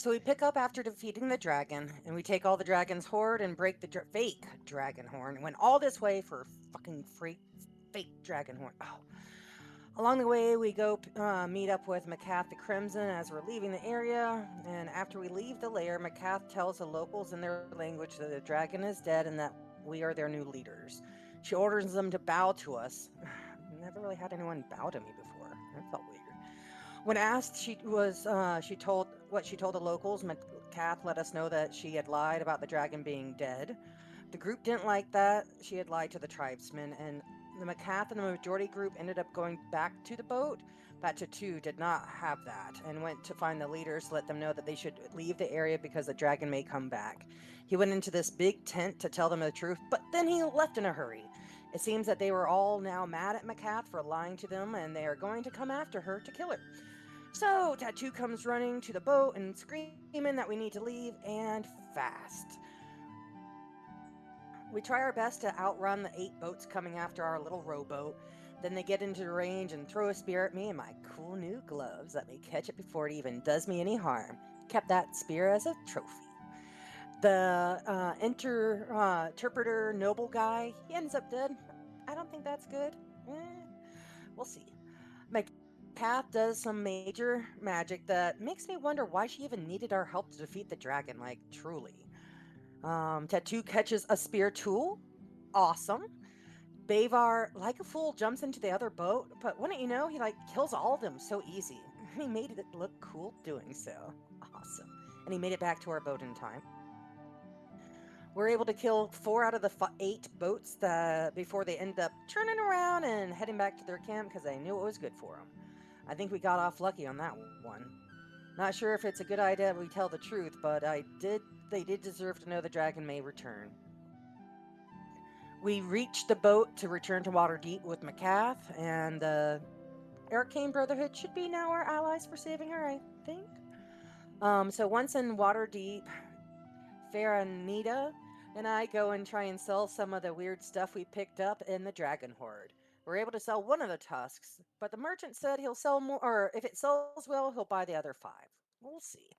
So we pick up after defeating the dragon, and we take all the dragon's hoard and break the fake dragon horn. Went all this way for fucking fake dragon horn. Oh. Along the way, we go meet up with Macath the Crimson as we're leaving the area. And after we leave the lair, Macath tells the locals in their language that the dragon is dead and that we are their new leaders. She orders them to bow to us. Never really had anyone bow to me before. That felt weird. When asked, she told the locals. Kath let us know that she had lied about the dragon being dead. The group didn't like that. She had lied to the tribesmen, and the Macath and the majority group ended up going back to the boat. But Tatu did not have that and went to find the leaders to let them know that they should leave the area because the dragon may come back. He went into this big tent to tell them the truth, but then he left in a hurry. It seems that they were all now mad at Macath for lying to them, and they are going to come after her to kill her. So Tattoo comes running to the boat and screaming that we need to leave, and fast. We try our best to outrun the 8 boats coming after our little rowboat. Then they get into range and throw a spear at me and my cool new gloves. Let me catch it before it even does me any harm. Kept that spear as a trophy. The interpreter noble guy, he ends up dead. I don't think that's good. We'll see. My Kath does some major magic that makes me wonder why she even needed our help to defeat the dragon, like, truly. Tattoo catches a spear tool. Awesome. Bavar, like a fool, jumps into the other boat, but wouldn't you know, he like kills all of them so easy. He made it look cool doing so. Awesome. And he made it back to our boat in time. We're able to kill 4 out of the 8 boats before they end up turning around and heading back to their camp because they knew it was good for them. I think we got off lucky on that one. Not sure if it's a good idea we tell the truth, but they did deserve to know the dragon may return. We reached the boat to return to Waterdeep with Macath, and the Arcane Brotherhood should be now our allies for saving her, I think. So once in Waterdeep, Faerûn and I go and try and sell some of the weird stuff we picked up in the Dragon Horde. We're able to sell one of the tusks, but the merchant said he'll sell more, or if it sells well, he'll buy the other 5. We'll see.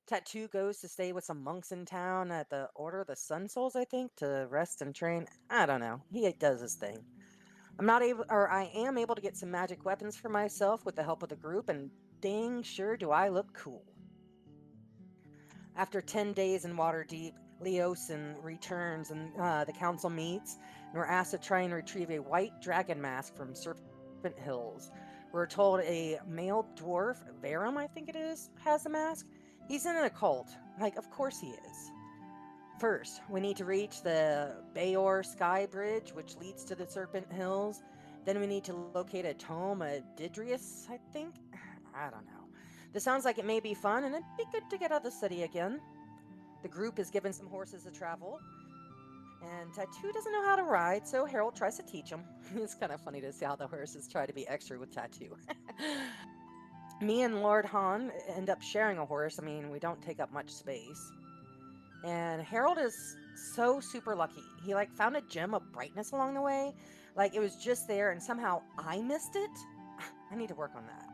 Tattoo goes to stay with some monks in town at the Order of the Sun Souls, I think, to rest and train. I don't know. He does his thing. I am able to get some magic weapons for myself with the help of the group, and dang sure do I look cool. After 10 days in Waterdeep, Leosin returns and the council meets, and we're asked to try and retrieve a white dragon mask from Serpent Hills. We're told a male dwarf, Verum, I think it is, has the mask. He's in a cult. Like, of course he is. First, we need to reach the Bayor Sky Bridge, which leads to the Serpent Hills. Then we need to locate a tome of Didrius, I think? I don't know. This sounds like it may be fun, and it'd be good to get out of the city again. The group is given some horses to travel, and Tattoo doesn't know how to ride, so Harold tries to teach him. It's kind of funny to see how the horses try to be extra with Tattoo. Me and Lord Han end up sharing a horse. I mean, we don't take up much space. And Harold is so super lucky. He like found a gem of brightness along the way. Like it was just there and somehow I missed it. I need to work on that.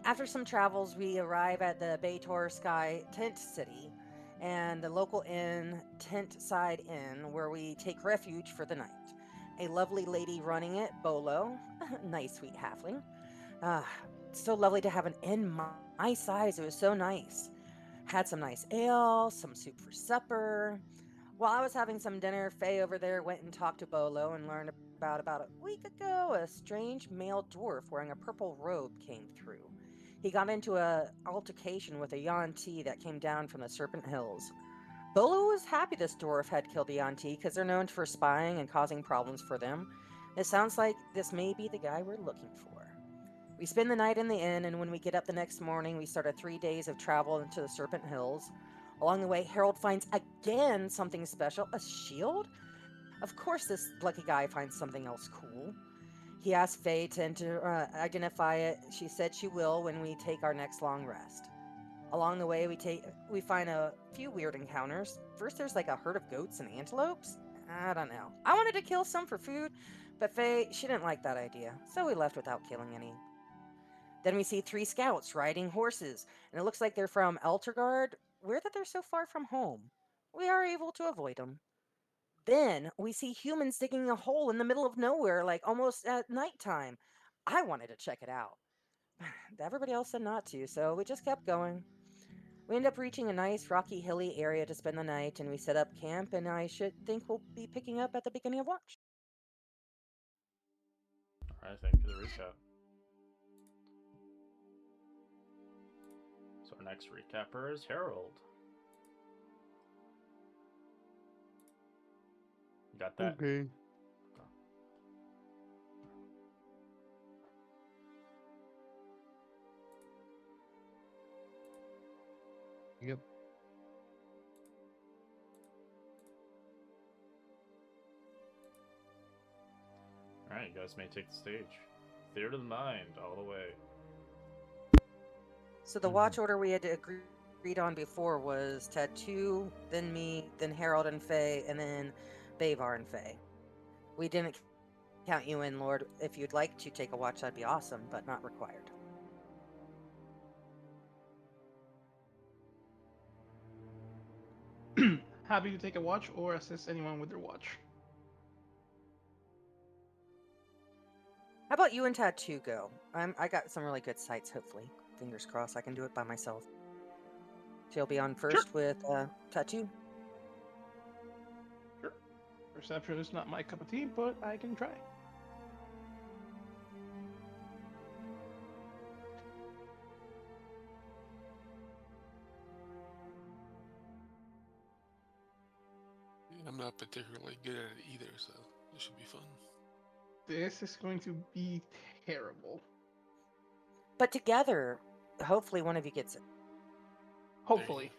After some travels, we arrive at the Bator Sky Tent City and the local inn, Tent Side Inn, where we take refuge for the night. A lovely lady running it, Bolo, nice sweet halfling. Ah, so lovely to have an inn my size. It was so nice. Had some nice ale, some soup for supper. While I was having some dinner, Faye over there went and talked to Bolo and learned about a week ago a strange male dwarf wearing a purple robe came through. He got into a altercation with a Yuan-Ti that came down from the Serpent Hills. Bolo was happy this dwarf had killed the Yuan-Ti because they're known for spying and causing problems for them. It sounds like this may be the guy we're looking for. We spend the night in the inn, and when we get up the next morning, we start 3 days of travel into the Serpent Hills. Along the way, Harold finds again something special, a shield? Of course, this lucky guy finds something else cool. He asks Faye to identify it. She said she will when we take our next long rest. Along the way, we find a few weird encounters. First, there's like a herd of goats and antelopes. I don't know. I wanted to kill some for food, but Faye, she didn't like that idea, so we left without killing any. Then we see 3 scouts riding horses, and it looks like they're from Eltergard. Weird that they're so far from home. We are able to avoid them. Then we see humans digging a hole in the middle of nowhere, like almost at nighttime. I wanted to check it out. Everybody else said not to, so we just kept going. We end up reaching a nice rocky hilly area to spend the night, and we set up camp, and I should think we'll be picking up at the beginning of watch. Alright, thank you for the recap. So our next recapper is Harold. You got that? Okay. Yep. Alright, you guys may take the stage. Theater of the mind, all the way. So the watch order we had agreed on before was Tattoo, then me, then Harold and Faye, and then Bavar and Faye. We didn't count you in, Lord. If you'd like to take a watch, that'd be awesome, but not required. Happy to take a watch or assist anyone with their watch. How about you and Tattoo go? I got some really good sights, hopefully. Fingers crossed I can do it by myself. She'll be on first with Tattoo. Sure. Perception is not my cup of tea, but I can try. I'm not particularly good at it either, so this should be fun. This is going to be terrible. But together, hopefully one of you gets it. Hopefully.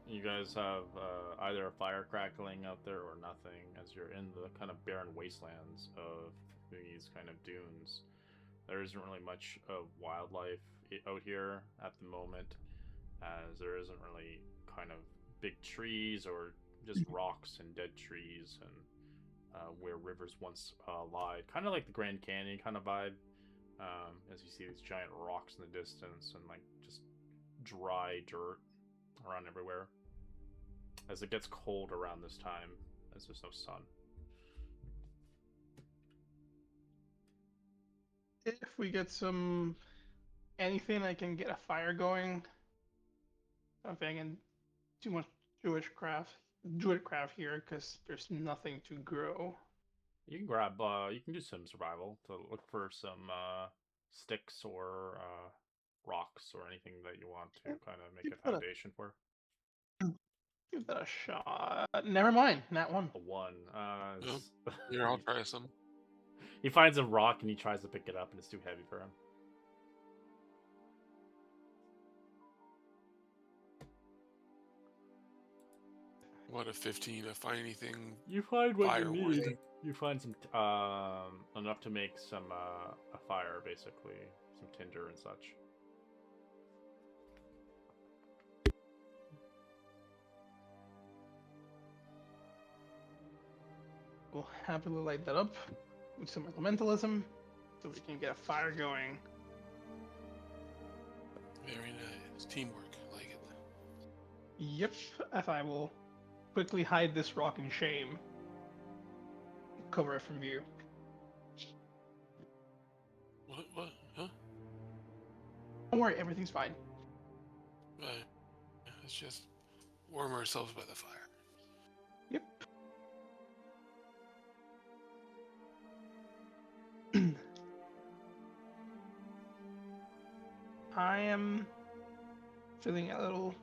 You guys have either a fire crackling out there or nothing, as you're in the kind of barren wastelands of these kind of dunes. There isn't really much of wildlife out here at the moment, as there isn't really kind of big trees or just rocks and dead trees and where rivers once lied. Kind of like the Grand Canyon kind of vibe, as you see these giant rocks in the distance and like just dry dirt around everywhere. As it gets cold around this time, as there's no sun. If we get anything I can get a fire going, I don't think I can too much druid craft here because there's nothing to grow. You can grab, you can do some survival to look for some sticks or rocks or anything that you want to kind of make a foundation for. Give that a shot. Never mind, that one. A 1. Here, I'll try some. He finds a rock and he tries to pick it up and it's too heavy for him. What, a 15? I find anything? You find what you need. Fire-worthy? You find some enough to make some a fire, basically, some tinder and such. We'll happily light that up with some elementalism so we can get a fire going. Very nice. Teamwork. I like it. Yep, as I will quickly hide this rock in shame. Cover it from view. What? Huh? Don't worry, everything's fine. Let's just warm ourselves by the fire. Yep. I am feeling a little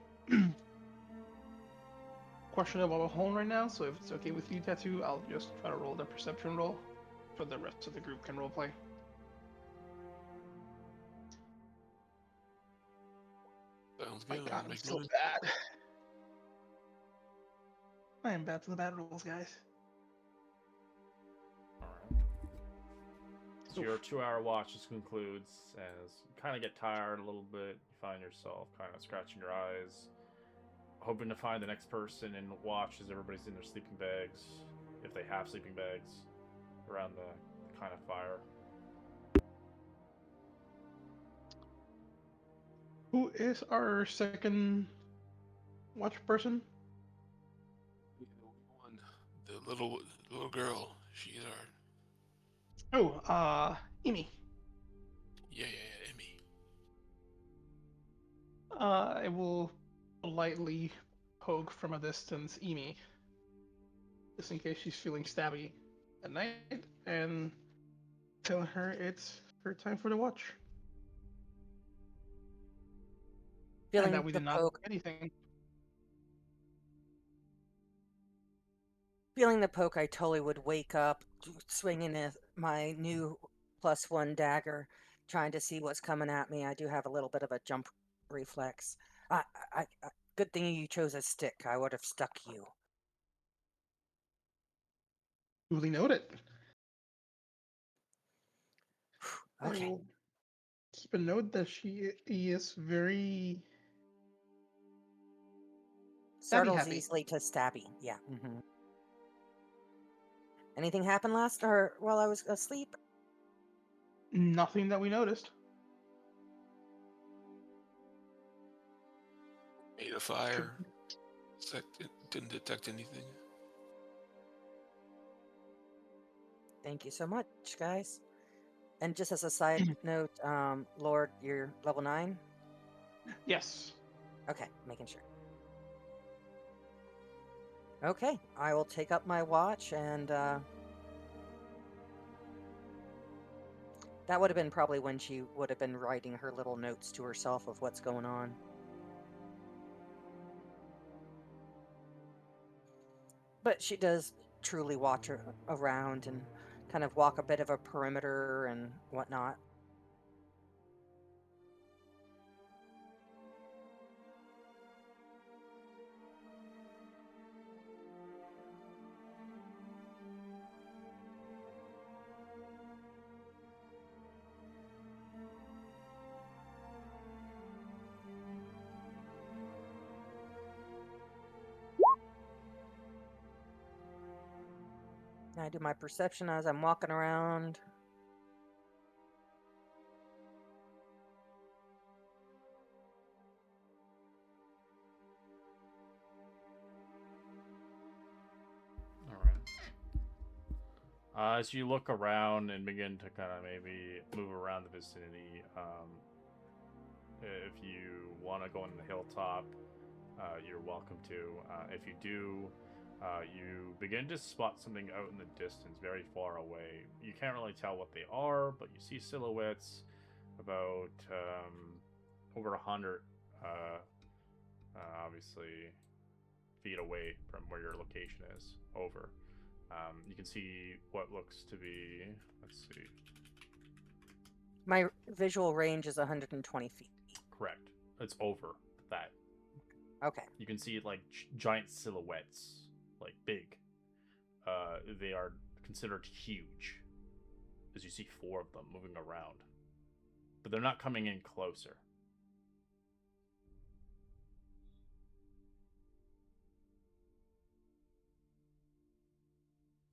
questionable about home right now, so if it's okay with you, Tattoo, I'll just try to roll the perception roll so the rest of the group can roleplay. Sounds My good. God, I'm Make so noise. bad. I am bad for the bad rolls, guys. Alright. So your 2-hour watch just concludes, and you kind of get tired a little bit. You find yourself kind of scratching your eyes, hoping to find the next person and watch as everybody's in their sleeping bags, if they have sleeping bags, around the kind of fire. Who is our second watch person? One, the little girl. She's our Oh, Amy. yeah, Emmy. I will politely poke from a distance Amy, just in case she's feeling stabby at night, and tell her it's her time for the watch. And that Feeling we the did not do poke, anything. I totally would wake up, swinging my new +1 dagger, trying to see what's coming at me. I do have a little bit of a jump reflex. Good thing you chose a stick. I would have stuck you. Duly noted. I Okay. will keep a note that she is very stabby Startles happy. easily to stabby. Yeah. Anything happened last or while I was asleep? Nothing that we noticed. Made a fire. Didn't detect anything. Thank you so much, guys. And just as a side note, Lord, you're level 9? Yes. Okay, making sure. Okay, I will take up my watch, and that would have been probably when she would have been writing her little notes to herself of what's going on. But she does truly watch around and kind of walk a bit of a perimeter and whatnot. I do my perception as I'm walking around. As you look around and begin to kind of maybe move around the vicinity, if you want to go on the hilltop, you're welcome to. If you do, you begin to spot something out in the distance, very far away. You can't really tell what they are, but you see silhouettes about over 100, obviously, feet away from where your location is. Over. You can see what looks to be. Let's see. My visual range is 120 feet. Correct. It's over that. Okay. You can see like giant silhouettes, like big. They are considered huge, as you see 4 of them moving around, but they're not coming in closer.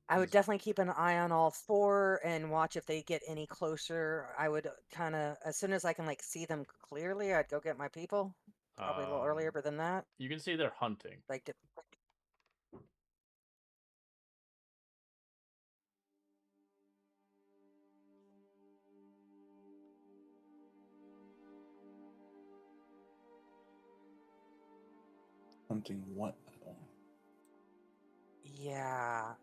I would definitely keep an eye on all 4 and watch if they get any closer. I would kind of, as soon as I can like see them clearly, I'd go get my people. Probably a little earlier than that. You can see they're hunting. Like, Hunting what? yeah.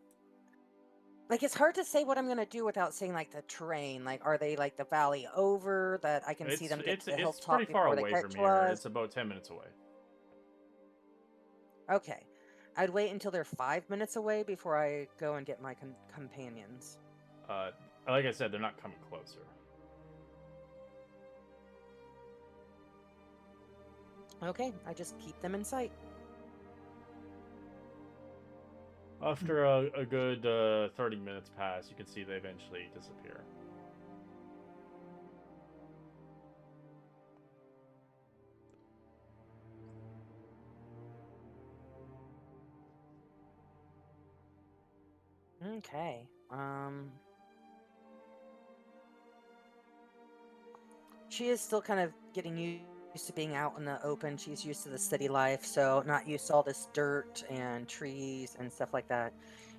Like, it's hard to say what I'm going to do without saying, like, the terrain. Like, are they, like, the valley over that I can see them get to the It's hilltop pretty far before they away get from to here. us? It's about 10 minutes away. Okay. I'd wait until they're 5 minutes away before I go and get my companions. Like I said, they're not coming closer. Okay, I just keep them in sight. After a good 30 minutes pass, you can see they eventually disappear. Okay. She is still kind of getting used to being out in the open. She's used to the city life, so not used to all this dirt and trees and stuff like that.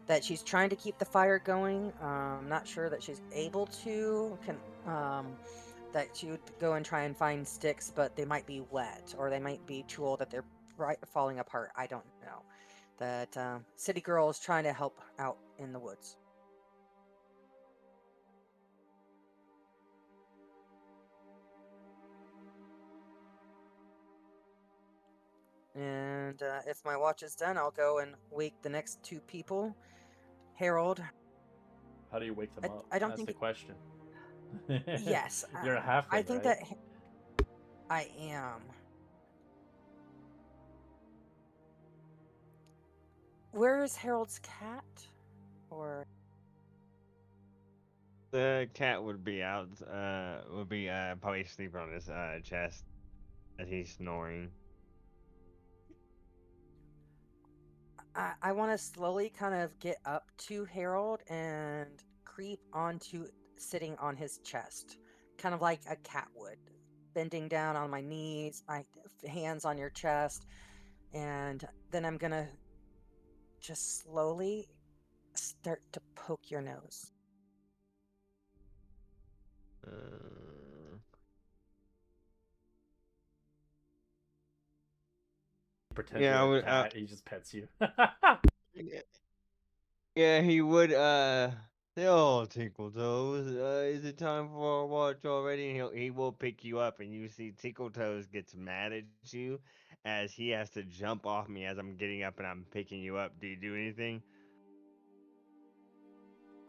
That she's trying to keep the fire going. Not sure that she's able to. That she would go and try and find sticks, but they might be wet or they might be too old that they're falling apart. I don't know. That city girl is trying to help out in the woods. And if my watch is done, I'll go and wake the next two people. Harold. How do you wake them up? I don't That's the think. question. Yes, You're a I halfling, think right? that I am. Where is Harold's cat? Or The cat would be out. Would be probably sleeping on his chest as he's snoring. I want to slowly kind of get up to Harold and creep onto sitting on his chest, kind of like a cat would, bending down on my knees, my hands on your chest, and then I'm gonna just slowly start to poke your nose. Uh, Pretend yeah, I you're a would. cat. He just pets you. Yeah, yeah, he would. Say, oh, Tinkle Toes, is it time for a watch already? And he will pick you up, and you see Tinkle Toes gets mad at you as he has to jump off me as I'm getting up and I'm picking you up. Do you do anything?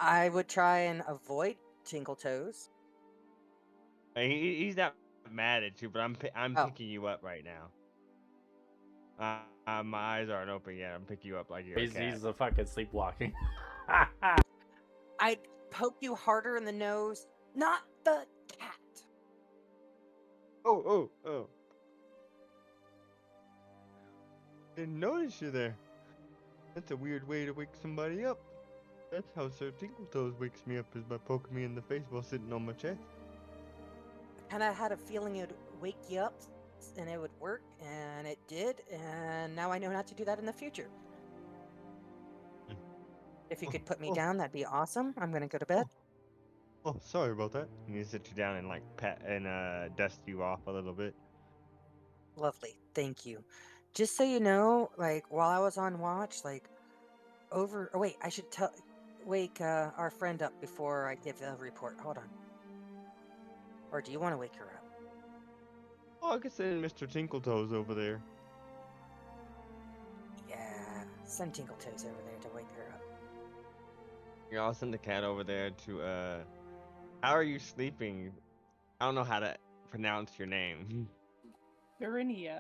I would try and avoid Tinkle Toes. He's not mad at you, but I'm Oh, picking you up right now. My eyes aren't open yet. I'm picking you up like you're a cat. He's a fucking sleepwalking. I'd poke you harder in the nose, not the cat. Oh. Didn't notice you there. That's a weird way to wake somebody up. That's how Sir Tinkletoes wakes me up, is by poking me in the face while sitting on my chest. I kind of had a feeling it would wake you up and it would work, and it did, and now I know not to do that in the future. Mm. If you Oh, could put me oh, down, that'd be awesome. I'm gonna go to bed. oh, oh, sorry about that. And he sit you down and like pat and dust you off a little bit. Lovely, thank you. Just so you know, like while I was on watch, like over. Oh wait, I should tell wake our friend up before I give a report. Hold on. Or do you want to wake her up? Oh, I could send Mr. Tinkletoes over there. Yeah, send Tinkle Toes over there to wake her up. Yeah, I'll send the cat over there to How are you sleeping? I don't know how to pronounce your name. Tyranny.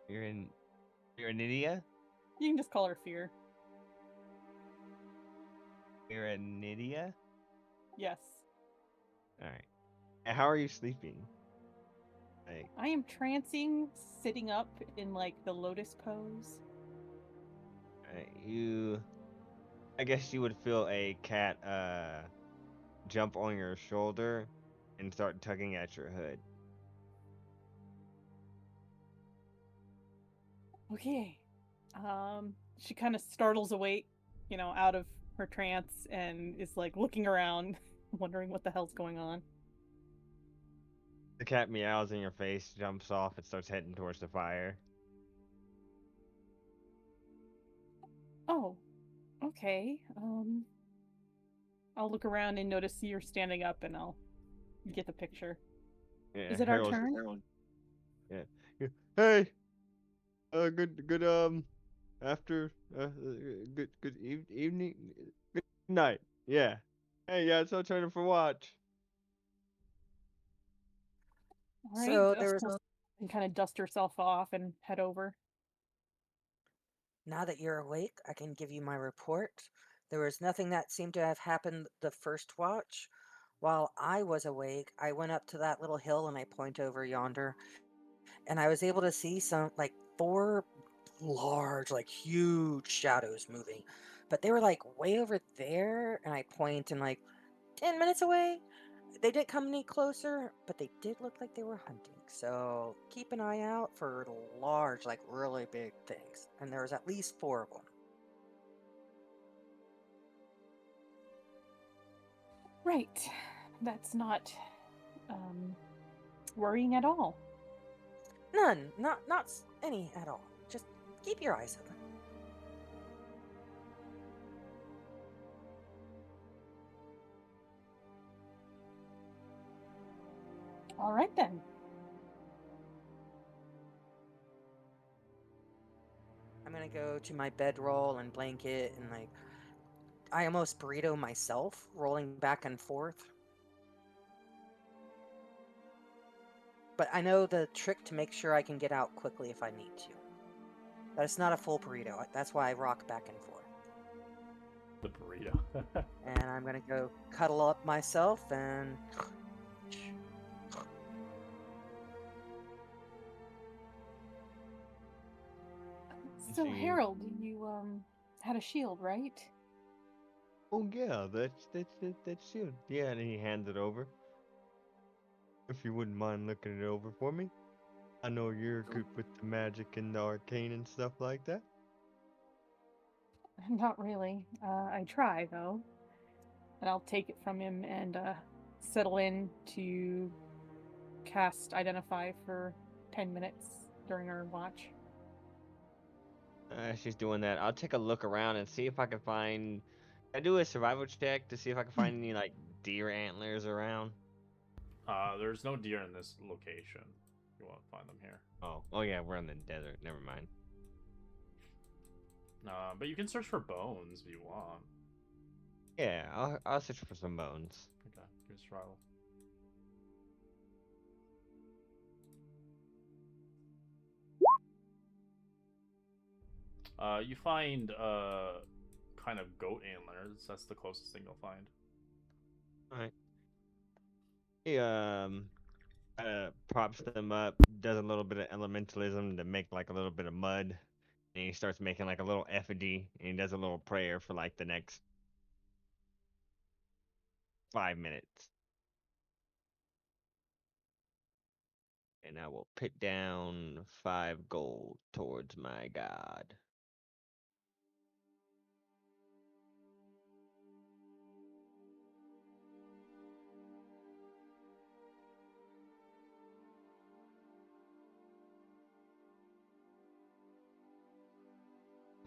You're in. You're in India. You can just call her Fear. You're in India. Yes. All right. And how are you sleeping? Like, I am trancing, sitting up in like the lotus pose. you. I guess you would feel a cat jump on your shoulder and start tugging at your hood. Okay. She kind of startles awake, out of her trance and is like looking around, wondering what the hell's going on. The cat meows in your face, jumps off, and starts heading towards the fire. Oh, okay. I'll look around and notice you're standing up and I'll get the picture. Yeah, Is it our Harold's- turn? Yeah. Hey. Good. After. Good evening. Good night. Yeah. Hey, yeah. It's our turn for watch. All right, So there was and kind of dust herself off and head over. Now that you're awake, I can give you my report. There was nothing that seemed to have happened the first watch. While I was awake, I went up to that little hill and I point over yonder, and I was able to see some like four large, like huge shadows moving. But they were like way over there, and I point and like 10 minutes away. They didn't come any closer, but they did look like they were hunting. So keep an eye out for large, like really big things. And there was at least 4 of them. Right. That's not worrying at all. None, not any at all. Just keep your eyes open. All right then. I'm gonna go to my bedroll and blanket and like I almost burrito myself, rolling back and forth. But I know the trick to make sure I can get out quickly if I need to. But it's not a full burrito. That's why I rock back and forth. The burrito. And I'm gonna go cuddle up myself and So See. Harold, you had a shield, right? Oh yeah, that's you. Yeah, and he hands it over. If you wouldn't mind looking it over for me. I know you're good with the magic and the arcane and stuff like that. Not really. I try though. And I'll take it from him and settle in to cast Identify for 10 minutes during our watch. She's doing that. I'll take a look around and see if I can find. I do a survival check to see if I can find any like deer antlers around. There's no deer in this location. You won't find them here. Oh yeah, we're in the desert. Never mind. But you can search for bones if you want. Yeah, I'll search for some bones. Okay, give us survival. You find kind of goat antlers. That's the closest thing you'll find. All right. He props them up, does a little bit of elementalism to make like a little bit of mud, and he starts making like a little effigy, and he does a little prayer for like the next 5 minutes. And I will put down 5 gold towards my god.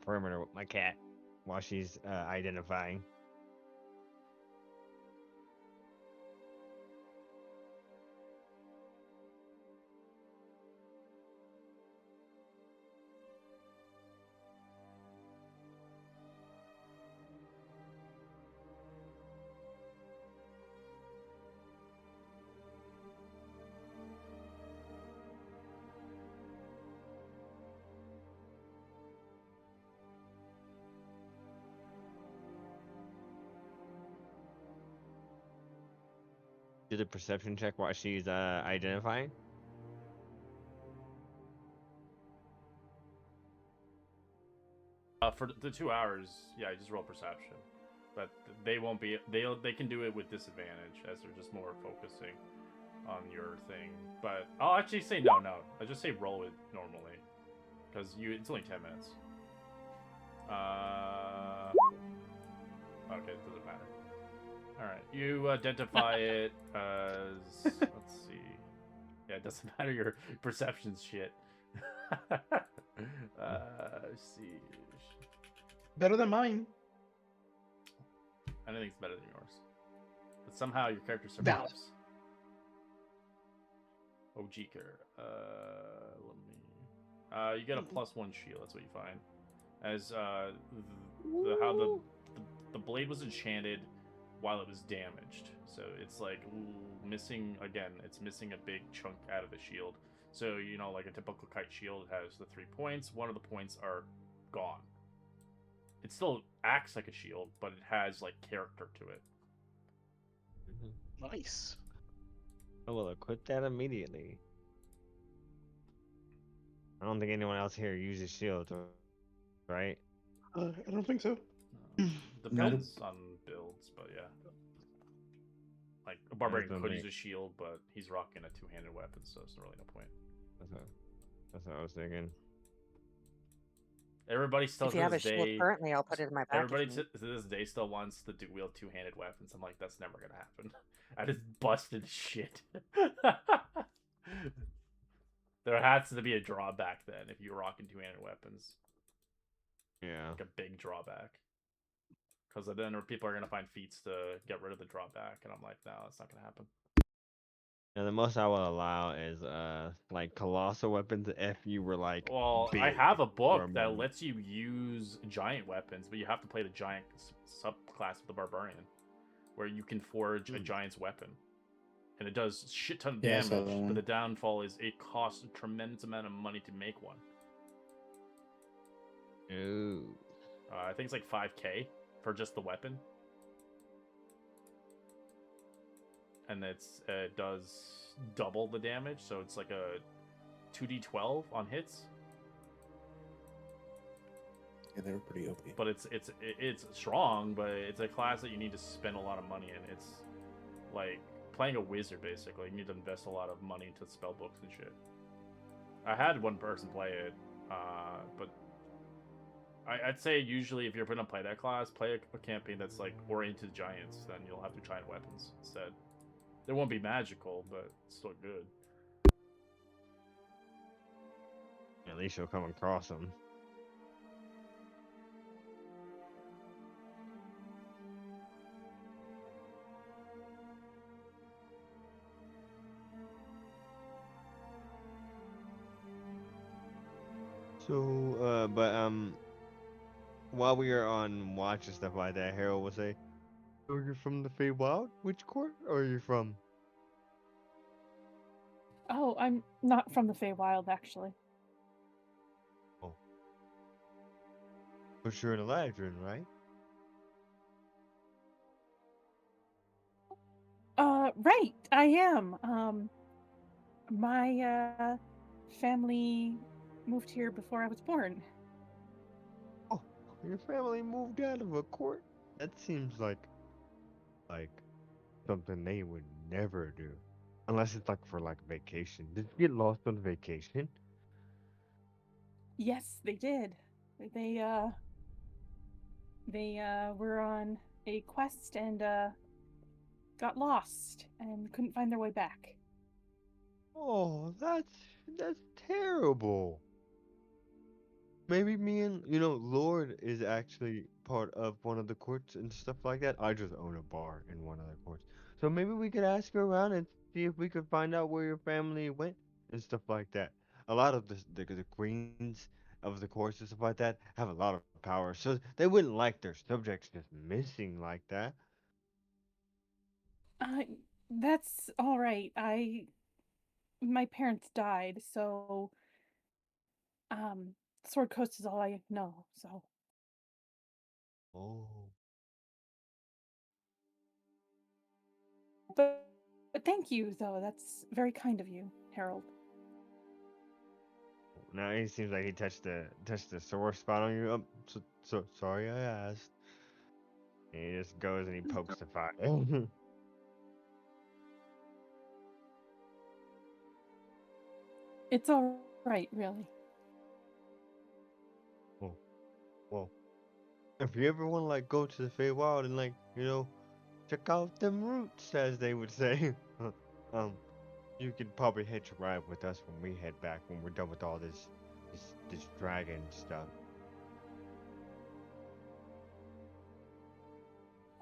Perimeter with my cat while she's identifying. Do the perception check while she's identifying. For the 2 hours, yeah, just roll perception. But they won't be. They can do it with disadvantage as they're just more focusing on your thing. But I'll actually say no. I just say roll it normally, because it's only 10 minutes. Okay, it doesn't matter. All right, you identify it as. Let's see. Yeah, it doesn't matter your perception's shit. Let's see. Better than mine. Anything's better than yours. But somehow your character Valid. survives. Oh, Jeeker. Let me. You get a +1 shield. That's what you find. As how the blade was enchanted while it was damaged, so it's like missing again. It's missing a big chunk out of the shield. So like a typical kite shield has the 3 points. One of the points are gone. It still acts like a shield, but it has like character to it. Nice. I will equip that immediately. I don't think anyone else here uses shields, right? I don't think so. Depends on builds, but yeah. Like a barbarian That's could okay. use a shield, but he's rocking a two-handed weapon, so there's really no point. That's what I was thinking. Everybody still If you to have a this shield day, currently, I'll put it in my pack. everybody to this day still wants to wield two-handed weapons. I'm like, that's never gonna happen. I just busted shit. There has to be a drawback then if you're rocking two-handed weapons. Yeah. Like a big drawback. Because then people are gonna find feats to get rid of the drawback, and I'm like, no, it's not gonna happen. Now the most I will allow is like colossal weapons if you were like Well, I big have a book or that more. lets you use giant weapons, but you have to play the giant subclass of the barbarian, where you can forge a giant's weapon, and it does shit ton of Yeah, I saw damage. that But one. the downfall is it costs a tremendous amount of money to make one. Ooh. I think it's like 5K for just the weapon, and it does double the damage, so it's like a 2d12 on hits. Yeah, they were pretty OP. But it's strong, but it's a class that you need to spend a lot of money in. It's like playing a wizard, basically. You need to invest a lot of money into spell books and shit. I had one person play it, but I'd say usually if you're going to play that class, play a campaign that's like oriented to giants. Then you'll have the giant weapons instead. They won't be magical, but still good. At least you'll come across them. So, while we are on watch and stuff like that, Harold will say, "Are you from the Feywild? Which court are you from?" Oh, I'm not from the Feywild, actually. Oh, but you're an Eladrin, right? Right, I am. My family moved here before I was born. Oh, your family moved out of a court? That seems like something they would never do. Unless it's like for like vacation. Did you get lost on vacation? Yes, they did. They uh they were on a quest and got lost and couldn't find their way back. Oh, that's terrible. Maybe me and Lord is actually part of one of the courts and stuff like that. I just own a bar in one of the courts. So maybe we could ask around and see if we could find out where your family went and stuff like that. A lot of the queens of the courts and stuff like that have a lot of power, so they wouldn't like their subjects just missing like that. Uh, that's all right. My parents died, so Sword Coast is all I know. So Oh. but thank you though. That's very kind of you, Harold. Now he seems like he touched the sore spot on you. So sorry I asked. And he just goes and he pokes the fire. It's all right, really. Well, if you ever want to like go to the Feywild and like check out them roots, as they would say, um, you could probably hitch a ride with us when we head back when we're done with all this dragon stuff.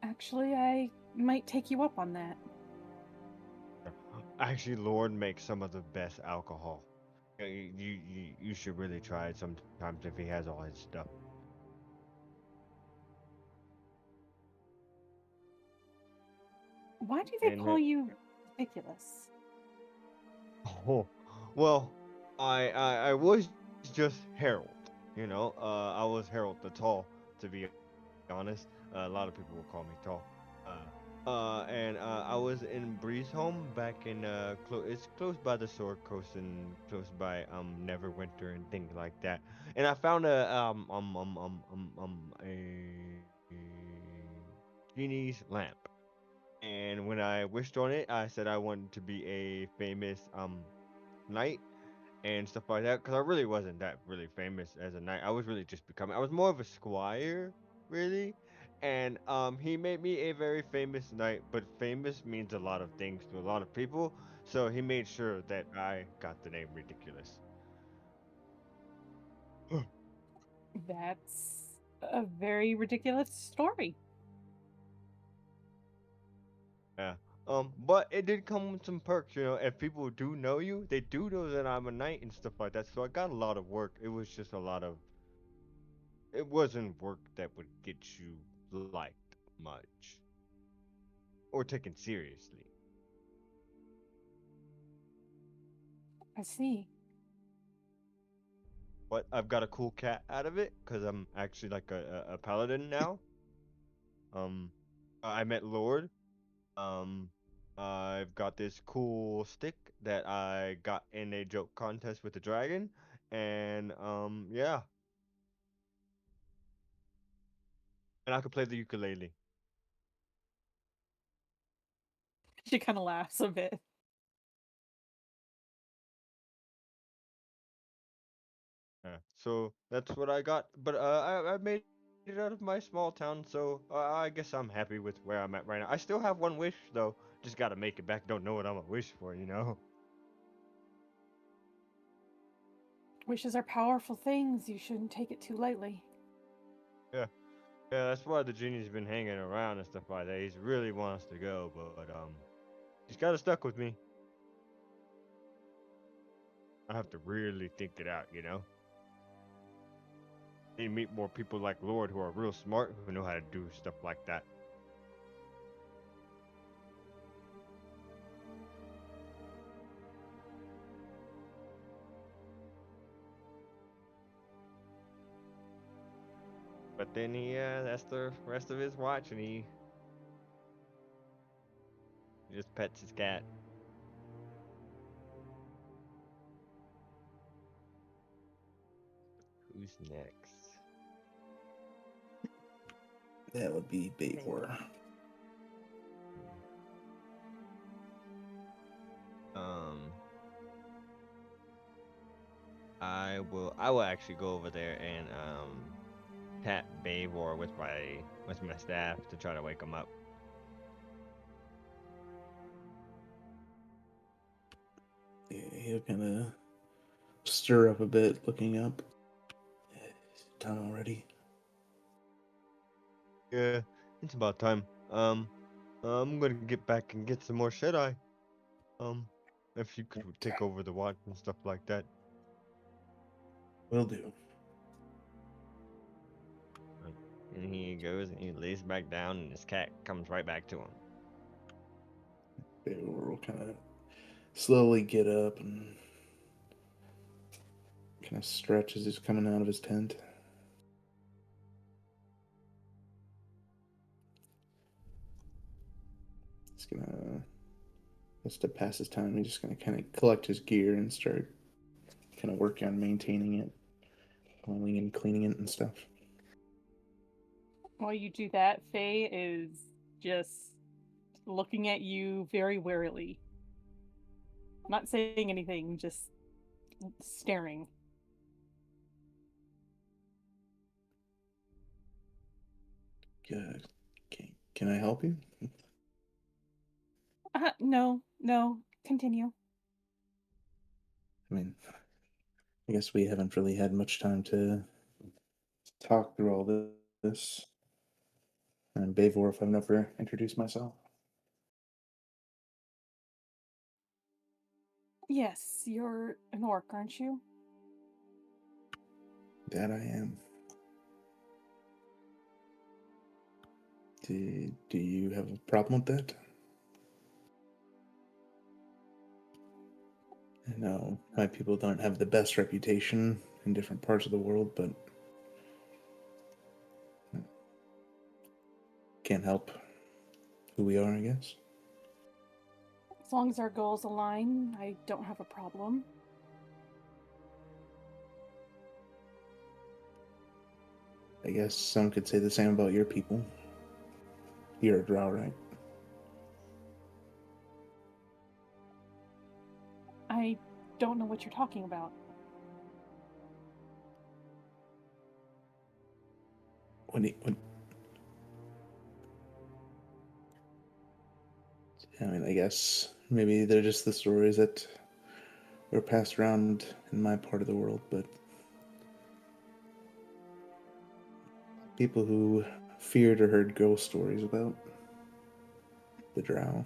Actually, I might take you up on that. Actually, Lord makes some of the best alcohol. You should really try it sometimes if he has all his stuff. Why do they And call you ridiculous? oh, well, I was just Harold. I was Harold the Tall, to be honest. A lot of people will call me Tall. And I was in Breeze Home back in it's close by the Sword Coast and close by Neverwinter and things like that. And I found a genie's lamp. And when I wished on it, I said I wanted to be a famous knight and stuff like that because I really wasn't that really famous as a knight. I was really just becoming. I was more of a squire, really. And he made me a very famous knight, but famous means a lot of things to a lot of people. So he made sure that I got the name ridiculous. That's a very ridiculous story. Yeah. But it did come with some perks, you know. If people do know you, they do know that I'm a knight and stuff like that. So I got a lot of work. It was just a lot of. It wasn't work that would get you liked much or taken seriously. I see. But I've got a cool cat out of it because I'm actually like a paladin now. Um, I met Lord. Um, I've got this cool stick that I got in a joke contest with the dragon, and yeah, and I could play the ukulele. She kind of laughs a bit. Yeah, so that's what I got. But I made it out of my small town, so I guess I'm happy with where I'm at right now. I still have one wish though. Just gotta make it back. Don't know what I'm gonna wish for, you know. Wishes are powerful things. You shouldn't take it too lightly. Yeah. Yeah, that's why the genie's been hanging around and stuff like that. He really wants to go, but he's kind of stuck with me. I have to really think it out, you know. Need to meet more people like Lord who are real smart, who know how to do stuff like that. But then that's the rest of his watch, and he just pets his cat. Who's next? That would be Bator. Um, I will actually go over there and tap Bavor with my staff to try to wake him up. Yeah, he'll kind of stir up a bit, looking up. Is it done already? Yeah, it's about time. I'm gonna get back and get some more shut eye. Um, if you could take over the watch and stuff like that. Will do. Right. And he goes and he lays back down, and his cat comes right back to him. Bator will kind of slowly get up and kind of stretch as he's coming out of his tent. He's gonna, just to pass his time, he's just gonna kind of collect his gear and start kind of working on maintaining it, oiling and cleaning it and stuff. While you do that, Faye is just looking at you very warily. Not saying anything, just staring. Good. Can I help you? No, continue. I mean, I guess we haven't really had much time to talk through all this. I'm Bavor, if I've never introduced myself. Yes, you're an orc, aren't you? That I am. Do you have a problem with that? I know my people don't have the best reputation in different parts of the world, but can't help who we are, I guess. As long as our goals align, I don't have a problem. I guess some could say the same about your people. You're a drow, right? I don't know what you're talking about. I mean, I guess maybe they're just the stories that were passed around in my part of the world, but people who feared or heard ghost stories about the drow.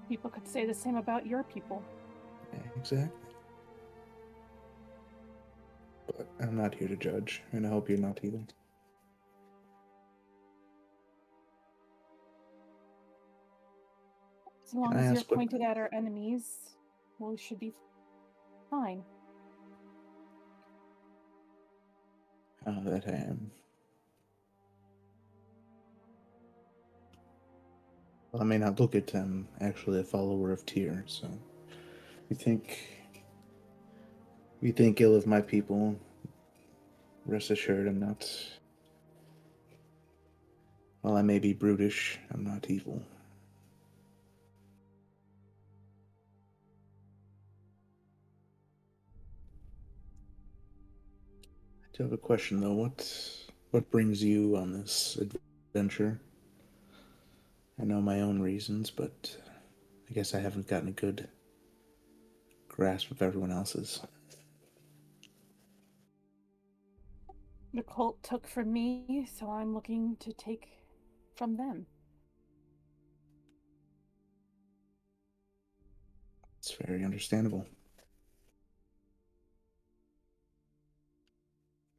People could say the same about your people. Yeah, exactly. But I'm not here to judge, and I hope you're not either. As long Can I as you're ask what- pointed at our enemies, we should be fine. That I am. Well, I may not look at I'm actually a follower of Tyr, so you think ill of my people, rest assured I'm not. While I may be brutish, I'm not evil. I do have a question though. What brings you on this adventure? I know my own reasons, but I guess I haven't gotten a good grasp of everyone else's. The cult took from me, so I'm looking to take from them. It's very understandable.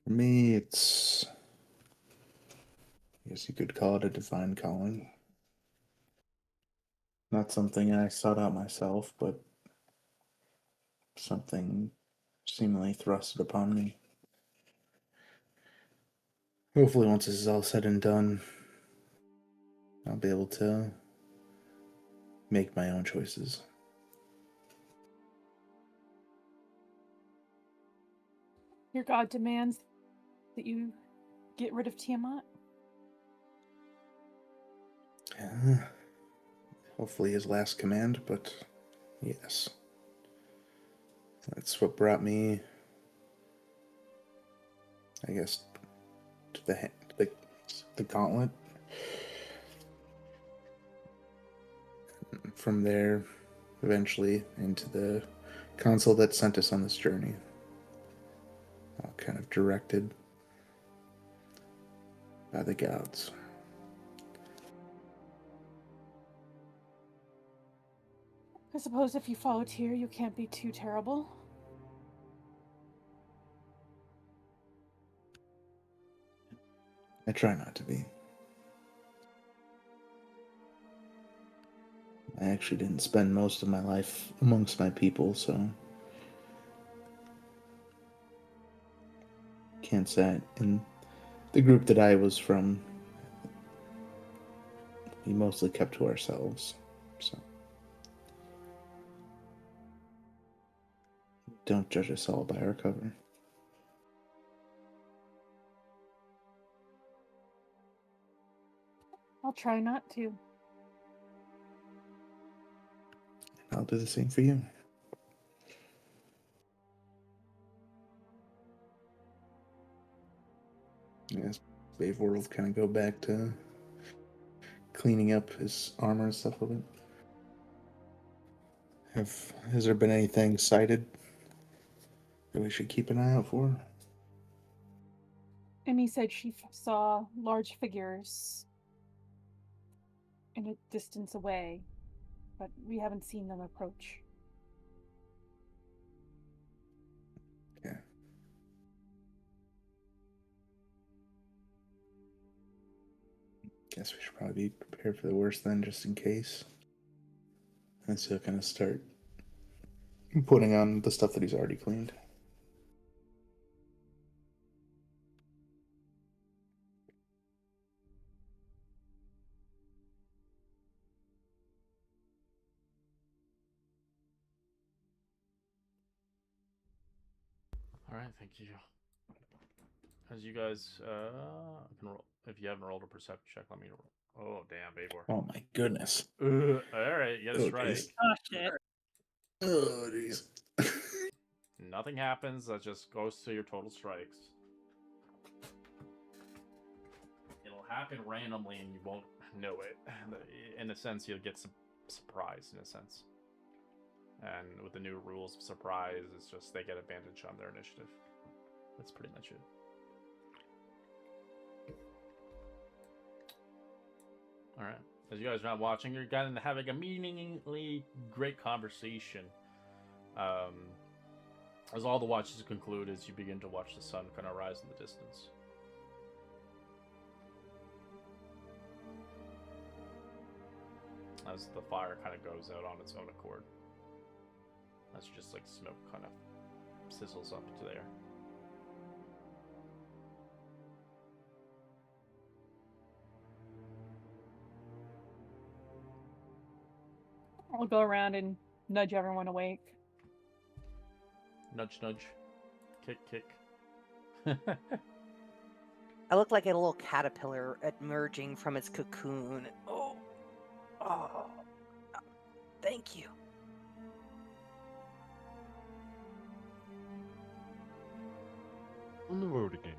For me, it's, I guess you could call it a divine calling. Not something I sought out myself, but something seemingly thrusted upon me. Hopefully, once this is all said and done, I'll be able to make my own choices. Your god demands that you get rid of Tiamat? Hopefully his last command, but yes. That's what brought me, I guess, to the gauntlet. From there, eventually, into the council that sent us on this journey. All kind of directed by the gods. I suppose if you follow Tyr, you can't be too terrible. I try not to be. I actually didn't spend most of my life amongst my people, so can't say. In the group that I was from, we mostly kept to ourselves, so don't judge us all by our cover. I'll try not to. I'll do the same for you. Yes, Bavorl will kind of go back to cleaning up his armor and stuff a bit. Has there been anything sighted that we should keep an eye out for? Emmy said she saw large figures in a distance away, but we haven't seen them approach. Yeah. Guess we should probably be prepared for the worst then, just in case. And so kind of start putting on the stuff that he's already cleaned. All right, thank you. As you guys can roll, if you haven't rolled a perception check, let me roll. Oh damn, Babor. Oh my goodness. All right, you get a Oh, strike. jeez. Oh shit. Oh jeez. Nothing happens. That just goes to your total strikes. It'll happen randomly, and you won't know it. In a sense, you'll get surprised. In a sense, and with the new rules of surprise, it's just they get advantage on their initiative. That's pretty much it. All right. As you guys are not watching, you're kind of having a meaningfully great conversation. As all the watches conclude, as you begin to watch the sun kind of rise in the distance. As the fire kind of goes out on its own accord. That's just like smoke kind of sizzles up to there. I'll go around and nudge everyone awake. Nudge, nudge. Kick, kick. I look like a little caterpillar emerging from its cocoon. Oh, thank you. On the road again.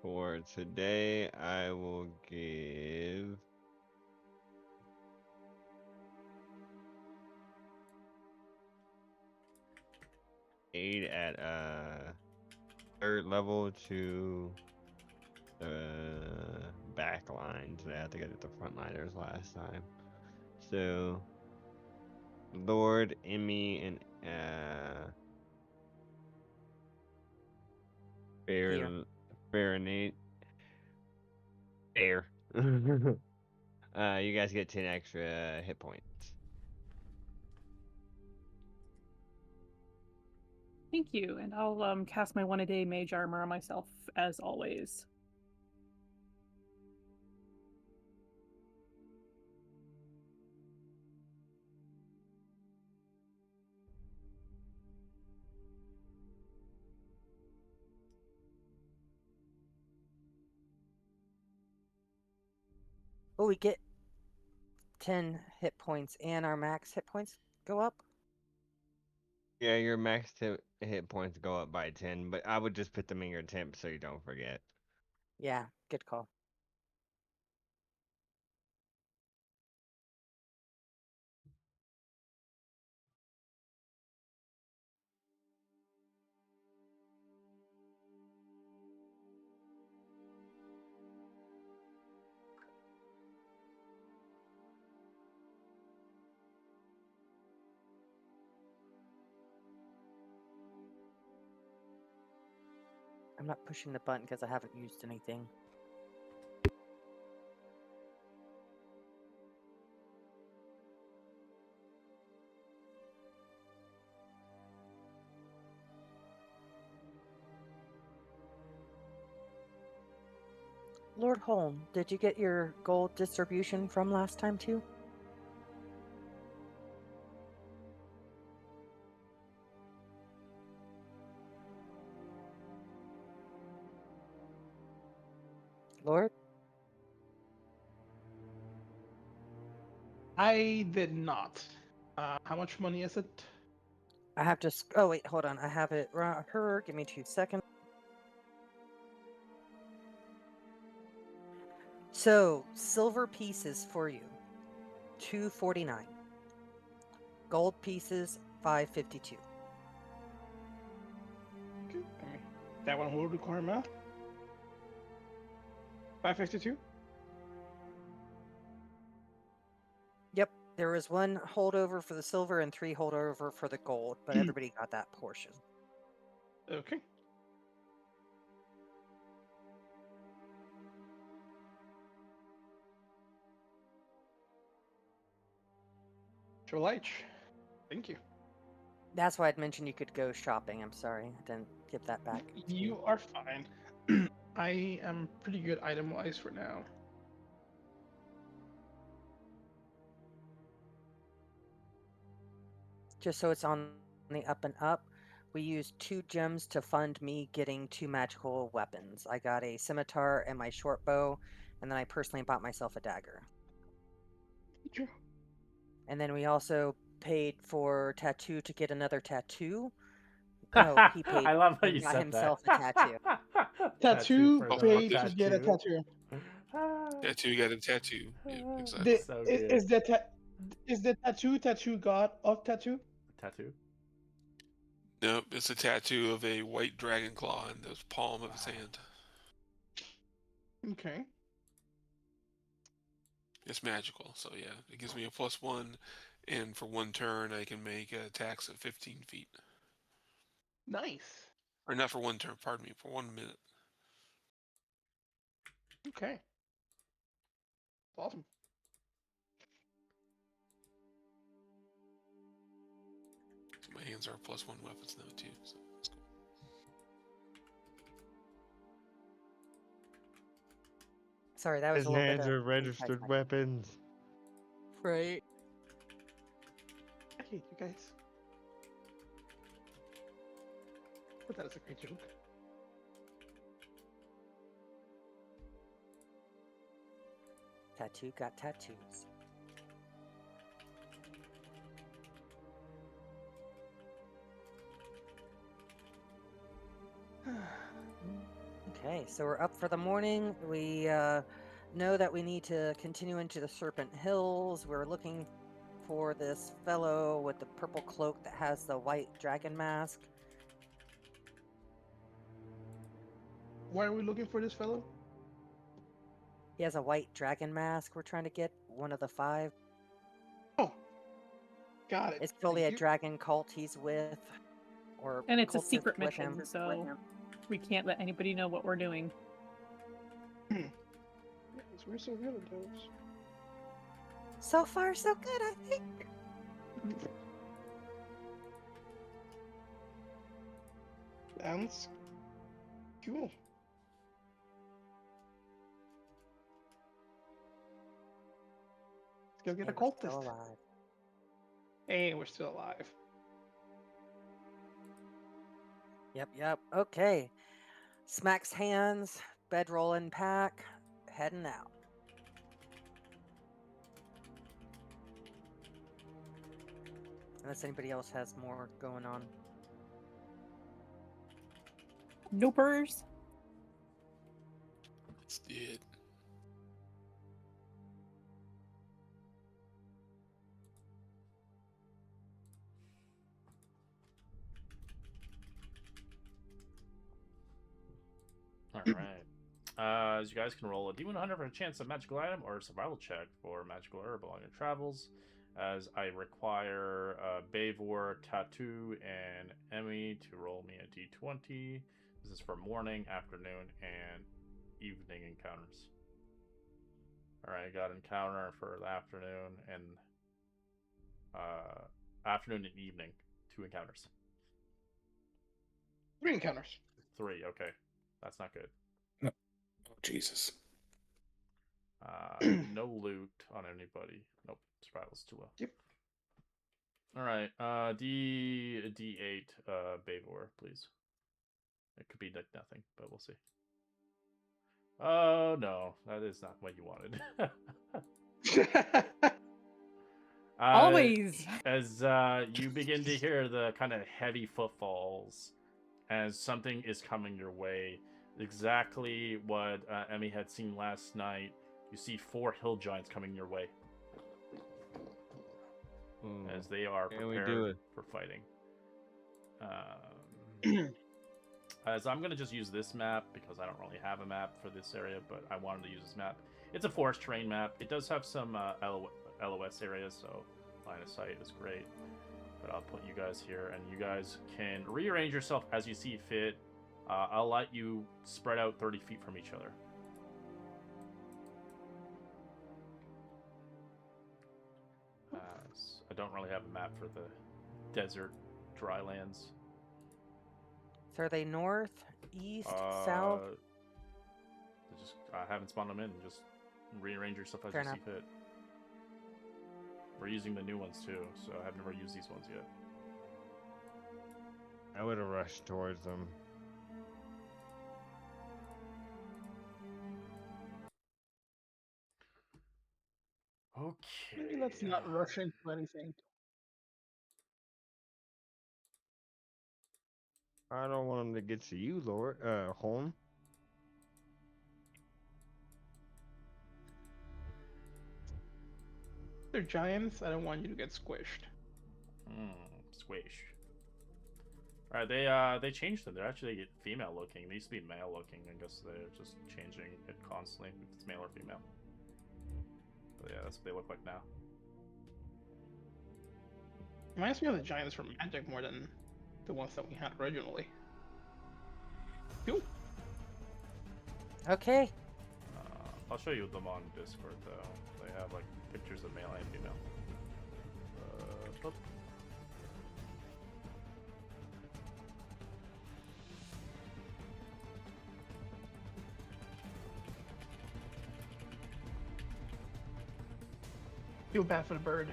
For today, I will give 8 at third level to the back lines. I had to get at the front liners last time. So Lord, Emmy, and Faerûn. Fair. You guys get 10 extra hit points. Thank you, and I'll cast my 1-a-day mage armor on myself as always. Oh, we get 10 hit points, and our max hit points go up? Yeah, your max hit points go up by 10, but I would just put them in your temp so you don't forget. Yeah, good call. I'm not pushing the button because I haven't used anything. Lord Holm, did you get your gold distribution from last time too? Lord? I did not. How much money is it? I have to. Oh, wait, hold on. I have it. Her. Give me 2 seconds. So, silver pieces for you, 249. Gold pieces, 552. Okay. That one will require math. 552? Yep, there was 1 holdover for the silver and 3 holdover for the gold, but everybody got that portion. Okay. Trollite. Thank you. That's why I'd mentioned you could go shopping. I'm sorry, I didn't give that back. to You are fine. I am pretty good item-wise for now. just so it's on the up and up. We used 2 gems to fund me getting 2 magical weapons. I got a scimitar and my short bow, and then I personally bought myself a dagger. Sure. And then we also paid for Tattoo to get another tattoo. Oh, he paid I love how and you got said himself that. a tattoo. Tattoo for Oh, the paid fuck to get a tattoo. Tattoo got a tattoo. Yeah, The, exactly. So is good. the tattoo god of tattoo? Tattoo? Nope, it's a tattoo of a white dragon claw in the palm of his Wow. hand. Okay. It's magical, so yeah, it gives me a +1, and for 1 turn I can make attacks of 15 feet. Nice. Or not for 1 turn, pardon me, for 1 minute. Okay. Awesome. So my hands are +1 weapons now too, so that's cool. Sorry, that was His a little bit hands of are inside registered smack. weapons. Right. I hate you guys. But that is a great joke. Tattoo got tattoos. Okay, so we're up for the morning. We know that we need to continue into the Serpent Hills. We're looking for this fellow with the purple cloak that has the white dragon mask. Why are we looking for this fellow? He has a white dragon mask we're trying to get, one of the 5. Oh, got it. It's totally Thank a you. dragon cult he's with, or And it's a cultist secret with him. mission, so we can't let anybody know what we're doing. Yes, we're so good at those. So far, so good, I think. Sounds cool. Let's go get a And we're still cultist. alive. Hey, we're still alive. Yep. Okay. Smacks hands, bedroll and pack, heading out. Unless anybody else has more going on. Nopers. It's dead. Alright. As you guys can roll a D100 for a chance of magical item or a survival check for magical herb along your travels. As I require Bavor, Tattoo, and Emmy to roll me a D20. This is for morning, afternoon, and evening encounters. Alright, I got encounter for the afternoon and evening. 2 encounters. 3 encounters. 3, okay. That's not good. Oh, Jesus. No loot on anybody. Nope, survival's too low. Yep. Alright, D8, Bavor, please. It could be like nothing, but we'll see. Oh, no, that is not what you wanted. Always. As you begin to hear the kind of heavy footfalls as something is coming your way, exactly what Emmy had seen last night. You see 4 hill giants coming your way as they are prepared for fighting. As I'm going to just use this map because I don't really have a map for this area, but I wanted to use this map. It's a forest terrain map. It does have some LOS areas, so line of sight is great. But I'll put you guys here, and you guys can rearrange yourself as you see fit. I'll let you spread out 30 feet from each other. I don't really have a map for the desert dry lands. So are they north, east, south? I haven't spawned them in. Just rearrange yourself as you see fit. We're using the new ones too, so I've never used these ones yet. I would have rushed towards them. Okay. Maybe let's not rush into anything. I don't want them to get to you, Lord. Home. They're giants. I don't want you to get squished. Squish. Alright, they changed them. They're actually female looking. They used to be male looking. I guess they're just changing it constantly if it's male or female. But yeah, that's what they look like now. Reminds me of the giants from Magic more than the ones that we had originally. Cool. Okay. I'll show you them on Discord though. They have like pictures of male and female. Oh. Feel bad for the bird.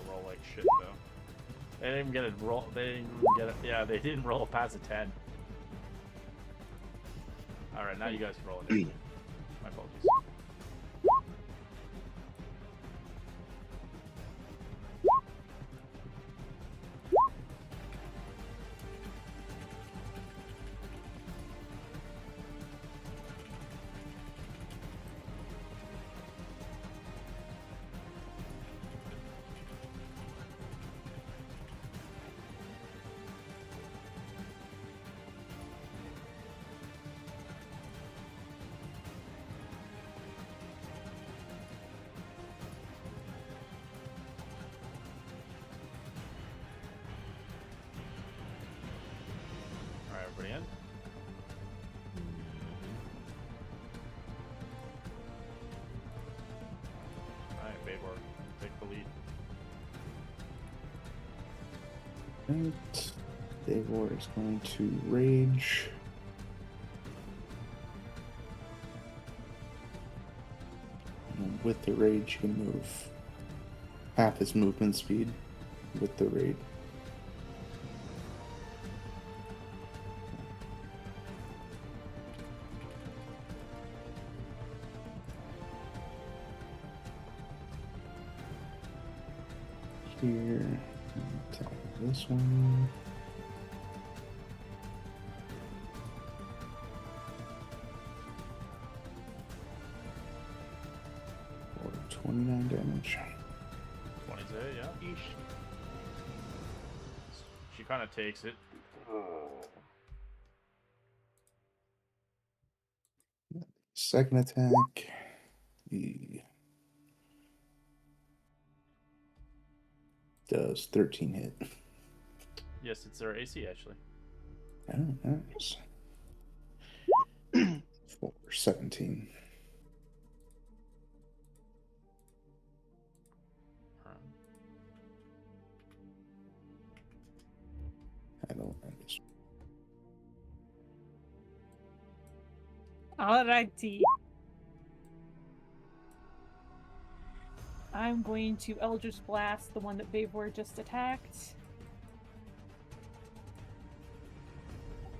Roll like shit though. They didn't even get it roll. They didn't even get it. Yeah, they didn't roll past a 10. All right, now you guys can roll it. My apologies. All right, everybody in. All right, Baybor, take the lead. Right. Davor is going to rage. And with the rage, he can move half his movement speed with the rage. Here, attack this one. For 29 damage. 20's it, yeah. Yeesh. She kind of takes it. Second attack. He does 13 hit. Yes, it's their AC actually. Oh, nice. For 17. I don't understand. Alrighty. I'm going to Eldritch Blast the one that Bavor just attacked.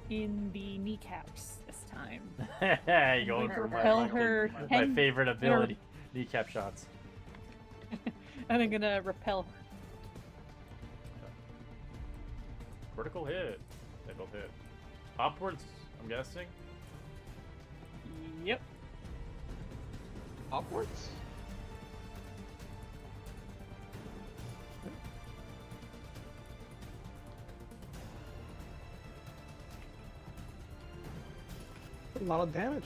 In the kneecaps this time. You going for Repel her my 10 favorite ability, kneecap shots. And I'm gonna repel her. Critical hit. They both hit. Upwards, I'm guessing. Yep. Upwards? A lot of damage.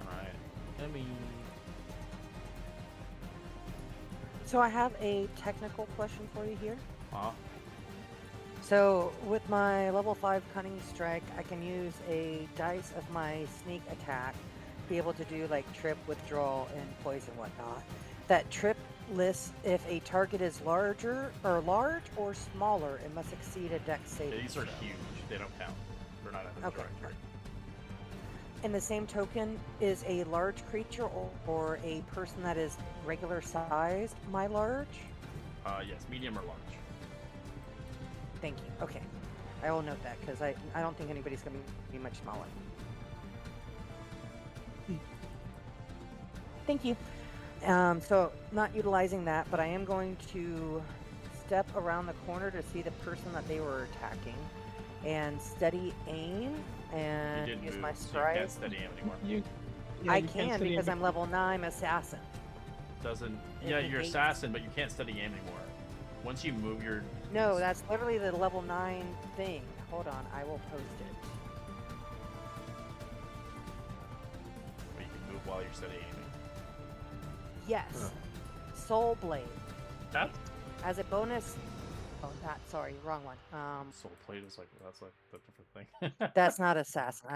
Alright. Emmy. So I have a technical question for you here. Uh-huh. So with my level 5 cunning strike, I can use a dice of my sneak attack, be able to do like trip, withdrawal, and poison whatnot. That trip lists if a target is large or smaller, it must exceed a dex saving These are throw. huge. They don't count. They're not in the Okay. directory. In the same token, is a large creature or a person that is regular sized my large? Yes, medium or large. Thank you. Okay. I will note that because I don't think anybody's going to be much smaller. Thank you. So not utilizing that, but I am going to step around the corner to see the person that they were attacking and steady aim and You did use move, my so you stride. can't steady aim anymore. I you can't can steady because aim I'm level 9 assassin. Doesn't. It Yeah, you're negates- assassin, but you can't steady aim anymore. Once you move your. No, that's literally the level 9 thing. Hold on, I will post it. But you can move while you're steady aiming. Yes. Huh. Soul Blade. That's As a bonus. Oh, sorry, wrong one. soul plate is like that's like the different thing. That's not assassin.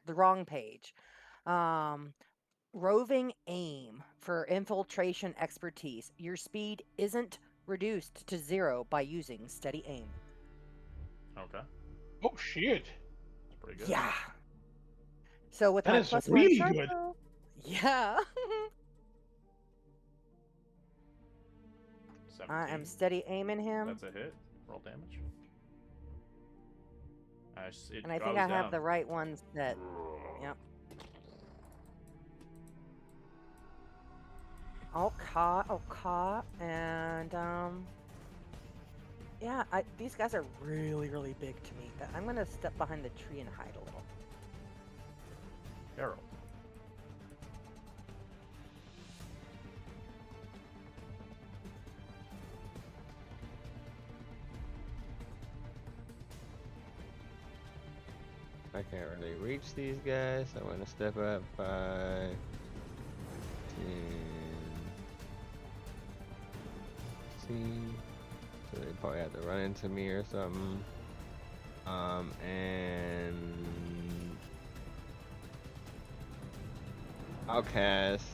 The wrong page. Roving aim for infiltration expertise. Your speed isn't reduced to 0 by using steady aim. Okay, Oh shit! that's pretty good. Yeah. So with That my is plus really 1 good. sharp, yeah. 17. I am steady aiming him, That's a hit. Roll damage. It and I think goes I have down. the right ones set. Yep. All caught, and yeah, these guys are really, really big to me. I'm gonna step behind the tree and hide a little. Harold. I can't really reach these guys, so I'm gonna step up 5, 10. See, so they probably have to run into me or something. And I'll cast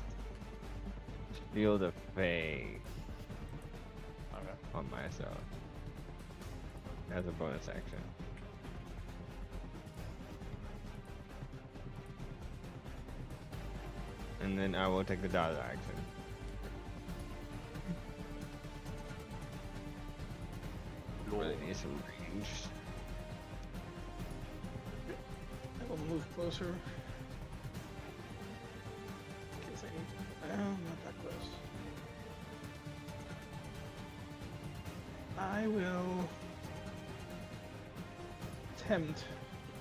Shield of Faith Okay. on myself as a bonus action. And then I will take the dodge action. Really need some range. I will move closer. Guess I need. Not that close. I will attempt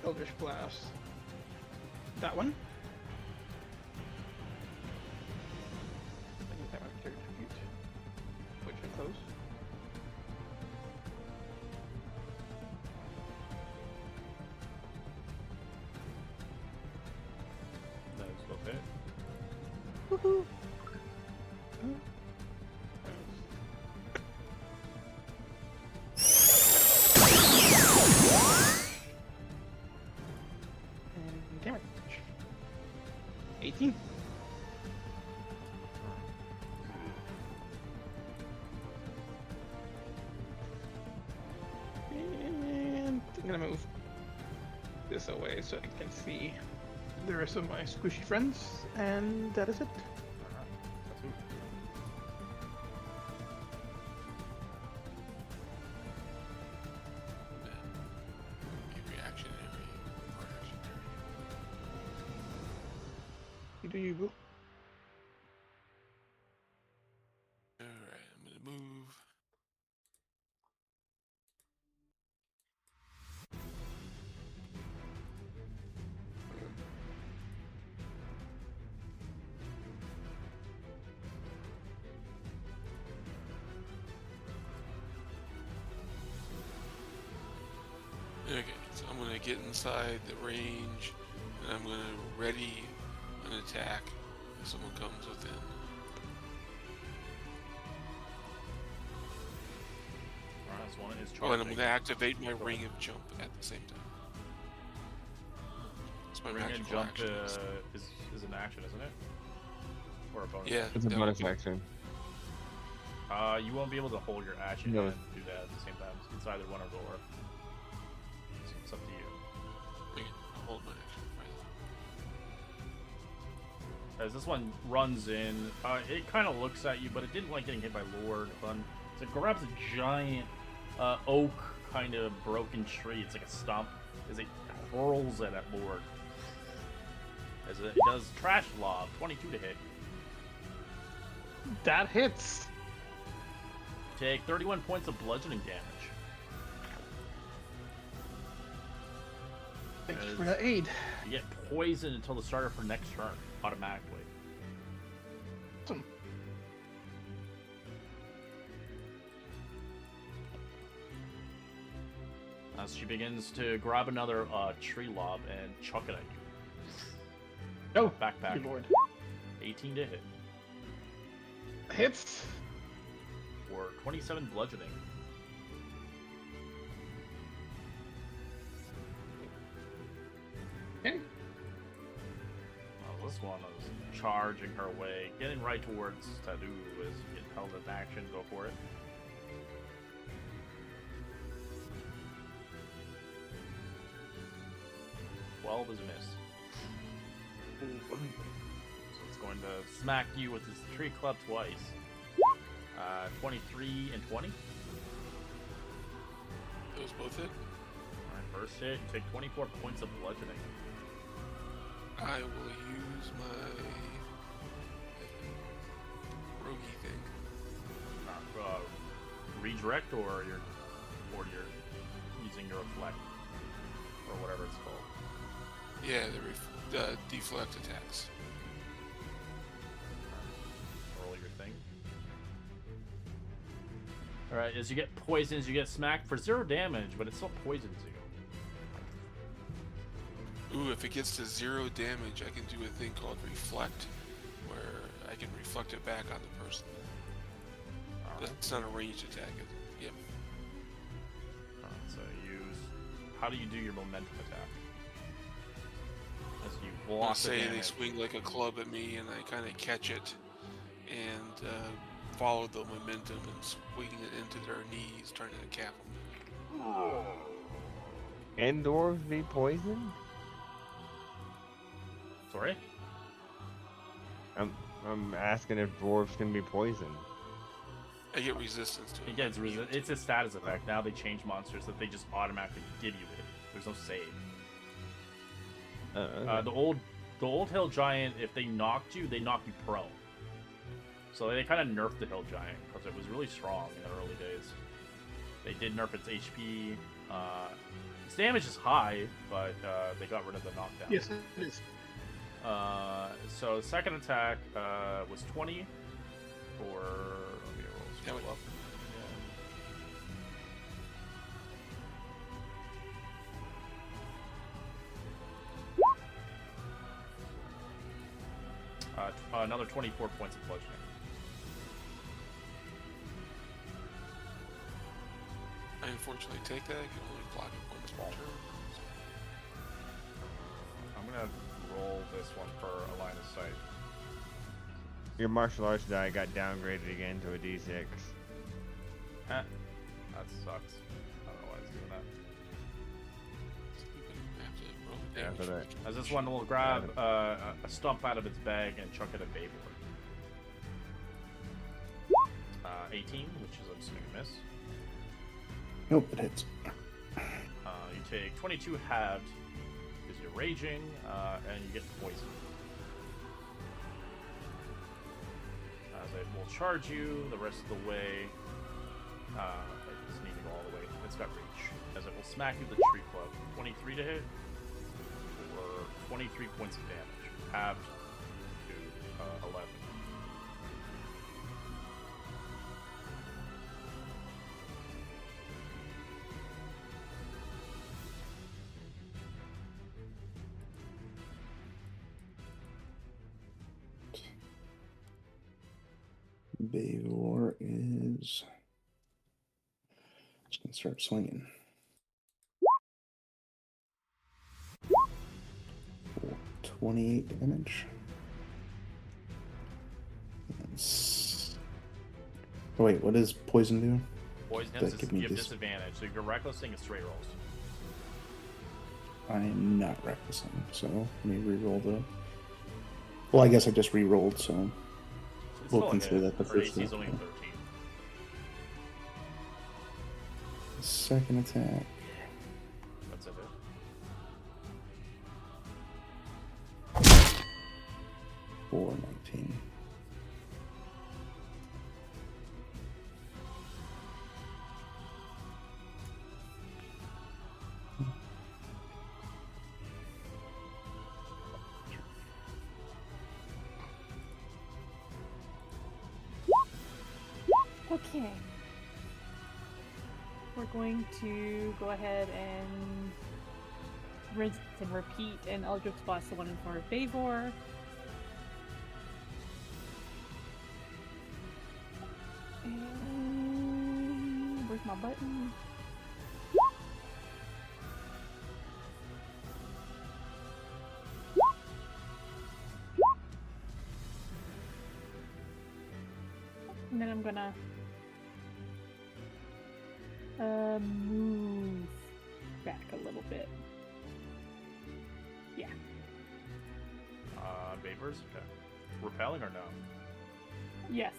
Eldritch Blast. That one. I think that might 30 feet. Which are close. That is still hit. Woohoo! And damage. 18. And I'm gonna move this away so I can see the rest of my squishy friends, and that is it. Alright. That's who. Every reactionary. You do you, boo. Alright, I'm gonna move. Okay, so I'm gonna get inside the range, and I'm gonna ready an attack if someone comes within. This one is Oh, and I'm charging. gonna activate my ring of jump at the same time. It's my Ring and magical jump action. is an action, isn't it? Or a bonus? Yeah, It's a that bonus would be- action. You won't be able to hold your action No. and do that at the same time. It's either one or the other. It's up to you. Okay, I'll hold my action. As this one runs in, it kind of looks at you, but it didn't like getting hit by Lord. So it grabs a giant oak kind of broken tree. It's like a stump as it hurls it at Lord. As it does trash lob, 22 to hit. That hits. Take 31 points of bludgeoning damage. Thank you for the aid. You get poisoned until the start of her next turn, automatically. Awesome. As she begins to grab another tree lob and chuck it at you. Oh, Backpack. good lord. 18 to hit. Hits. For 27 bludgeoning. Okay. Well, this one is charging her way, getting right towards Tadu as you get held in action. Go for it. Well, is a miss. So it's going to smack you with his tree club twice. 23 and 20. Those both hit. Alright, first hit, you take 24 points of bludgeoning. I will use my roguey thing. Redirect or you're using your reflect or whatever it's called. Yeah, the deflect attacks. Roll your thing. Alright, as you get poisoned, you get smacked for 0 damage, but it still poisons you. Ooh, if it gets to 0 damage, I can do a thing called reflect, where I can reflect it back on the person. That's not a ranged attack, is it? Yep. So how do you do your momentum attack? As you block Let's the say they damage. swing like a club at me, and I kind of catch it, and follow the momentum and swing it into their knees, trying to cap them. Can dwarves be poisoned? Sorry? I'm asking if dwarves can be poisoned. I get resistance to it. It gets it's a status effect. Now they change monsters that they just automatically give you it. There's no save. Okay. The old hill giant, if they knocked you, they knock you prone. So they kind of nerfed the hill giant because it was really strong in the early days. They did nerf its HP. Its damage is high, but they got rid of the knockdown. Yes, it is. So the second attack was 20 for. Let me roll That would- scroll up. Yeah. Another 24 points of bludgeoning. I unfortunately take that. I can only block it once per turn. I'm gonna roll this one for a line of sight. Your martial arts die got downgraded again to a D6. Heh. That sucks. I don't know why it's doing that. I have to roll Yeah, damage. for that. As this one will grab a stump out of its bag and chuck it at Baybor. 18, which is I'm assuming a miss. Nope, it hits. You take 22 halved because you're raging, and you get poisoned. As it will charge you the rest of the way. It doesn't need to go all the way. It's got reach. As it will smack you with the tree club. 23 to hit, or 23 points of damage, halved to 11. Bayor is Just gonna start swinging. 28 damage. Oh wait, what does poison do? Poison That hits give is me you have dis- disadvantage, so your recklessing is straight rolls. I am not recklessing, so let me re-roll the. Well, I guess I just re-rolled, so It's we'll still a consider hit. that the Her first AC is only attack. 13. Second attack. That's a hit. For 19. Okay. We're going to go ahead and rinse and repeat an Eldritch Blast, the one in front of Favor. And where's my button? And then I'm gonna move back a little bit. Yeah. Vapors? Okay. Repelling or no? Yes.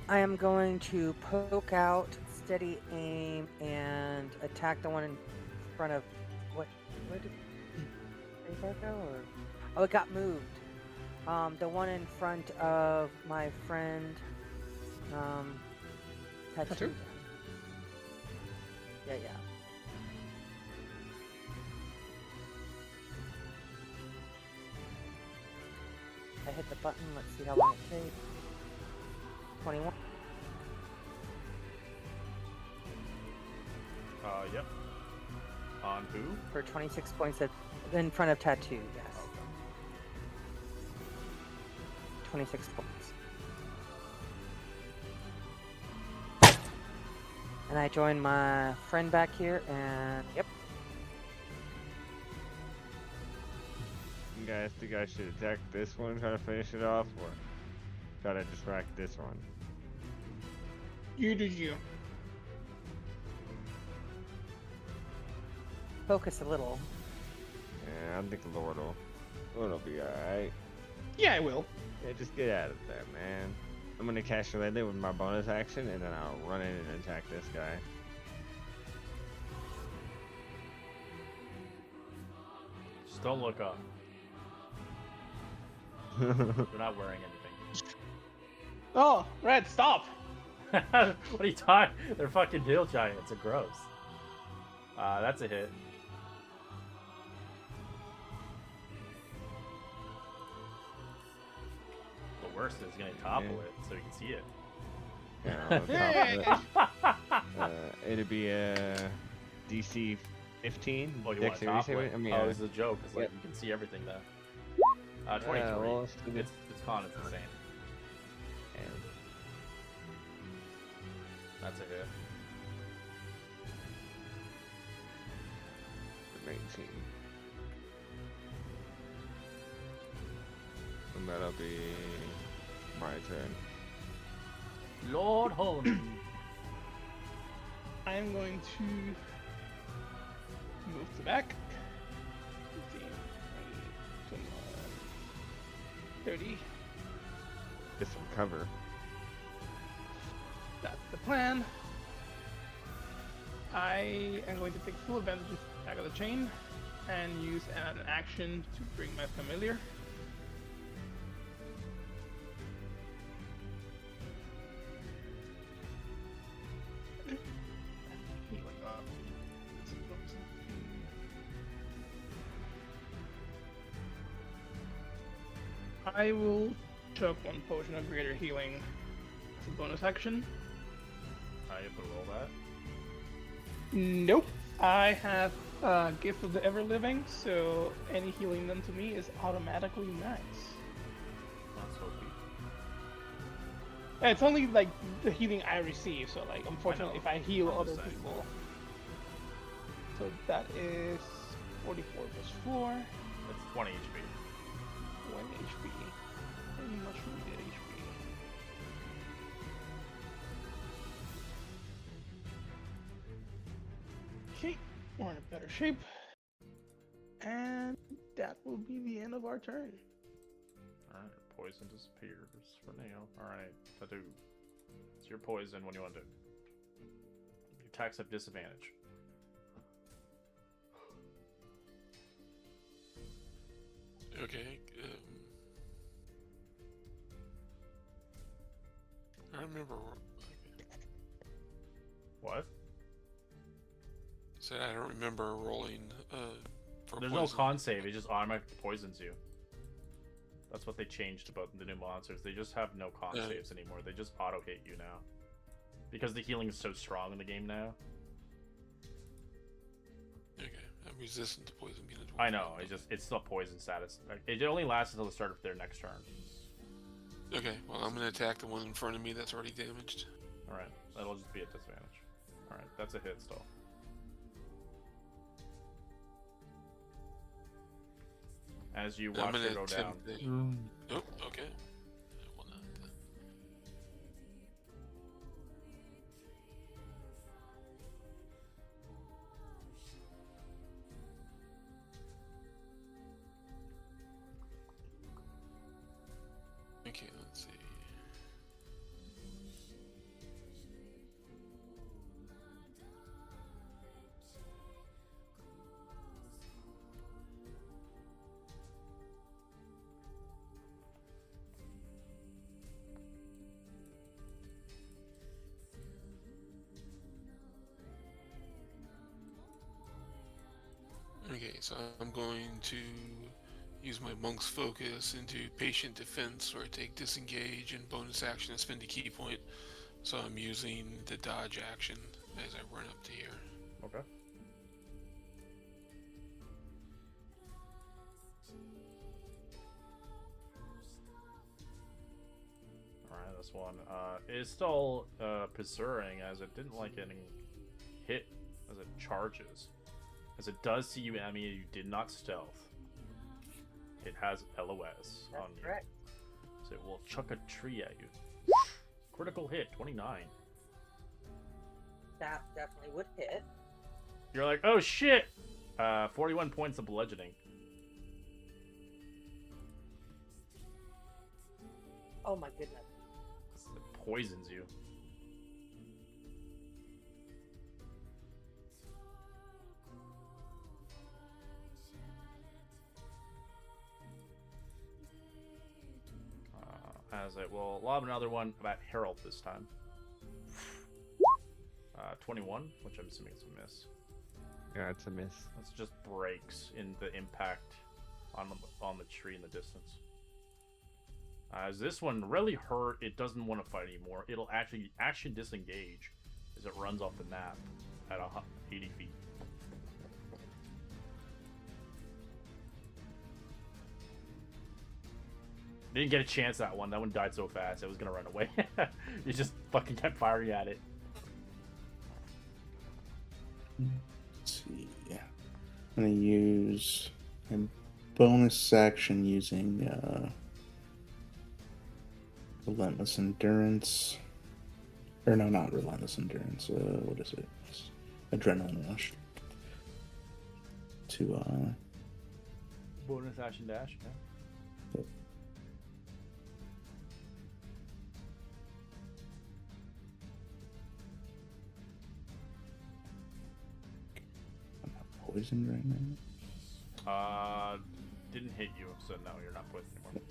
I am going to poke out, steady aim, and attack the one in front of. What? Where did they poke out? Or... Oh, it got moved. The one in front of my friend. Tattoo. Yeah. I hit the button. Let's see how long it takes. 21. Yep. On who? For 26 points in front of Tattoo, yes. Okay. 26 points. And I join my friend back here, and yep. You guys think I should attack this one, try to finish it off, or try to distract this one? You do you. Focus a little. Yeah, I think Lord will be alright. Yeah, I will. Yeah, just get out of there, man. I'm gonna cast your Lady with my bonus action, and then I'll run in and attack this guy. Just don't look up. They're not wearing anything. Oh, Red, stop! What are you talking? They're fucking hill giants. They're gross. That's a hit. The worst is gonna topple it so you can see it. Yeah, it'd be a DC 15. Oh, you want to dexterity topple it? saving? I mean, oh, this is a joke. It's like yep. you can see everything there. 23. well, it's con. It's insane. That's a hit. 19. And that'll be my turn. Lord Holmes. I'm going to move to back. 15, 20, 30. Get some cover. That's the plan. I am going to take full advantage of Back of the Chain and use an action to bring my familiar. I will chuck one potion of greater healing as a bonus action. You have to roll that. Nope. I have Gift of the Ever-Living, so any healing done to me is automatically nice. That's OP. Yeah, it's only like the healing I receive. So like, unfortunately, if I heal I'm other just saying. people, so that is 44 plus 4, It's 20 HP. 1 HP. Pretty much needed HP. Okay, we're in a better shape. And that will be the end of our turn. Alright, poison disappears for now. Alright, Tattoo. It's your poison. What do you want to do? Your attacks have disadvantage. Okay. I remember. What? Said I don't remember rolling. For There's poison. no con save. It just automatically poisons you. That's what they changed about the new monsters. They just have no con saves anymore. They just auto hit you now. Because the healing is so strong in the game now. Okay, I'm resistant to poison being a dwarf. I know. It's still poison status. It only lasts until the start of their next turn. Okay, well I'm gonna attack the one in front of me that's already damaged. All right, that'll just be a disadvantage. All right, that's a hit still. As you watch it go down. Oh, okay. I will not. Okay, let's see. Okay, so I'm going to use my monk's focus into patient defense, where I take disengage and bonus action to spend a key point. So I'm using the dodge action as I run up to here. Okay. Alright, this one is still pursuing, as it didn't like getting hit as it charges. As it does see you enemy you did not stealth. It has LOS on you. Correct. So it will chuck a tree at you. Critical hit, 29. That definitely would hit. You're like, oh shit! 41 points of bludgeoning. Oh my goodness. It poisons you. As it will lob another one about Harold this time. 21, which I'm assuming is a miss. Yeah, it's a miss. It just breaks in the impact on the tree in the distance. As this one really hurt, it doesn't want to fight anymore. It'll actually disengage as it runs off the map at 80 feet. Didn't get a chance that one. That one died so fast. It was gonna run away. You just fucking kept firing at it. Let's see. Yeah. I'm gonna use a bonus action using relentless endurance. Or no, not relentless endurance. What is it? It's adrenaline rush. To Bonus action dash. Yeah. Yep. I'm not poisoned right now. Didn't hit you, so no, you're not poisoned anymore.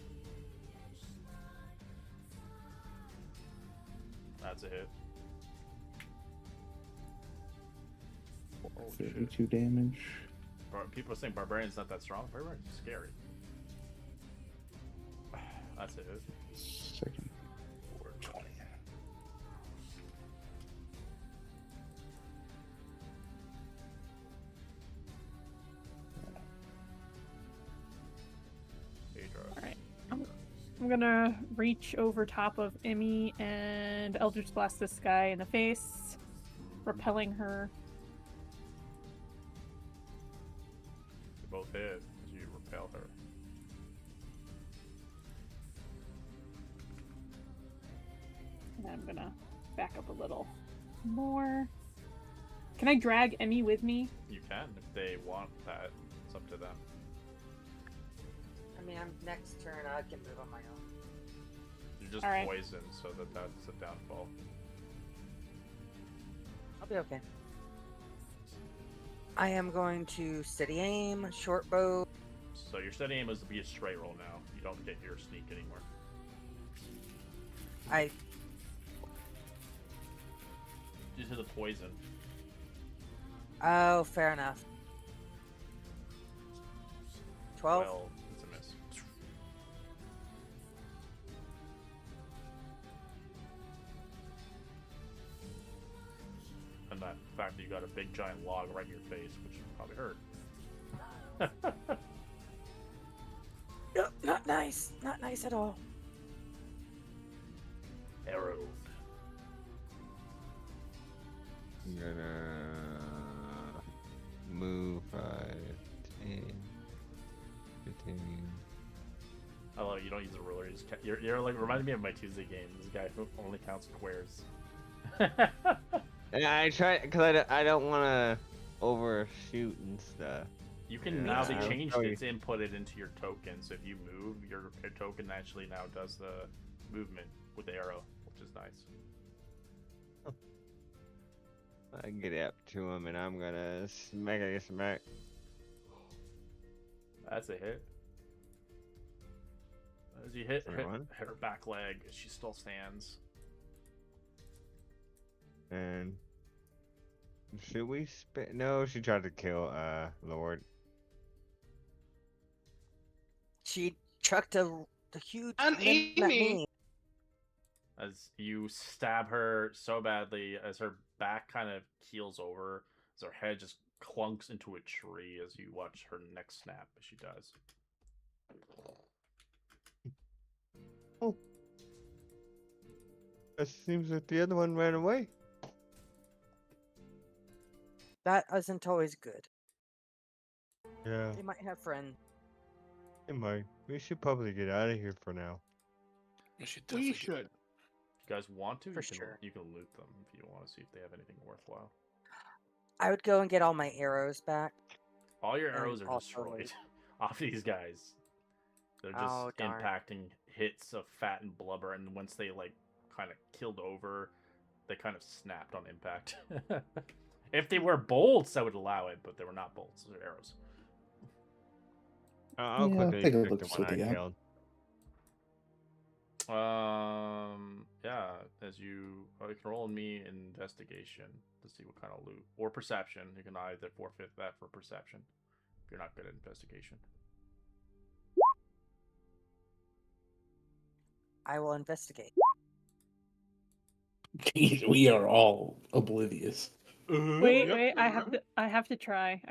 That's a hit. Oh, 32 damage. People are saying Barbarian's not that strong. Barbarian's scary. That's a hit. Second. 420. All right. I'm gonna reach over top of Emmy and Eldritch Blast this guy in the face, repelling her. You both hit as you repel her. And I'm gonna back up a little more. Can I drag Emmy with me? You can if they want that. It's up to them. I mean, I'm next turn. I can move on my own. You're just Alright. poisoned, so that's a downfall. I'll be okay. I am going to steady aim, short bow. So your steady aim is to be a straight roll now. You don't get your sneak anymore. Due to the poison. Oh, fair enough. 12? Well, it's a miss. And that fact that you got a big giant log right in your face, which probably hurt. Nope, not nice. Not nice at all. Arrow. I'm gonna move 5, 10, 15. I love it. You don't use a ruler. You just you're like reminding me of my Tuesday game. This guy who only counts squares. And I try because I don't want to overshoot and stuff. You can Yeah, now they I'll changed show you. its inputted into your token. So if you move, your token actually now does the movement with the arrow, which is nice. I get up to him and I'm gonna smack. That's a hit. As you hit Everyone. her back leg, she still stands. And should we spit? No, she tried to kill Lord. She chucked a huge An limb at Amy! me. As you stab her so badly, as her back kind of keels over, as her head just clunks into a tree as you watch her neck snap as she does. Oh. It seems like the other one ran away. That isn't always good. Yeah, They might have friends. it might. We should probably get out of here for now. We should We definitely should. If you guys want to, For you can sure. you can loot them if you want to see if they have anything worthwhile. I would go and get all my arrows back. All your And arrows are also destroyed loot. off these guys. They're just Oh, darn. impacting hits of fat and blubber, and once they like kind of killed over, they kind of snapped on impact. If they were bolts, I would allow it, but they were not bolts. They're arrows. I'll Yeah, quickly take a check look the at one I what they got. killed. Yeah. As you can roll me investigation to see what kind of loot or perception. You can either forfeit that for perception if you're not good at investigation. I will investigate. We are all oblivious. Wait, Yep, wait, I mhm. have to try.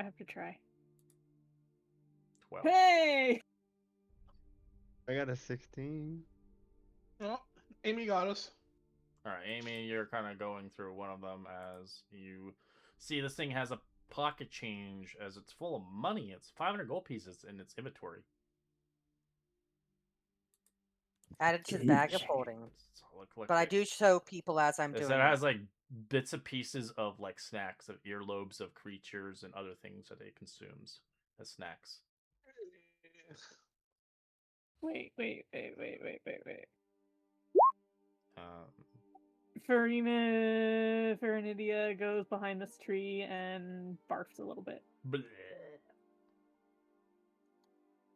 12. Hey! I got a 16. Well, Amy got us. All right, Amy, you're kind of going through one of them as you see this thing has a pocket change as it's full of money. It's 500 gold pieces in its inventory. Added to the bag of Jeez. holding. So look But I do show people as I'm It doing it. has like bits and pieces of like snacks, of earlobes of creatures and other things that it consumes as snacks. Wait. Um, Farenidia goes behind this tree and barfs a little bit. bleh.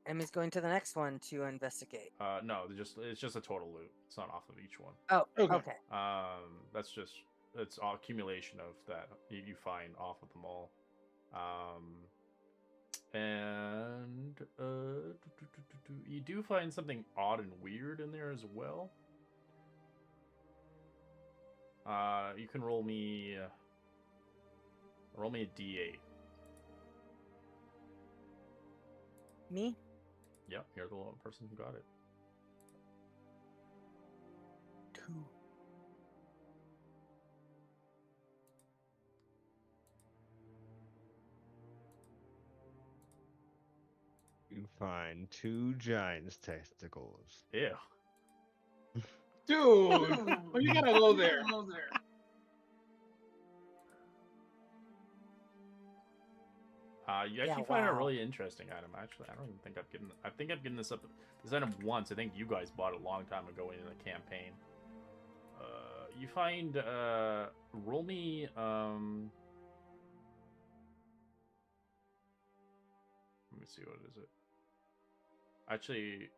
Emmy's going to the next one to investigate. No, it's just a total loot. It's not off of each one. Oh, Okay. okay. That's just it's all accumulation of that you find off of them all. And you do find something odd and weird in there as well. You can roll me a D8. Me? Yep, you're the one person who got it. You find 2 giant's testicles. Ew. Dude, oh, you gotta go there. You Yeah, actually find it a wow. really interesting item. Actually, I don't even think I've given. I think I've given this item once. I think you guys bought it a long time ago in the campaign. You find roll me let me see, what is it? Actually,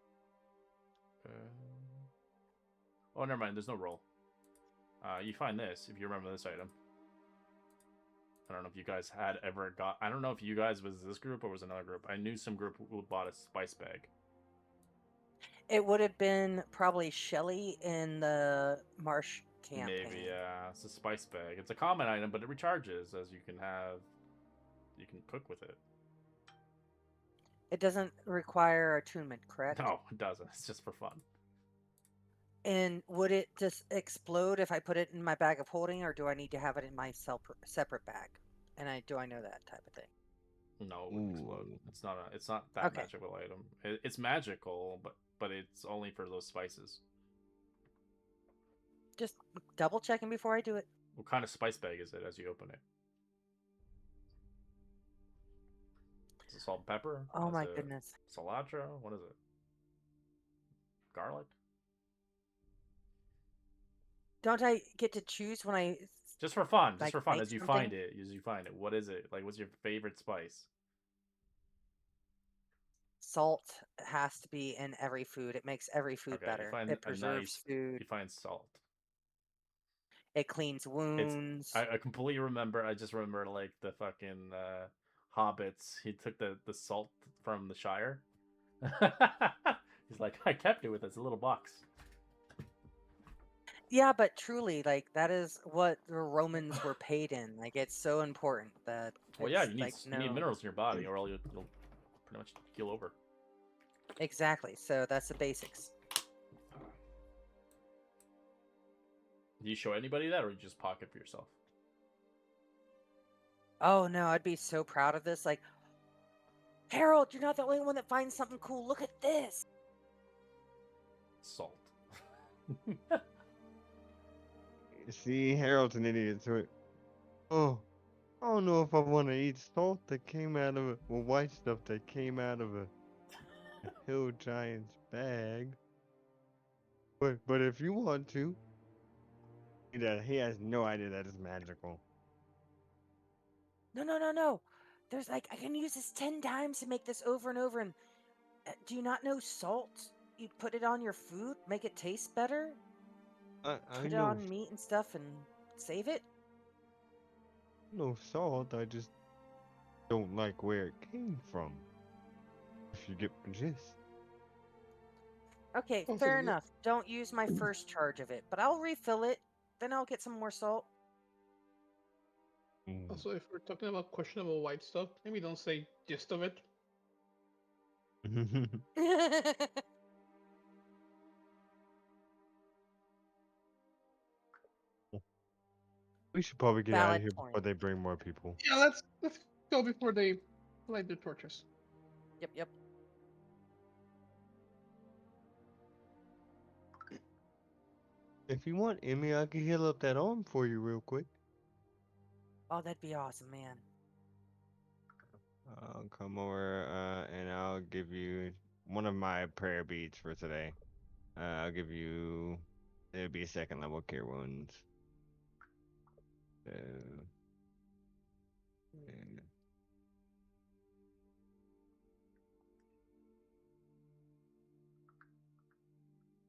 oh, never mind. There's no roll. You find this if you remember this item. I don't know if you guys had ever got. I don't know if you guys was this group or was another group. I knew some group who bought a spice bag. It would have been probably Shelly in the Marsh campaign. Maybe, it's a spice bag. It's a common item, but it recharges as you can cook with it. It doesn't require attunement, correct? No, it doesn't. It's just for fun. And would it just explode if I put it in my bag of holding, or do I need to have it in my separate bag? And do I know that type of thing? No, it wouldn't explode. It's not that Okay. magical item. It's magical, but it's only for those spices. Just double checking before I do it. What kind of spice bag is it as you open it? Is it salt and pepper? Oh Is my it goodness. cilantro? What is it? Garlic? Don't I get to choose when I Just for fun. Just like, for fun. make As you something? find it. What is it? Like, what's your favorite spice? Salt has to be in every food. It makes every food Okay, better. you find It a preserves nice. food. You find salt. It cleans wounds. I completely remember. I just remember like the fucking hobbits. He took the salt from the Shire. He's like, I kept it with this little box. Yeah, but truly, like, that is what the Romans were paid in. Like, it's so important that Well, yeah, it's, you need like, you need no. minerals in your body, or you'll pretty much keel over. Exactly. So that's the basics. Do you show anybody that, or you just pocket for yourself? Oh no, I'd be so proud of this. Like, Harold, you're not the only one that finds something cool. Look at this. Salt. See, Harold's an idiot, so oh, I don't know if I want to eat salt that came out of white stuff that came out of a hill giant's bag. But if you want to, he has no idea that it's magical. No. There's like, I can use this 10 times to make this over and over. And do you not know salt? You put it on your food, make it taste better. I Put it know on meat and stuff and save it. no salt. I just don't like where it came from. If you get my gist. Okay, Also, fair you- enough. Don't use my first charge of it, but I'll refill it. Then I'll get some more salt. Also, if we're talking about questionable white stuff, maybe don't say gist of it. We should probably get out of Valid here point. before they bring more people. Yeah, let's go before they light their torches. Yep. If you want, Emmy, I can heal up that arm for you real quick. Oh, that'd be awesome, man. I'll come over and I'll give you one of my prayer beads for today. I'll give you. It'll be 2nd level cure wounds. And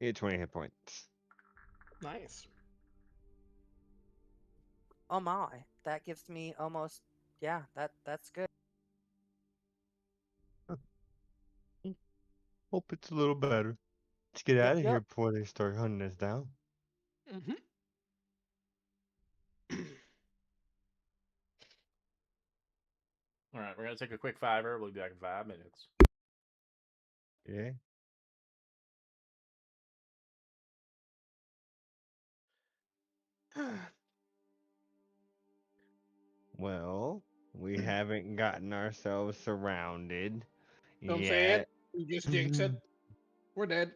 you get 20 hit points. Nice. Oh my, that gives me almost. Yeah, that's good. Hope it's a little better. Let's get out of here Yep. before they start hunting us down. Mm-hmm. All right, we're gonna take a quick 5-er. We'll be back in 5 minutes. Yeah. Well, we haven't gotten ourselves surrounded Don't say it. yet. You just jinx it. We're dead.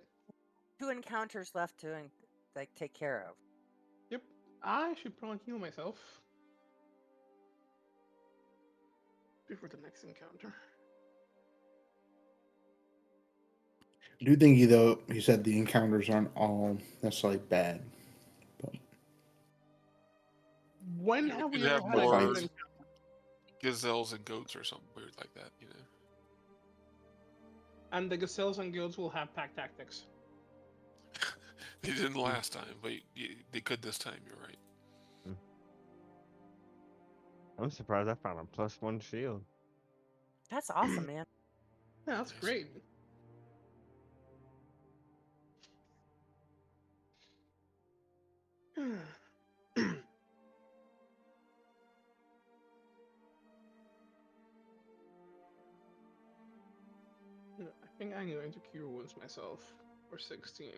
2 encounters left to take care of. Yep. I should probably heal myself before the next encounter. I do think he said the encounters aren't all necessarily bad. But When You have we could ever have had a more good encounter? gazelles and goats or something weird like that, you know. And the gazelles and guilds will have pack tactics. They didn't last time, but they could this time. You're right. I'm surprised I found a +1 shield. That's awesome, man. Yeah, that's Nice. great. I think I'm going to cure wounds myself for 16.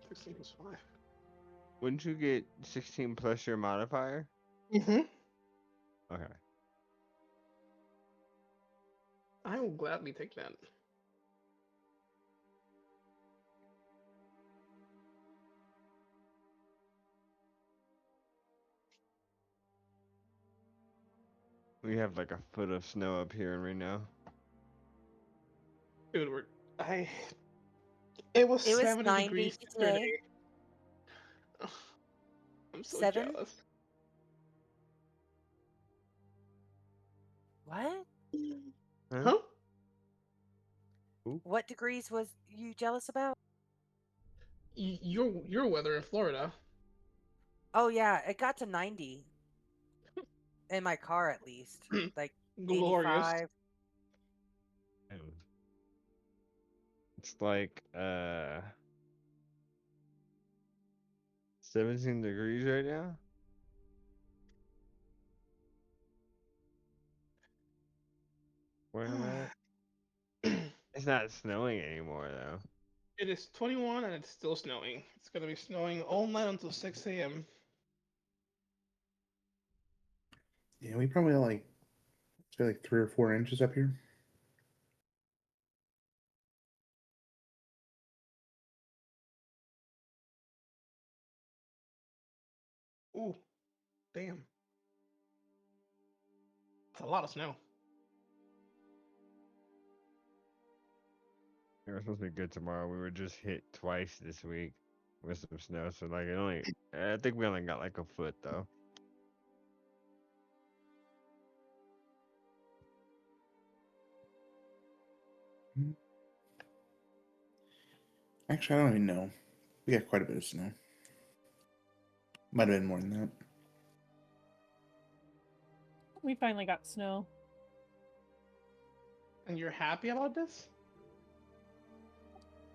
16 plus 5. Wouldn't you get 16 plus your modifier? Mm-hmm. Okay. I will gladly take that. We have like a foot of snow up here right now. Dude, it was It was 70 90 degrees today. yesterday. Ugh, I'm so 7? jealous. What? Huh? What degrees was you jealous about? Your weather in Florida. Oh yeah, it got to 90 in my car at least. Like Glorious. 85. It's like 17 degrees right now. Where am I at? It's not snowing anymore though. It is 21 and it's still snowing. It's gonna be snowing all night until 6 a.m. yeah, we probably say like 3 or 4 inches up here. Ooh, damn. That's a lot of snow. It was supposed to be good tomorrow. We were just hit twice this week with some snow, so like I think we only got like a foot though. Actually, I don't even know. We got quite a bit of snow. Might have been more than that. We finally got snow. And you're happy about this?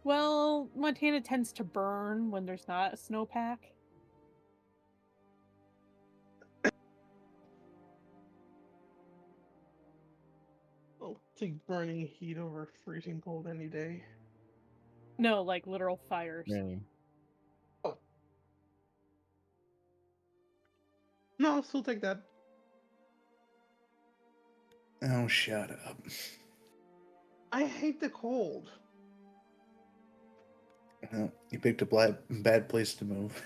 Well, Montana tends to burn when there's not a snowpack. I'll take burning heat over freezing cold any day. No, like literal fires. Oh. No, I'll still take that. Oh, shut up. I hate the cold. Well, you picked a bad place to move.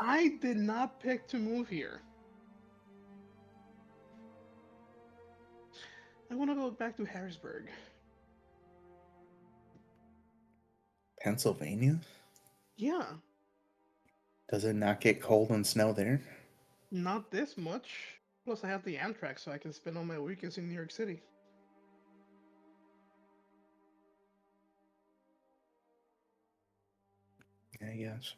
I did not pick to move here. I want to go back to Harrisburg. Pennsylvania? Yeah, Does it not get cold and snow there? not this much. Plus, I have the Amtrak, so I can spend all my weekends in New York City. I guess.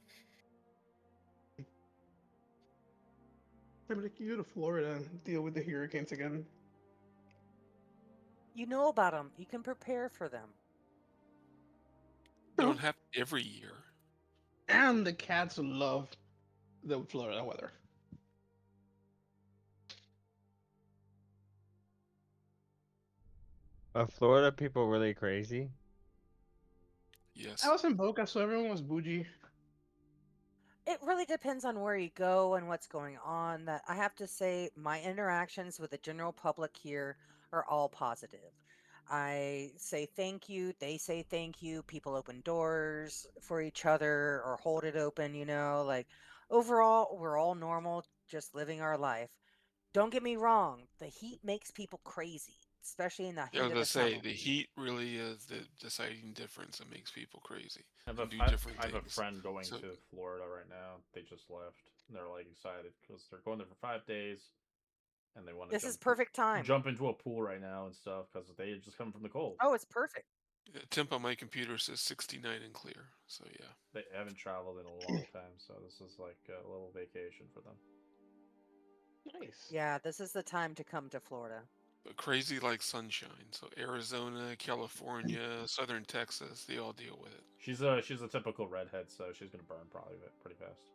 I'm gonna go to Florida and deal with the hurricanes again. You know about them. You can prepare for them. You don't have every year. And the cats love the Florida weather. Are Florida people really crazy? Yes. I was in Boca, so everyone was bougie. It really depends on where you go and what's going on. That I have to say, my interactions with the general public here are all positive. I say thank you, they say thank you, people open doors for each other or hold it open, like overall, we're all normal, just living our life. Don't get me wrong, the heat makes people crazy, especially in the Yeah, I heat was of gonna the say summer. the heat really is the deciding difference that makes people crazy I have and do I different have a things. friend going So to Florida right now. They just left. They're like excited because they're going there for 5 days, and they want to This is perfect time. jump into a pool right now and stuff because they just come from the cold. Oh, it's perfect. temp on my computer says 69 and clear. So yeah, They haven't traveled in a long time, so this is like a little vacation for them. Nice. Yeah, this is the time to come to Florida. but crazy like sunshine. So Arizona, California, Southern Texas, they all deal with it. She's a typical redhead, so she's gonna burn probably pretty fast.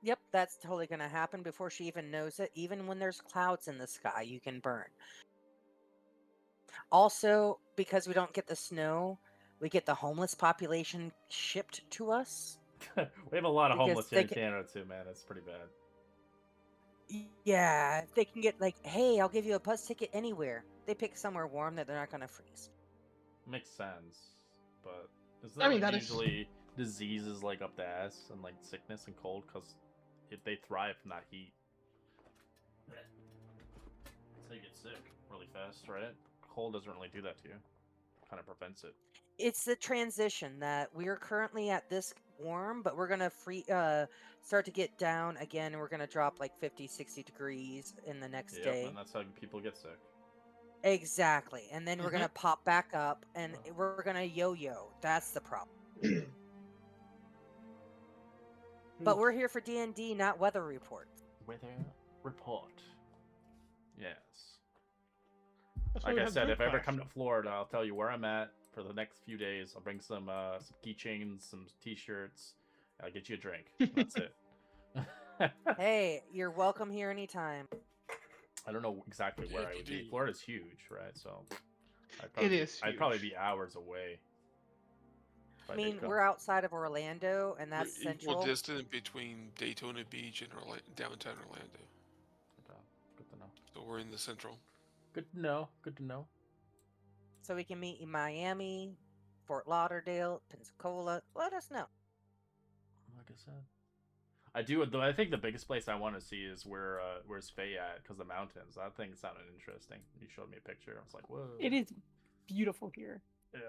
Yep, that's totally going to happen before she even knows it. Even when there's clouds in the sky, you can burn. Also, because we don't get the snow, we get the homeless population shipped to us We have a lot of because homeless here they in can, Canada too, man. It's pretty bad. yeah, they can get like, hey, I'll give you a bus ticket anywhere. They pick somewhere warm that they're not going to freeze. Makes sense, but is I there mean, like that is usually diseases like up the ass and like sickness and cold because if they thrive from that heat, so you get sick really fast, right? Cold doesn't really do that to you. Kind of prevents it. It's the transition that we're currently at this warm, but we're going to start to get down again. And we're going to drop like 50, 60 degrees in the next Yep, day. and that's how people get sick. Exactly. And then we're Mhm. going to pop back up and we're going to yo-yo. That's the problem. But we're here for D&D, not weather reports. Weather report. Yes. That's why Like we I have said, if I ever Druidcraft. come to Florida, I'll tell you where I'm at for the next few days. I'll bring some keychains, some T-shirts. I'll get you a drink. That's it. Hey, you're welcome here anytime. I don't know exactly Yeah, where if I you would be. do. Florida's huge, right? So It is I'd probably huge. be hours away. if I did mean, come. we're outside of Orlando, and We're that's equal central. distance between Daytona Beach and downtown Orlando. Okay, good to know. So we're in the central. Good to know. Good to know. So we can meet in Miami, Fort Lauderdale, Pensacola. Let us know. Like I said, I do. Though I think the biggest place I want to see is where's Faye at? Because the mountains. That thing sounded interesting. You showed me a picture. I was like, whoa. It is beautiful here. Yeah.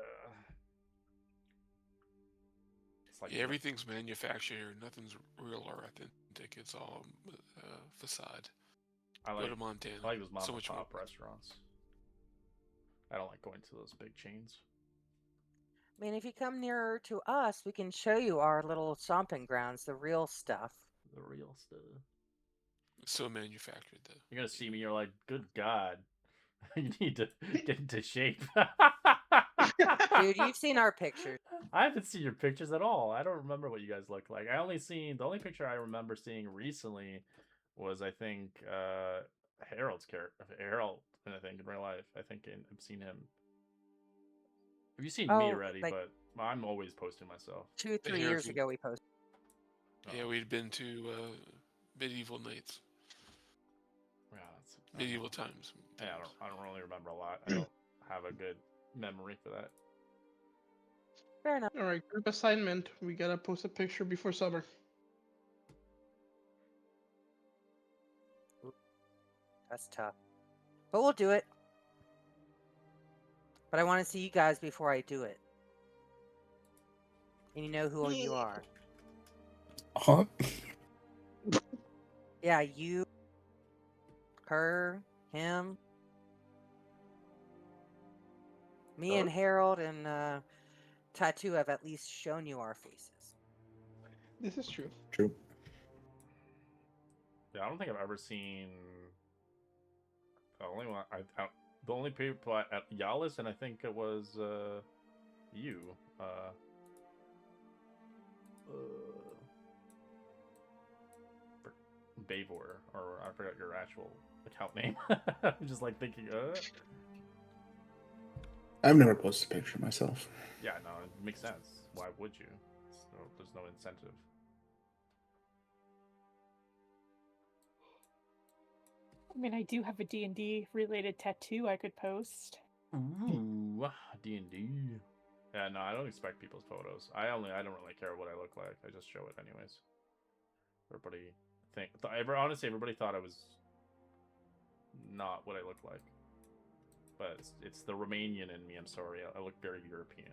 It's like Yeah, everything's manufactured. Nothing's real or authentic. It's all facade. I Go like to Montana. I like those mom So and much more. pop restaurants. I don't like going to those big chains. I mean, if you come nearer to us, we can show you our little stomping grounds, the real stuff. The real stuff. It's so manufactured, though. You're gonna see me. You're like, good God, you need to get into shape. Dude, you've seen our pictures. I haven't seen your pictures at all. I don't remember what you guys look like. The only picture I remember seeing recently was I think Harold's character. Harold, I think in real life. I've seen him. Have you seen me Oh, already? like But I'm always posting myself. 2, The 3 hair years thing. ago we posted. Yeah, we'd been to medieval nights, Yeah, medieval times. Yeah, I don't really remember a lot. I don't have a good memory for that. Fair enough. All right, group assignment. We gotta post a picture before summer. That's tough. But we'll do it. But I want to see you guys before I do it. And you know who you are. Huh? Yeah, you, her, him, me and Harold and Tattoo have at least shown you our faces. This is true. True. Yeah, I don't think I've ever seen the only one. The only people at Yalis, and I think it was you. Bavor, or I forgot your actual account name. I'm just like thinking, I've never posted a picture of myself. Yeah, no, it makes sense. Why would you? There's no incentive. I mean, I do have a D&D related tattoo I could post. Ooh, D&D. Yeah, no, I don't expect people's photos. I don't really care what I look like. I just show it anyways. Honestly, everybody thought I was not what I look like. But it's the Romanian in me. I'm sorry. I look very European.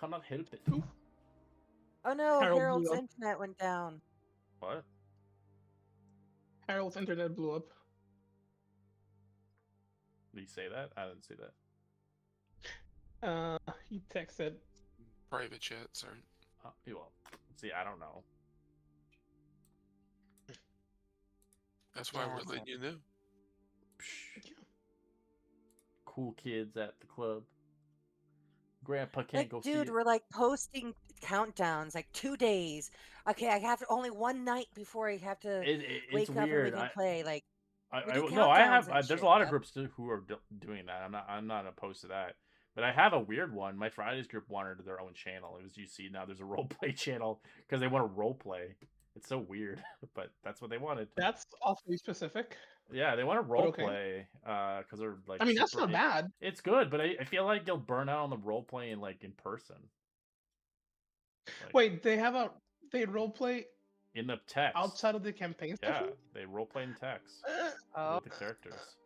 Cannot help it. Oof. Oh no, Harold Harold's blew up. internet went down. What? Harold's internet blew up. Did you say that? I didn't see that. He texted. Private chats aren't. Well, see, I don't know. That's why Yeah, we're it's letting you know. Cool kids at the club. Grandpa can't Like, go see dude, it. we're like posting countdowns, like 2 days. Okay, I have only one night before I have to It's wake up and we weird. can play. Like, we do No, I have. countdowns and There's a shit, lot of Jeff. groups too who are doing that. I'm not opposed to that. But I have a weird one. My Fridays group wanted their own channel. It was UC. Now there's a roleplay channel because they want to roleplay. It's so weird, but that's what they wanted. That's awfully specific. Yeah, they want to But okay. roleplay because they're like. I mean, that's not bad. It's good, but I feel like you'll burn out on the roleplaying like in person. Like, Wait, they roleplay in the text outside of the campaign session? Yeah, they roleplay in text Oh, with the characters.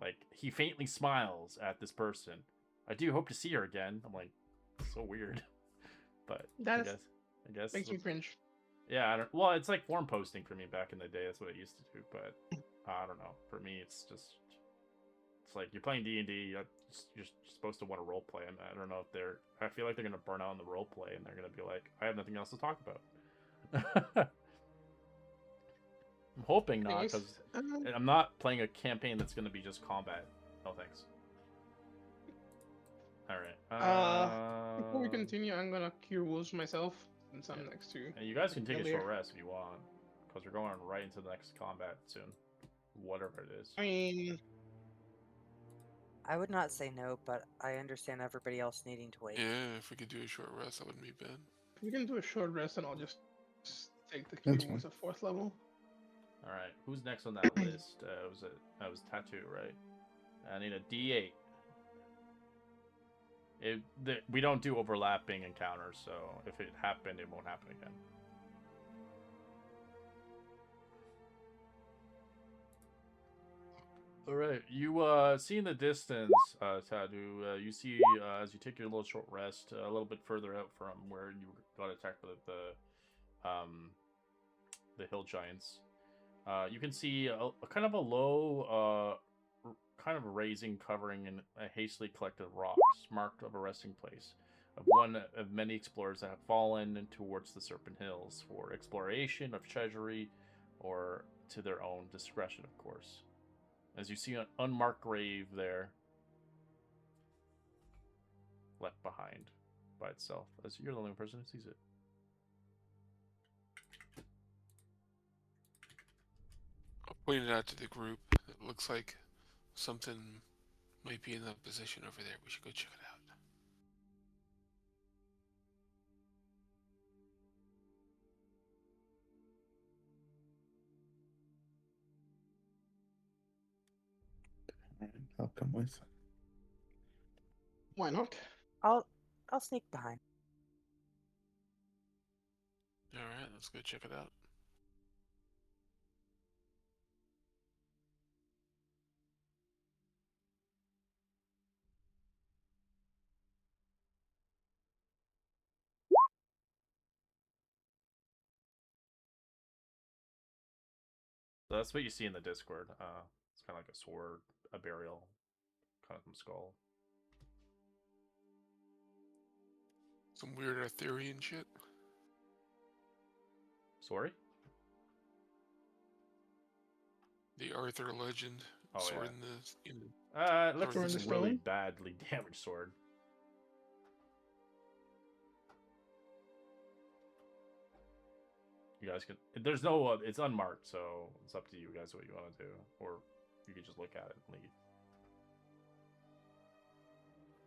Like, he faintly smiles at this person. I do hope to see her again. I'm like, so weird. But I guess makes me cringe. Yeah, well, it's like forum posting for me back in the day. That's what I used to do. But I don't know. For me, it's like you're playing D&D. You're supposed to want to roleplay. I don't know if I feel like they're gonna burn out on the roleplay, and they're gonna be like, I have nothing else to talk about. I'm hoping not, because I'm not playing a campaign that's going to be just combat. No thanks. Alright. Before we continue, I'm gonna cure wounds myself, since I'm next to. And you guys can take a short rest if you want, because we're going right into the next combat soon. Whatever it is. I mean, I would not say no, but I understand everybody else needing to wait. Yeah, if we could do a short rest, that wouldn't be bad. we can do a short rest, and I'll just take the cure wounds at 4th level. Alright, who's next on that list? That was Tattoo, right? I need a D8. We don't do overlapping encounters, so if it happened, it won't happen again. Alright, you see in the distance, Tattoo, you see as you take your little short rest, a little bit further out from where you got attacked by the hill giants. You can see a kind of a low, kind of raising covering in a hastily collected rocks, marked of a resting place of one of many explorers that have fallen towards the Serpent Hills for exploration of treasury, or to their own discretion, of course. As you see an unmarked grave there, left behind by itself, as you're the only person who sees it. I'll point it out to the group. It looks like something might be in that position over there. We should go check it out. I'll come with. Why not? I'll sneak behind. Alright, let's go check it out. So that's what you see in the Discord. It's kind of like a sword, a burial, kind of skull. Some weird Arthurian shit. Sorry? The Arthur legend sword in the It looks Sword like in a the really Stone? badly damaged sword. You guys can. There's no. It's unmarked, so it's up to you guys what you want to do, or you can just look at it and leave.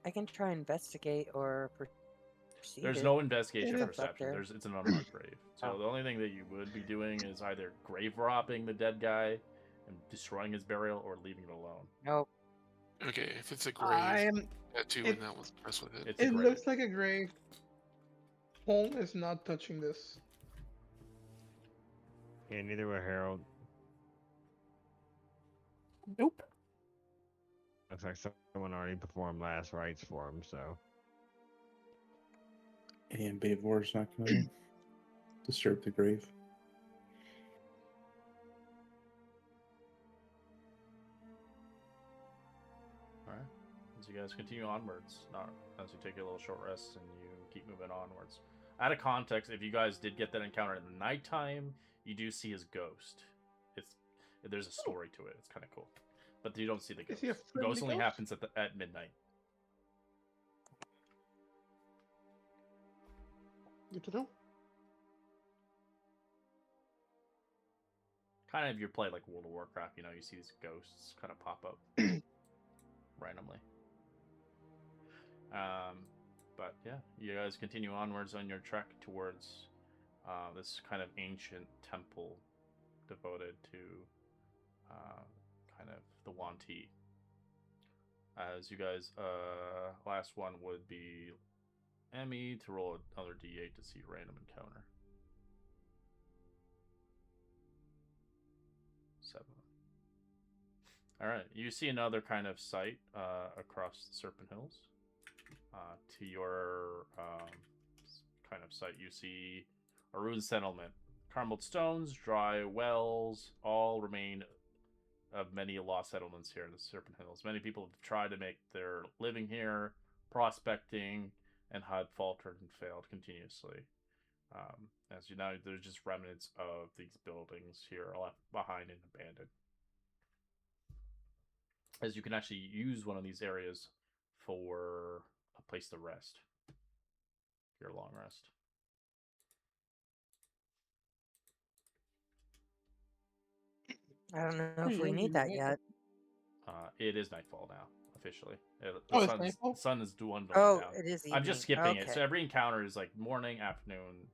I can try investigate or perceive There's it. no investigation It or is up perception. there. It's an unmarked grave. So Oh. the only thing that you would be doing is either grave robbing the dead guy and destroying his burial, or leaving it alone. Nope. Okay, if it's a grave, I'm. that too, it- and that one's mess with it. It's a It grave. looks like a grave. Holm is not touching this. Yeah, neither were Harold. Nope. Looks like someone already performed last rites for him, so. And Bavor's not going to disturb the grave. Alright. As you guys continue onwards, not as you take a little short rest and you keep moving onwards. Out of context, if you guys did get that encounter in the nighttime, you do see his ghost. There's a story to it. It's kind of cool. But you don't see the Is ghost. he a The friendly ghost only ghost? happens at midnight. Good to know. Kind of, you play like World of Warcraft, you know, you see these ghosts kind of pop up randomly. But yeah, you guys continue onwards on your trek towards this kind of ancient temple devoted to kind of the Wanti. As you guys, last one would be Emmy to roll another d8 to see random encounter. 7. Alright, you see another kind of site across the Serpent Hills. To your kind of site, you see a ruined settlement. Crumbled stones, dry wells, all remain of many lost settlements here in the Serpent Hills. Many people have tried to make their living here, prospecting, and had faltered and failed continuously. As you know, there's just remnants of these buildings here left behind and abandoned. As you can actually use one of these areas for a place to rest. Your long rest. I don't know if we need that yet. It is nightfall now, officially. It's nightfall? The sun is dwindling Oh, down. it is evening. I'm just skipping it. Okay. So every encounter is like morning, afternoon,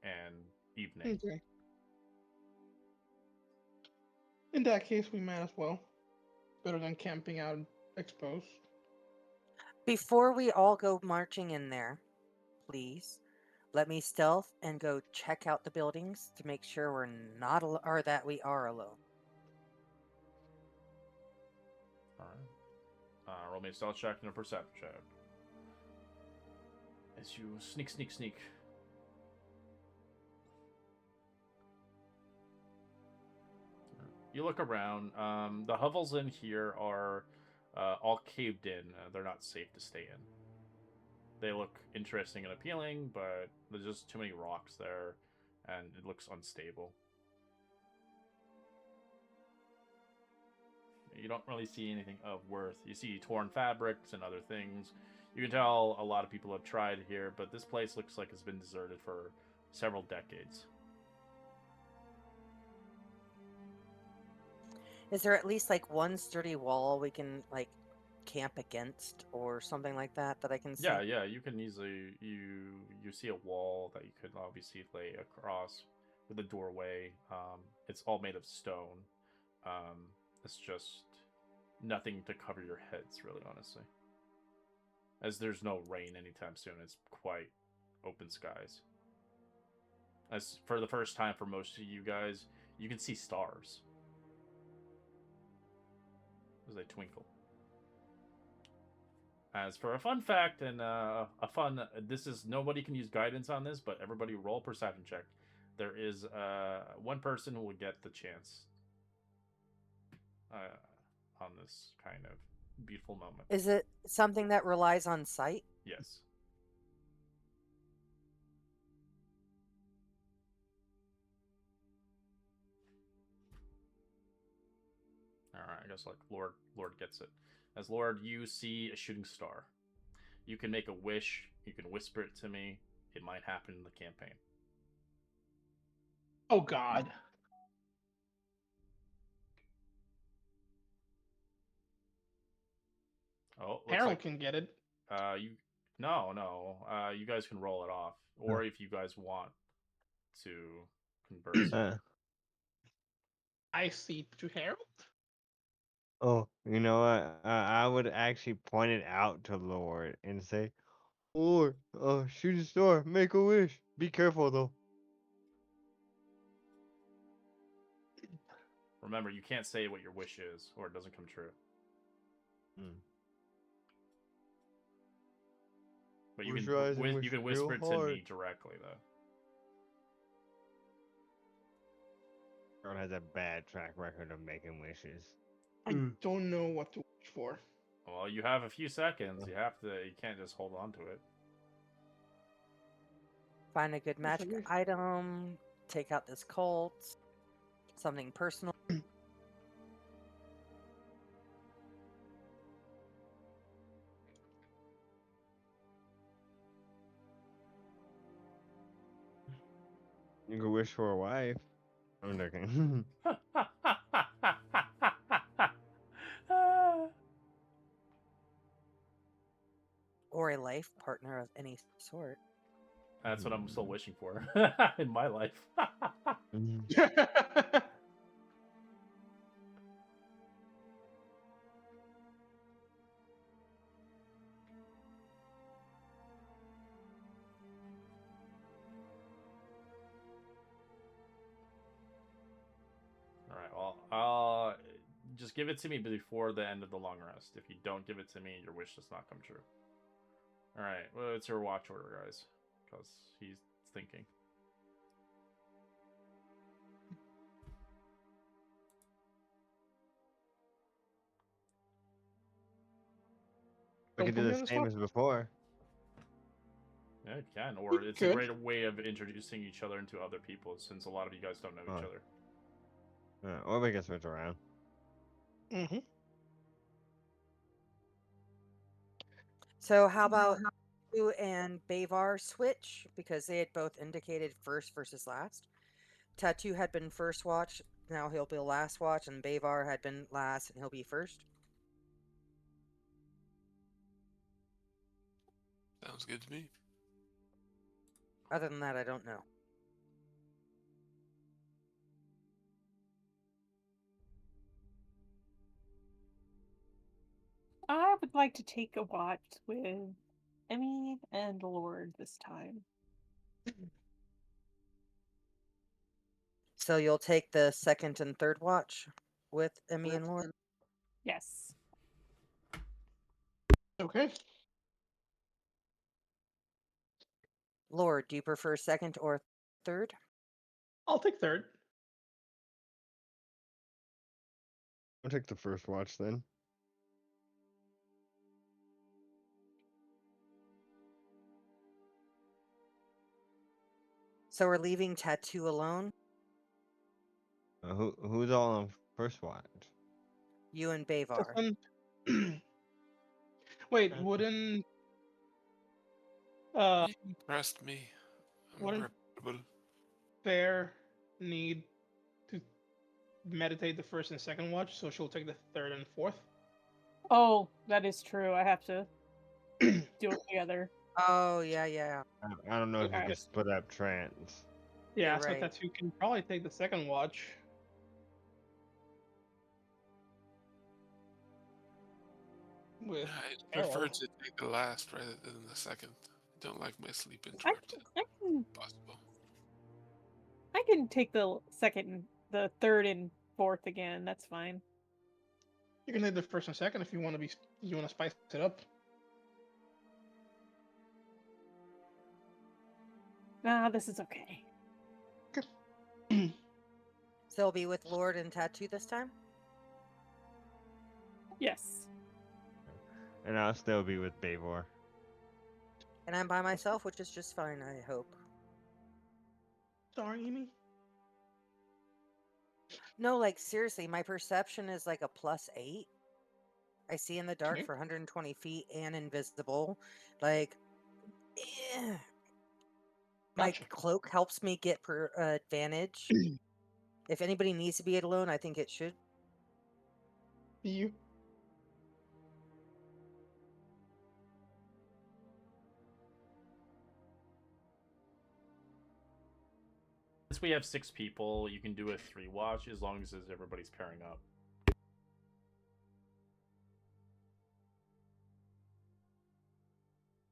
and evening. Okay. In that case, we might as well. Better than camping out exposed. Before we all go marching in there, please let me stealth and go check out the buildings to make sure we're not or that we are alone. Alright. Roll me a stealth check and a perception check. As you sneak. You look around. The hovels in here are all caved in. They're not safe to stay in. They look interesting and appealing, but there's just too many rocks there, and it looks unstable. You don't really see anything of worth. You see torn fabrics and other things. You can tell a lot of people have tried here, but this place looks like it's been deserted for several decades. Is there at least like one sturdy wall we can like camp against or something like that I can see? Yeah, you can easily you see a wall that you could obviously lay across with a doorway. It's all made of stone. It's just nothing to cover your heads, really, honestly. As there's no rain anytime soon, it's quite open skies. As for the first time for most of you guys, you can see stars as they twinkle. As for a fun fact and this is, nobody can use guidance on this, but everybody roll perception check. There is one person who will get the chance on this kind of beautiful moment. Is it something that relies on sight? Yes. Alright, I guess like Lord gets it. As Lord, you see a shooting star. You can make a wish. You can whisper it to me. It might happen in the campaign. Oh God. Oh, looks Harold like can get it. You guys can roll it off, or if you guys want to converse. I see to Harold. Oh, you know what? I would actually point it out to Lord and say, Lord, shooting star, make a wish. Be careful though. Remember, you can't say what your wish is, or it doesn't come true. But you can whisper it to me directly, though. Girl has a bad track record of making wishes. I don't know what to wish for. Well, you have a few seconds. You can't just hold on to it. Find a good magic item. Take out this cult. Something personal. You could wish for a wife. I'm joking. Or a life partner of any sort. That's what I'm still wishing for in my life. Alright, well, just give it to me before the end of the long rest. If you don't give it to me, your wish does not come true. Alright, well, it's your watch order, guys. Because he's thinking. We can do the same as before. Yeah, it can. Or it's a great way of introducing each other into other people, since a lot of you guys don't know each other. Or we can switch around. So how about you and Bavar switch? Because they had both indicated first versus last. Tattoo had been first watch, now he'll be last watch, and Bavar had been last, and he'll be first. Sounds good to me. Other than that, I don't know. I would like to take a watch with Emmy and Lord this time. So you'll take the second and third watch with Emmy and Lord? Yes. Okay. Lord, do you prefer second or third? I'll take third. I'll take the first watch then. So we're leaving Tattoo alone? Who's all on first watch? You and Bavar. Wait, wouldn't You impressed me. wouldn't reputable. Fair need to meditate the first and second watch, so she'll take the third and fourth? Oh, that is true. I have to do it together. Oh, yeah. I don't know if you Okay. can split up trance. Yeah, You're so right. Tattoo can probably take the second watch. With I prefer Harold. to take the last rather than the second. I don't like my sleep I interrupted. can Possible. I can take the the third and fourth again. That's fine. You can take the first and second if you want to spice it up. Nah, this is okay. So it'll be with Lord and Tattoo this time? Yes. And I'll still be with Bavar. And I'm by myself, which is just fine, I hope. Sorry, Amy. No, like, seriously, my perception is like a +8. I see in the dark for 120 feet and invisible. Like, my cloak helps me get advantage. If anybody needs to be alone, I think it should. You. since we have 6 people, you can do a 3 watch as long as everybody's pairing up.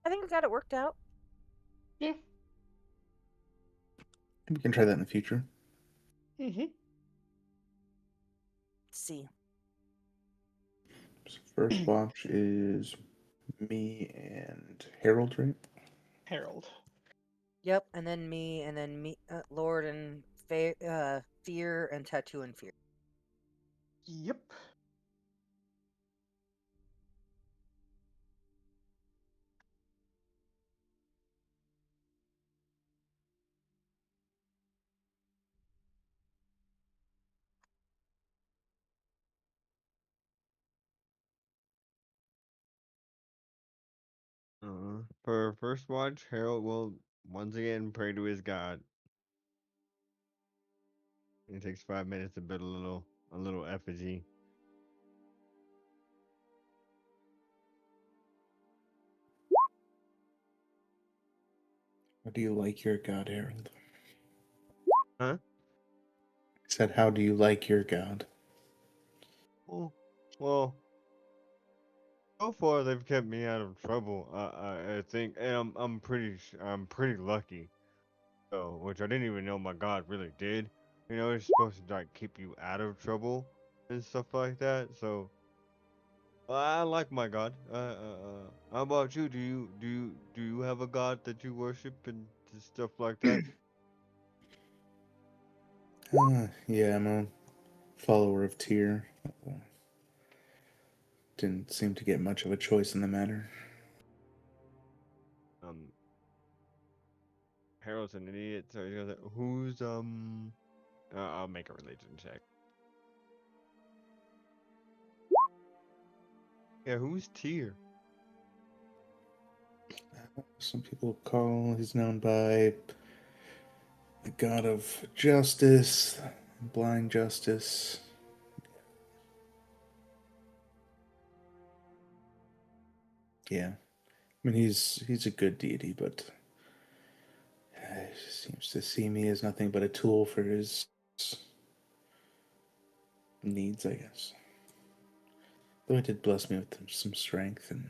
I think we got it worked out. Yeah. We can try that in the future. Mm-hmm. Let's see. So first watch is me and Harold, right? Harold. Yep, and then me, Lord and Fear and Tattoo and Fear. Yep. For first watch, Harold will once again pray to his god. It takes 5 minutes to build a little effigy. How do you like your god, Harold? Huh? I said, how do you like your god? Oh, well, so far they've kept me out of trouble. I think, and I'm pretty lucky. So, which I didn't even know my god really did. You know, it's supposed to like keep you out of trouble and stuff like that. So, I like my god. How about you? Do you have a god that you worship and stuff like that? Yeah, I'm a follower of Tyr. Didn't seem to get much of a choice in the matter. Um, Harold's an idiot, so he's gonna say, "Who's I'll make a religion check. Yeah, who's Tyr? Some people call he's known by the god of justice, blind justice. Yeah, I mean he's a good deity, but he seems to see me as nothing but a tool for his needs, I guess. Though he did bless me with some strength and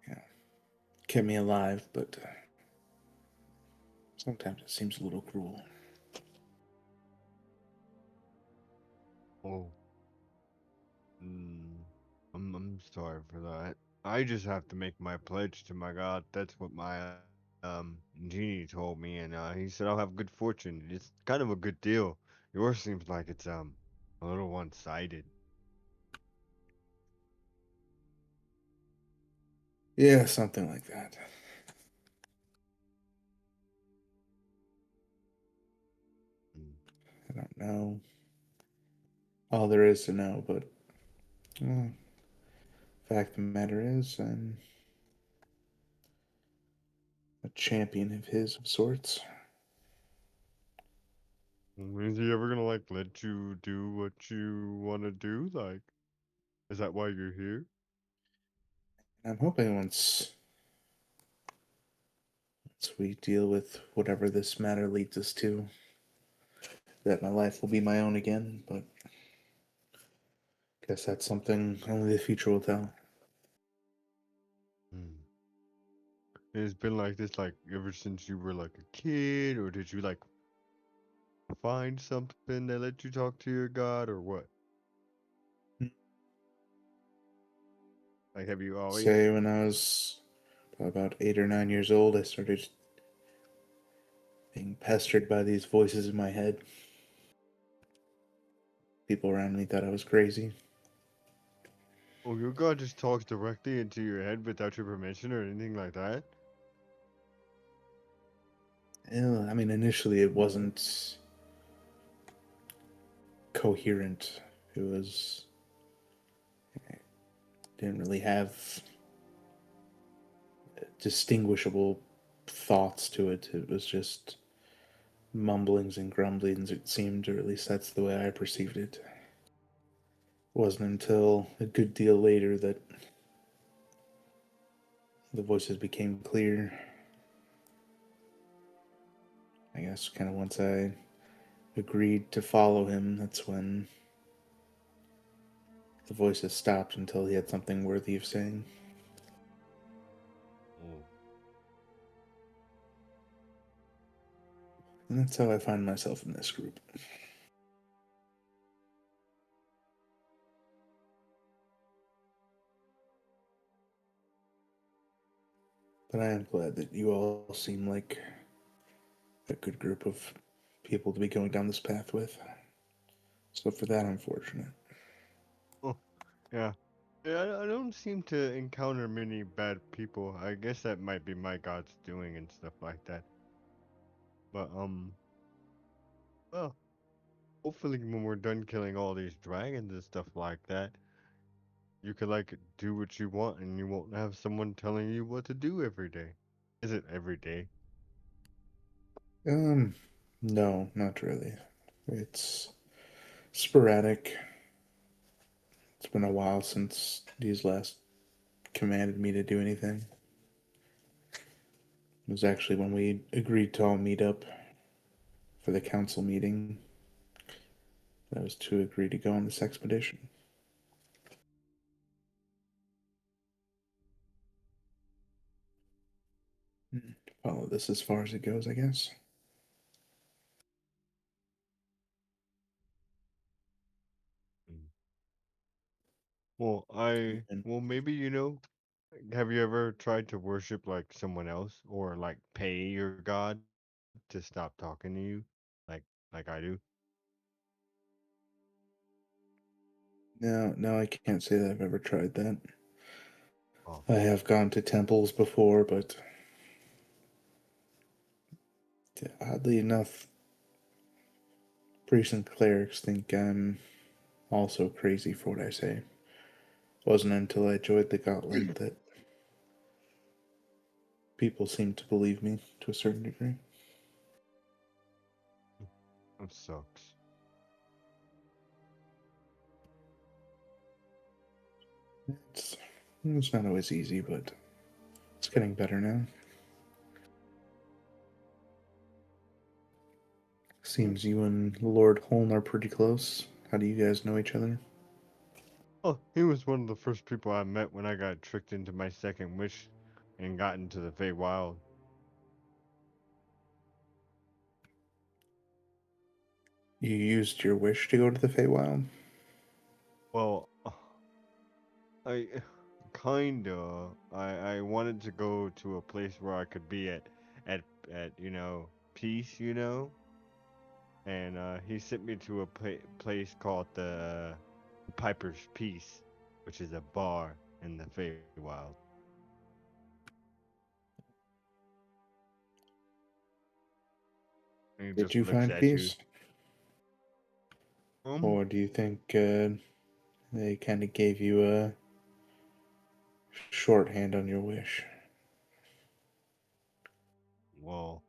you know, kept me alive, but sometimes it seems a little cruel. Oh, mm, I'm sorry for that. I just have to make my pledge to my god. That's what my genie told me, and he said I'll have good fortune. It's kind of a good deal. Yours seems like it's a little one-sided. Yeah, something like that. Mm. I don't know all there is to know, but fact of the matter is, I'm a champion of his of sorts. Is he ever gonna like let you do what you want to do? Like, is that why you're here? I'm hoping once we deal with whatever this matter leads us to, that my life will be my own again, but guess that's something only the future will tell. Hmm. It's been like this like ever since you were like a kid, or did you like find something that let you talk to your god, or what? Like, have you always? Say when I was about 8 or 9 years old, I started being pestered by these voices in my head. People around me thought I was crazy. Oh, your god just talks directly into your head without your permission or anything like that? I mean, initially it wasn't coherent. It was didn't really have distinguishable thoughts to it. It was just mumblings and grumblings, it seemed, or at least that's the way I perceived it. It wasn't until a good deal later that the voices became clear. I guess kind of once I agreed to follow him, that's when the voices stopped until he had something worthy of saying. Oh, And that's how I find myself in this group. But I am glad that you all seem like a good group of people to be going down this path with. So for that, I'm fortunate. oh, yeah. Yeah, I don't seem to encounter many bad people. I guess that might be my God's doing and stuff like that. But well, hopefully when we're done killing all these dragons and stuff like that, you could like do what you want and you won't have someone telling you what to do every day. Is it every day? No, not really. It's sporadic. It's been a while since these last commanded me to do anything. It was actually when we agreed to all meet up for the council meeting. That was to agree to go on this expedition. Follow this as far as it goes, I guess. Mm. Well, And maybe have you ever tried to worship like someone else or like pay your God to stop talking to you, like I do? no, I can't say that I've ever tried that. Oh, I have gone to temples before, but oddly enough, priests and clerics think I'm also crazy for what I say. It wasn't until I joined the gauntlet that people seemed to believe me to a certain degree. that sucks. It's, it's not always easy, but it's getting better now. Seems you and Lord Holm are pretty close. How do you guys know each other? Oh, he was one of the first people I met when I got tricked into my second wish and got into the Feywild. You used your wish to go to the Feywild? Well, I kinda. I wanted to go to a place where I could be at peace, and he sent me to a place called the Piper's Peace, which is a bar in the Feywild. And he Did just you looks find at you. peace? Um, Or do you think they kind of gave you a shorthand on your wish? well,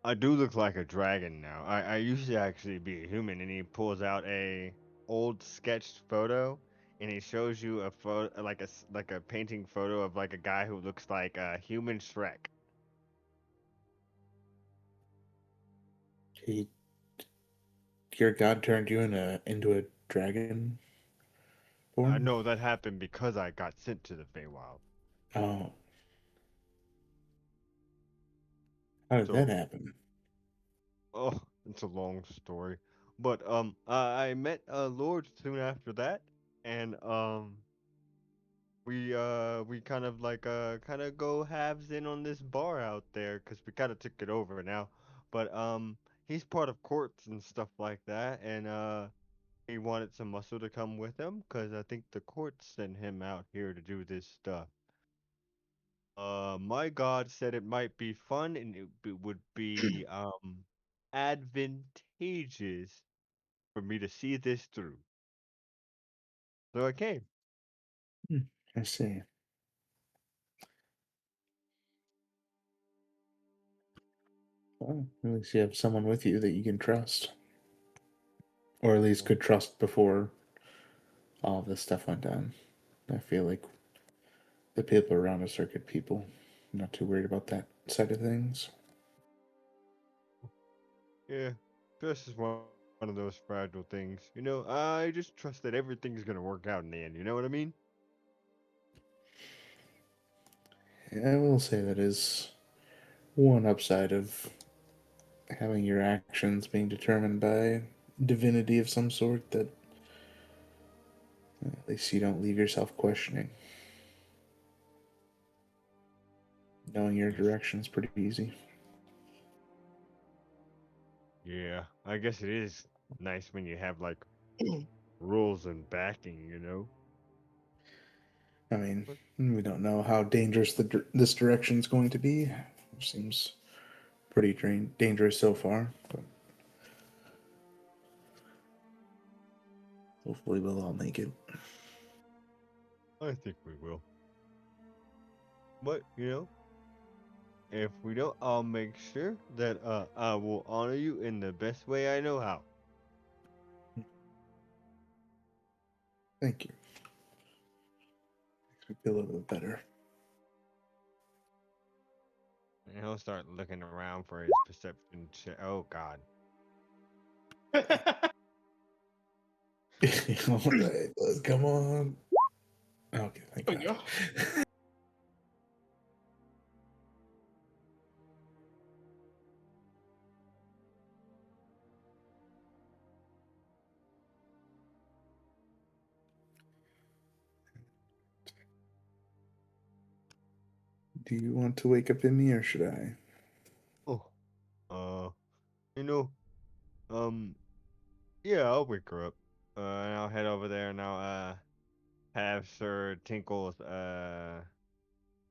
I do look like a dragon now. I used to actually be a human, and he pulls out a old sketched photo, and he shows you a photo like a painting photo of like a guy who looks like a human Shrek. He, your god turned you into a dragon I born? know that happened because I got sent to the Feywild. Oh, how did that So, happen? oh, it's a long story, but I met Lord soon after that, and we kind of go halves in on this bar out there because we kind of took it over now, but he's part of courts and stuff like that, and he wanted some muscle to come with him because I think the courts sent him out here to do this stuff. My god said it might be fun and would be advantageous for me to see this through, so I came. Hmm, I see. Well, at least you have someone with you that you can trust. Or at least could trust before all of this stuff went down. I feel like the people around us are good people. I'm not too worried about that side of things. Yeah, trust is one of those fragile things. You know, I just trust that everything's gonna work out in the end. You know what I mean? Yeah, I will say that is one upside of having your actions being determined by divinity of some sort, that at least you don't leave yourself questioning. Knowing your direction is pretty easy. Yeah, I guess it is nice when you have like rules and backing. You know. I mean, we don't know how dangerous this direction is going to be. It seems pretty dangerous so far, but hopefully we'll all make it. I think we will. But you know, if we don't, I'll make sure that I will honor you in the best way I know how. Thank you. Makes me feel a little bit better. And he'll start looking around for his perception check. Oh God. All right, let's come on. Okay, thank Oh, God. yeah. Do you want to wake up in me or should I? Oh. Uh. You know. Um. Yeah, I'll wake her up. And I'll head over there and I'll have Sir Tinkle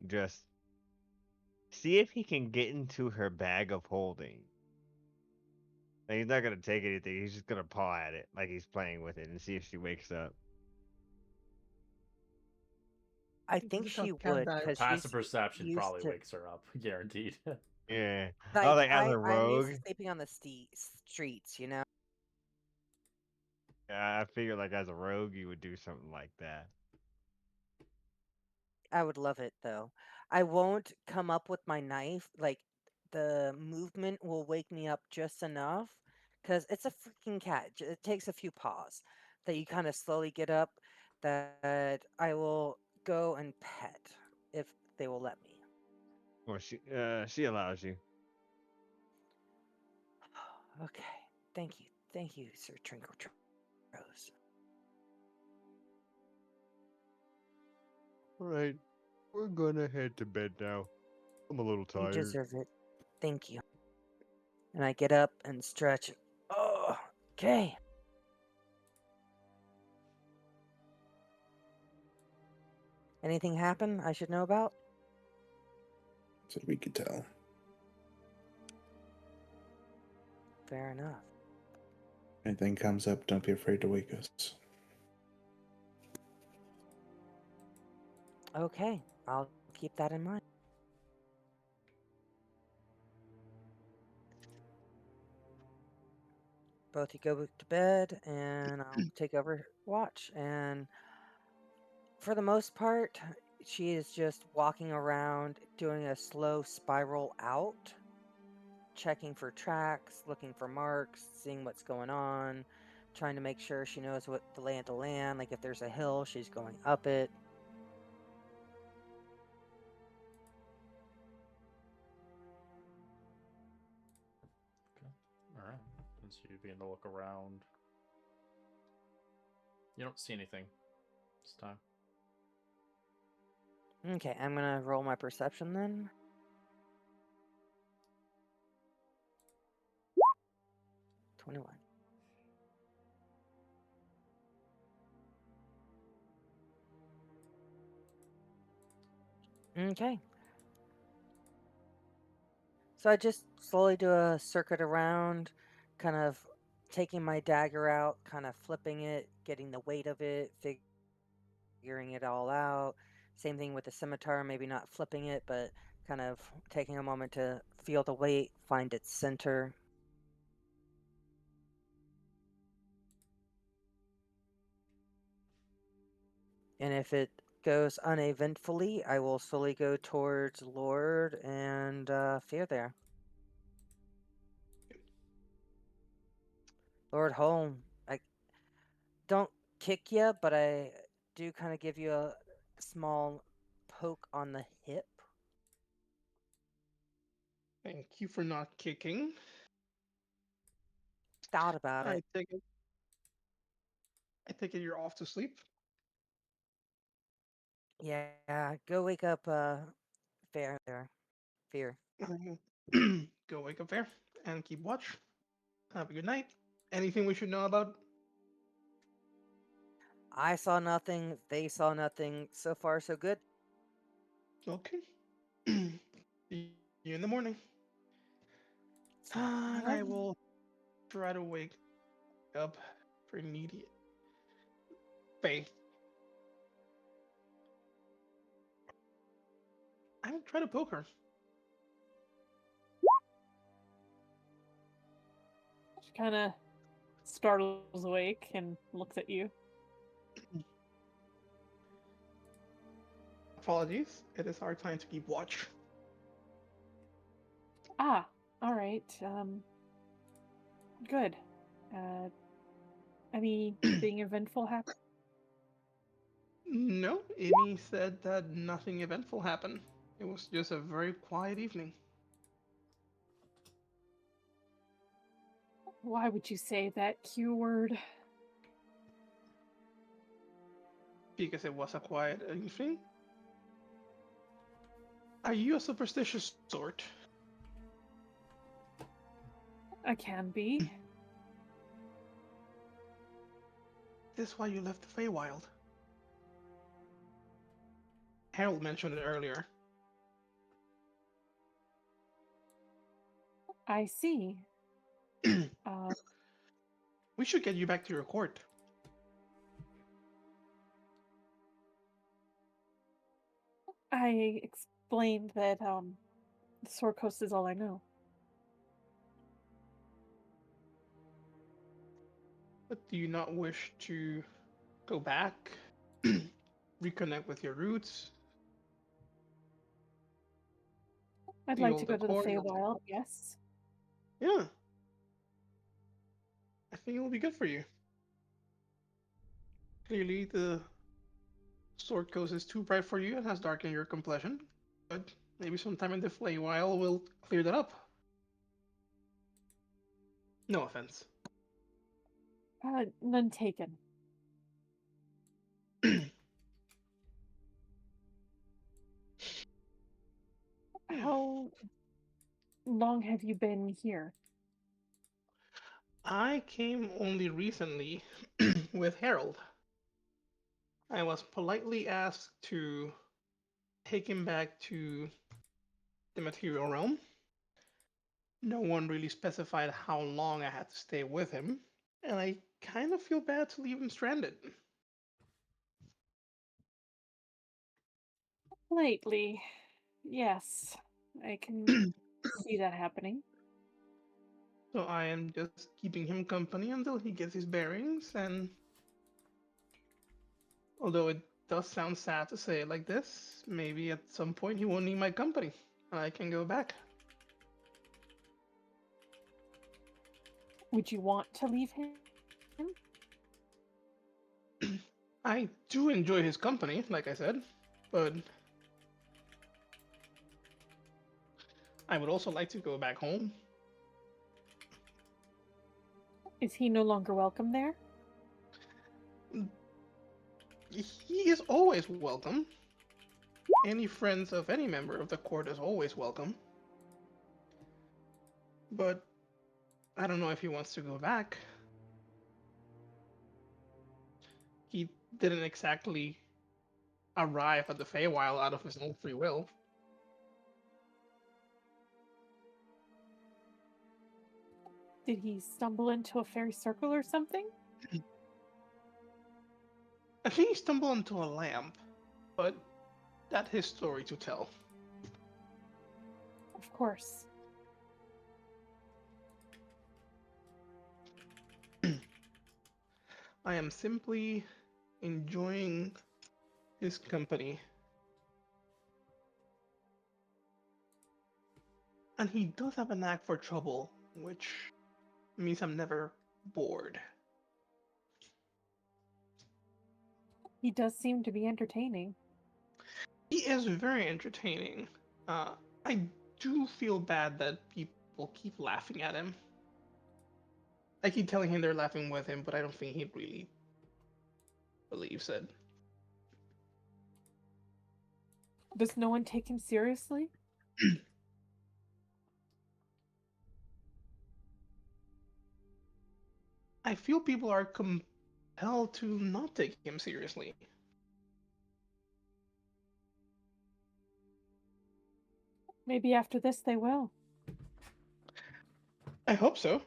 just see if he can get into her bag of holding. Like, he's not gonna take anything. He's just gonna paw at it like he's playing with it and see if she wakes up. I think she would because Passive she's perception used probably to. wakes her up, guaranteed. Yeah. I was Like like, as a I'm used to rogue. sleeping on the streets, you know. I figured like as a rogue you would do something like that. I would love it though. I won't come up with my knife. Like the movement will wake me up just enough because it's a freaking cat. It takes a few paws that you kind of slowly get up. That I will go and pet if they will let me. Or she allows you. Okay. Thank you. Thank you, Sir Trinkle Rose. Alright. We're gonna head to bed now. I'm a little You tired. deserve it. Thank you. And I get up and stretch. Oh, okay. Anything happen I should know about? So we could tell. Fair enough. Anything comes up, don't be afraid to wake us. Okay, I'll keep that in mind. Both you go to bed, and I'll take over watch. And for the most part, she is just walking around, doing a slow spiral out, checking for tracks, looking for marks, seeing what's going on, trying to make sure she knows what the lay of the land. Like if there's a hill, she's going up it. Okay. Alright. Since you begin to look around, you don't see anything this time. Okay, I'm gonna roll my perception then. 21. Okay. So I just slowly do a circuit around, kind of taking my dagger out, kind of flipping it, getting the weight of it, figuring it all out. Same thing with the scimitar, maybe not flipping it, but kind of taking a moment to feel the weight, find its center. And if it goes uneventfully, I will slowly go towards Lord and Fear there. Lord Holm, I don't kick you, but I do kind of give you a small poke on the hip. Thank you for not kicking. Thought about I it. take it. I take it you're off to sleep. Yeah, go wake up Fair there. Fear. Go wake up there and keep watch. Have a good night. Anything we should know about? I saw nothing, they saw nothing. So far so good. Okay. See you in the morning. And I will try to wake up for immediate faith. I will try to poke her. She kind of startles awake and looks at you. Apologies. It is our time to keep watch. Ah, all right. Good. Anything eventful happen? No, Amy said that nothing eventful happened. It was just a very quiet evening. Why would you say that Q word? Because it was a quiet evening. Are you a superstitious sort? I can be. This is why you left the Feywild. Harold mentioned it earlier. I see. We should get you back to your court. I explained that the Sword Coast is all I know. But do you not wish to go back? Reconnect with your roots? I'd The like to older go to the court? Feywild, yes. Yeah. I think it will be good for you. Clearly, the Sword Coast is too bright for you and has darkened your complexion. But maybe sometime in the Feywild we'll clear that up. No offense. None taken. How long have you been here? I came only recently with Harold. I was politely asked to take him back to the material realm. No one really specified how long I had to stay with him, and I kind of feel bad to leave him stranded. Lately, yes. I can see that happening. So I am just keeping him company until he gets his bearings, and although it does sound sad to say it like this, maybe at some point he won't need my company, and I can go back. Would you want to leave him? I do enjoy his company, like I said, but I would also like to go back home. Is he no longer welcome there? He is always welcome. Any friends of any member of the court is always welcome. But I don't know if he wants to go back. He didn't exactly arrive at the Feywild out of his own free will. Did he stumble into a fairy circle or something? I think he stumbled into a lamp, but that's his story to tell. Of course. I am simply enjoying his company. And he does have a knack for trouble, which means I'm never bored. He does seem to be entertaining. He is very entertaining. I do feel bad that people keep laughing at him. I keep telling him they're laughing with him, but I don't think he really believes it. Does no one take him seriously? I feel people are compelled to not take him seriously. Maybe after this they will. I hope so.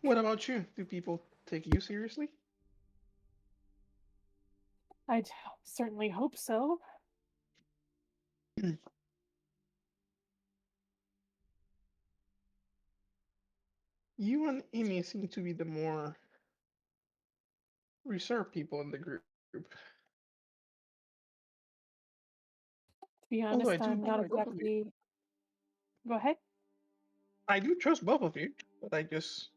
What about you? Do people take you seriously? I'd certainly hope so. You and Amy seem to be the more reserved people in the group. To be Although honest, I'm not exactly. Go ahead. I do trust both of you, but I just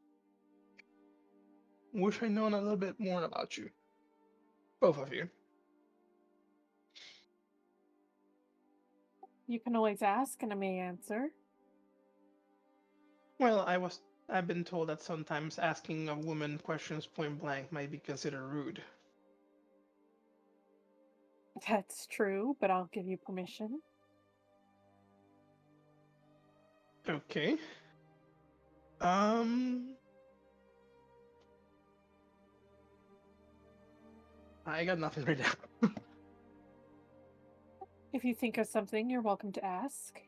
wish I'd known a little bit more about you. Both of you. You can always ask and I may answer. Well, I've been told that sometimes asking a woman questions point blank might be considered rude. That's true, but I'll give you permission. Okay. I got nothing right now. If you think of something, you're welcome to ask.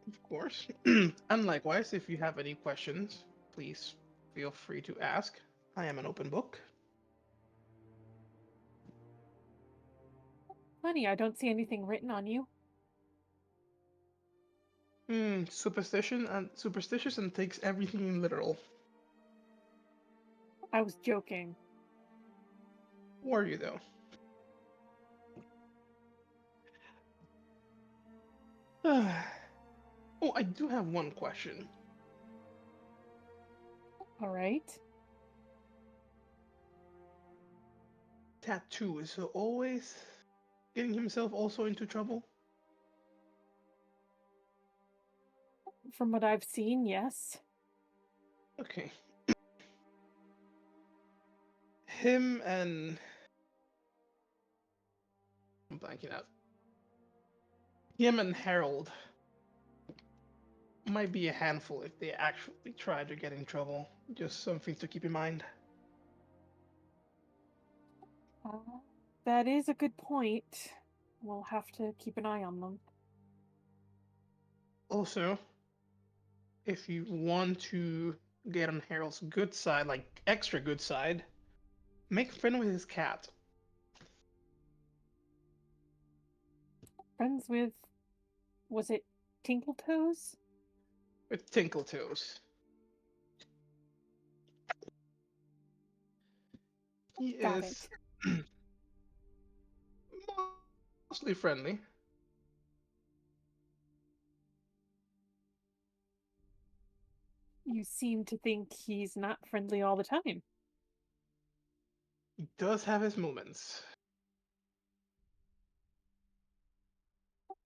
Of course. And likewise, if you have any questions, please feel free to ask. I am an open book. Funny, I don't see anything written on you. Superstitious and takes everything literal. I was joking. Were you though? Oh, I do have one question. All right. Tattoo is always getting himself also into trouble? From what I've seen, yes. Okay. Him and I'm blanking out. Him and Harold might be a handful if they actually try to get in trouble. Just something to keep in mind. That is a good point. We'll have to keep an eye on them. Also, if you want to get on Harold's good side, like extra good side, make friend with his cat. Friends with, was it Tinkletoes? With Tinkletoes. He Got is mostly friendly. You seem to think he's not friendly all the time. He does have his moments.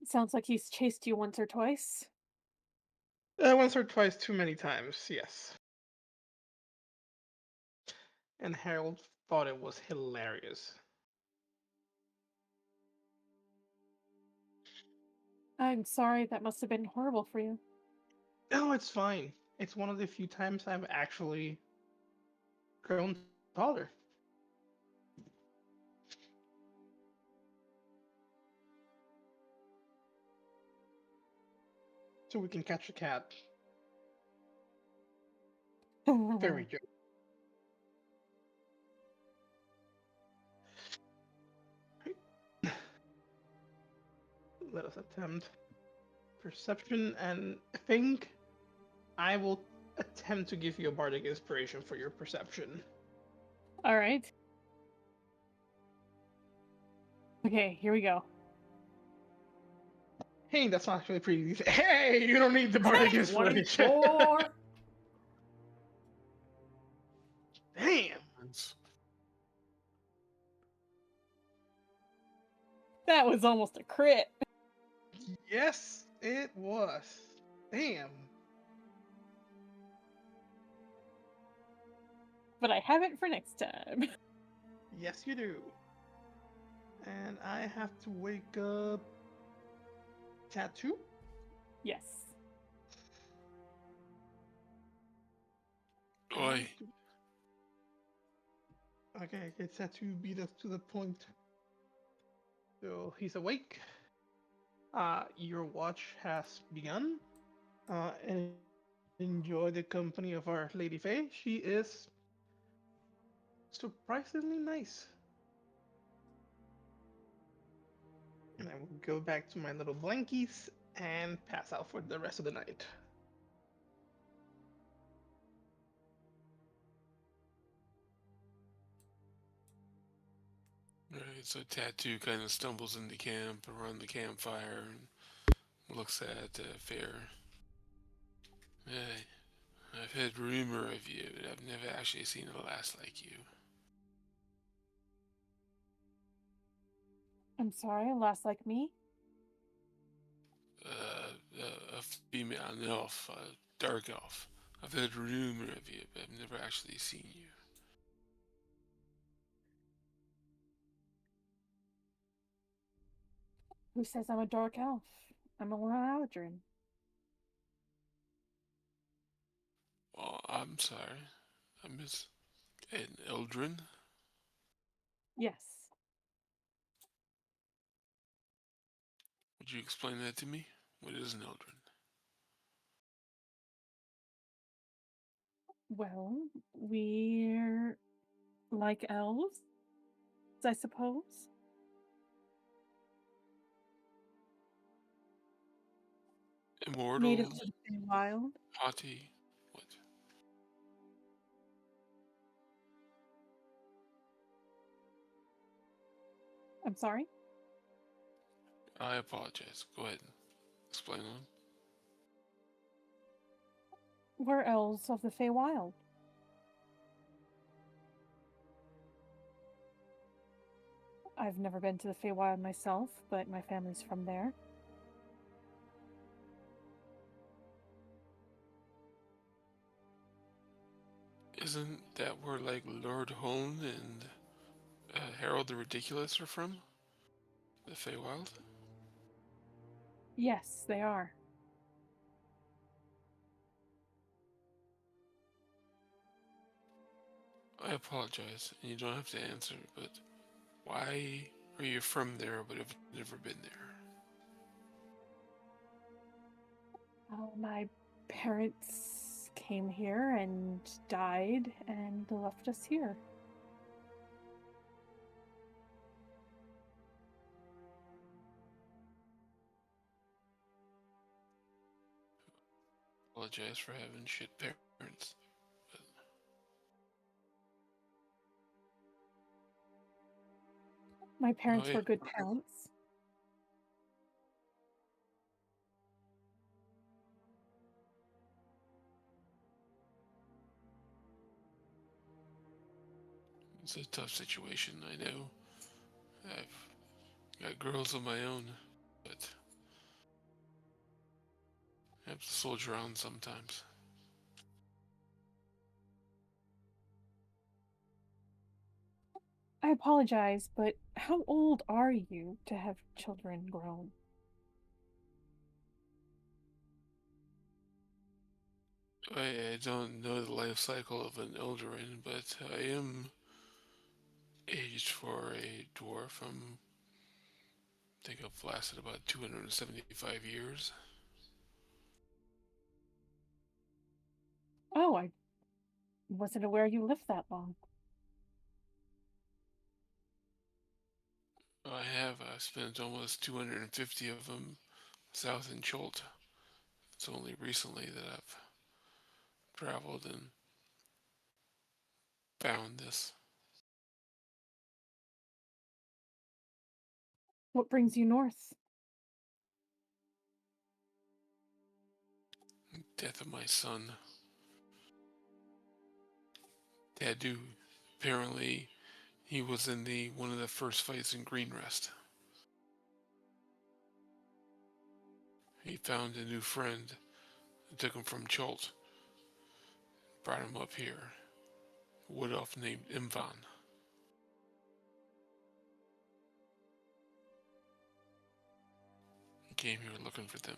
Sounds like he's chased you once or twice. Once or twice too many times, yes. And Harold thought it was hilarious. I'm sorry, that must have been horrible for you. No, it's fine. It's one of the few times I've actually grown taller. So we can catch a cat. Very joke. Let us attempt perception, and I think I will attempt to give you a bardic inspiration for your perception. All right. Okay, here we go. Hey, that's actually pretty decent. Hey, you don't need the bardic inspiration. 24. Damn. It's- That was almost a crit. Yes, it was. Damn. But I have it for next time. Yes, you do. And I have to wake up. Tattoo? Yes. Oi. Okay, get Tattoo beat us to the point. So he's awake. Your watch has begun. And enjoy the company of our Lady Fae. She is surprisingly nice. And I will go back to my little blankies and pass out for the rest of the night. Right, so Tattoo kind of stumbles into camp around the campfire and looks at Fair. Hey, I've heard rumor of you, but I've never actually seen a lass like you. I'm sorry, a lass like me? A female, an elf, a dark elf. I've heard rumor of you, but I've never actually seen you. Who says I'm a dark elf? I'm a Loudrin. Oh, I'm sorry. I miss an Eldrin. Yes. Would you explain that to me? What is an Eldrin? Well, we're like elves, I suppose. Immortal, Native to the wild. haughty, what? I'm sorry? I apologize. Go ahead. Explain on. We're elves of the Feywild. I've never been to the Feywild myself, but my family's from there. Isn't that where, like, Lord Hone and Harold the Ridiculous are from? The Feywild? Yes, they are. I apologize, and you don't have to answer, but why are you from there but have never been there? My parents came here and died and left us here. Apologize for having shit parents. My parents yeah. were good parents. It's a tough situation, I know. I've got girls of my own, but I have to soldier on sometimes. I apologize, but how old are you to have children grown? I don't know the life cycle of an Eldarin, but I am aged for a dwarf. I think I've lasted about 275 years. Oh, I wasn't aware you lived that long. I have spent almost 250 of them south in Cholt. It's only recently that I've traveled and found this. What brings you north? death of my son. Dadu, apparently, he was in one of the first fights in Greenrest. He found a new friend, took him from Chult, brought him up here. A wood elf named Imvan. He came here looking for them.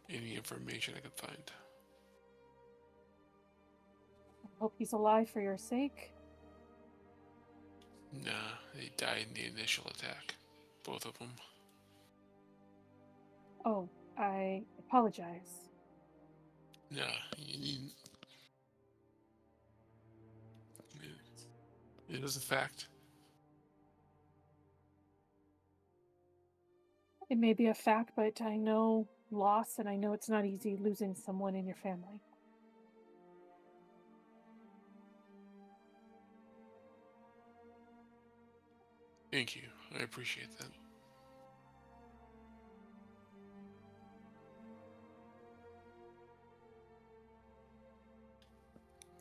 Any information I could find. I hope he's alive for your sake. Nah, they died in the initial attack. Both of them. Oh, I apologize. Nah, it is a fact. It may be a fact, but I know loss, and I know it's not easy losing someone in your family. Thank you. I appreciate that.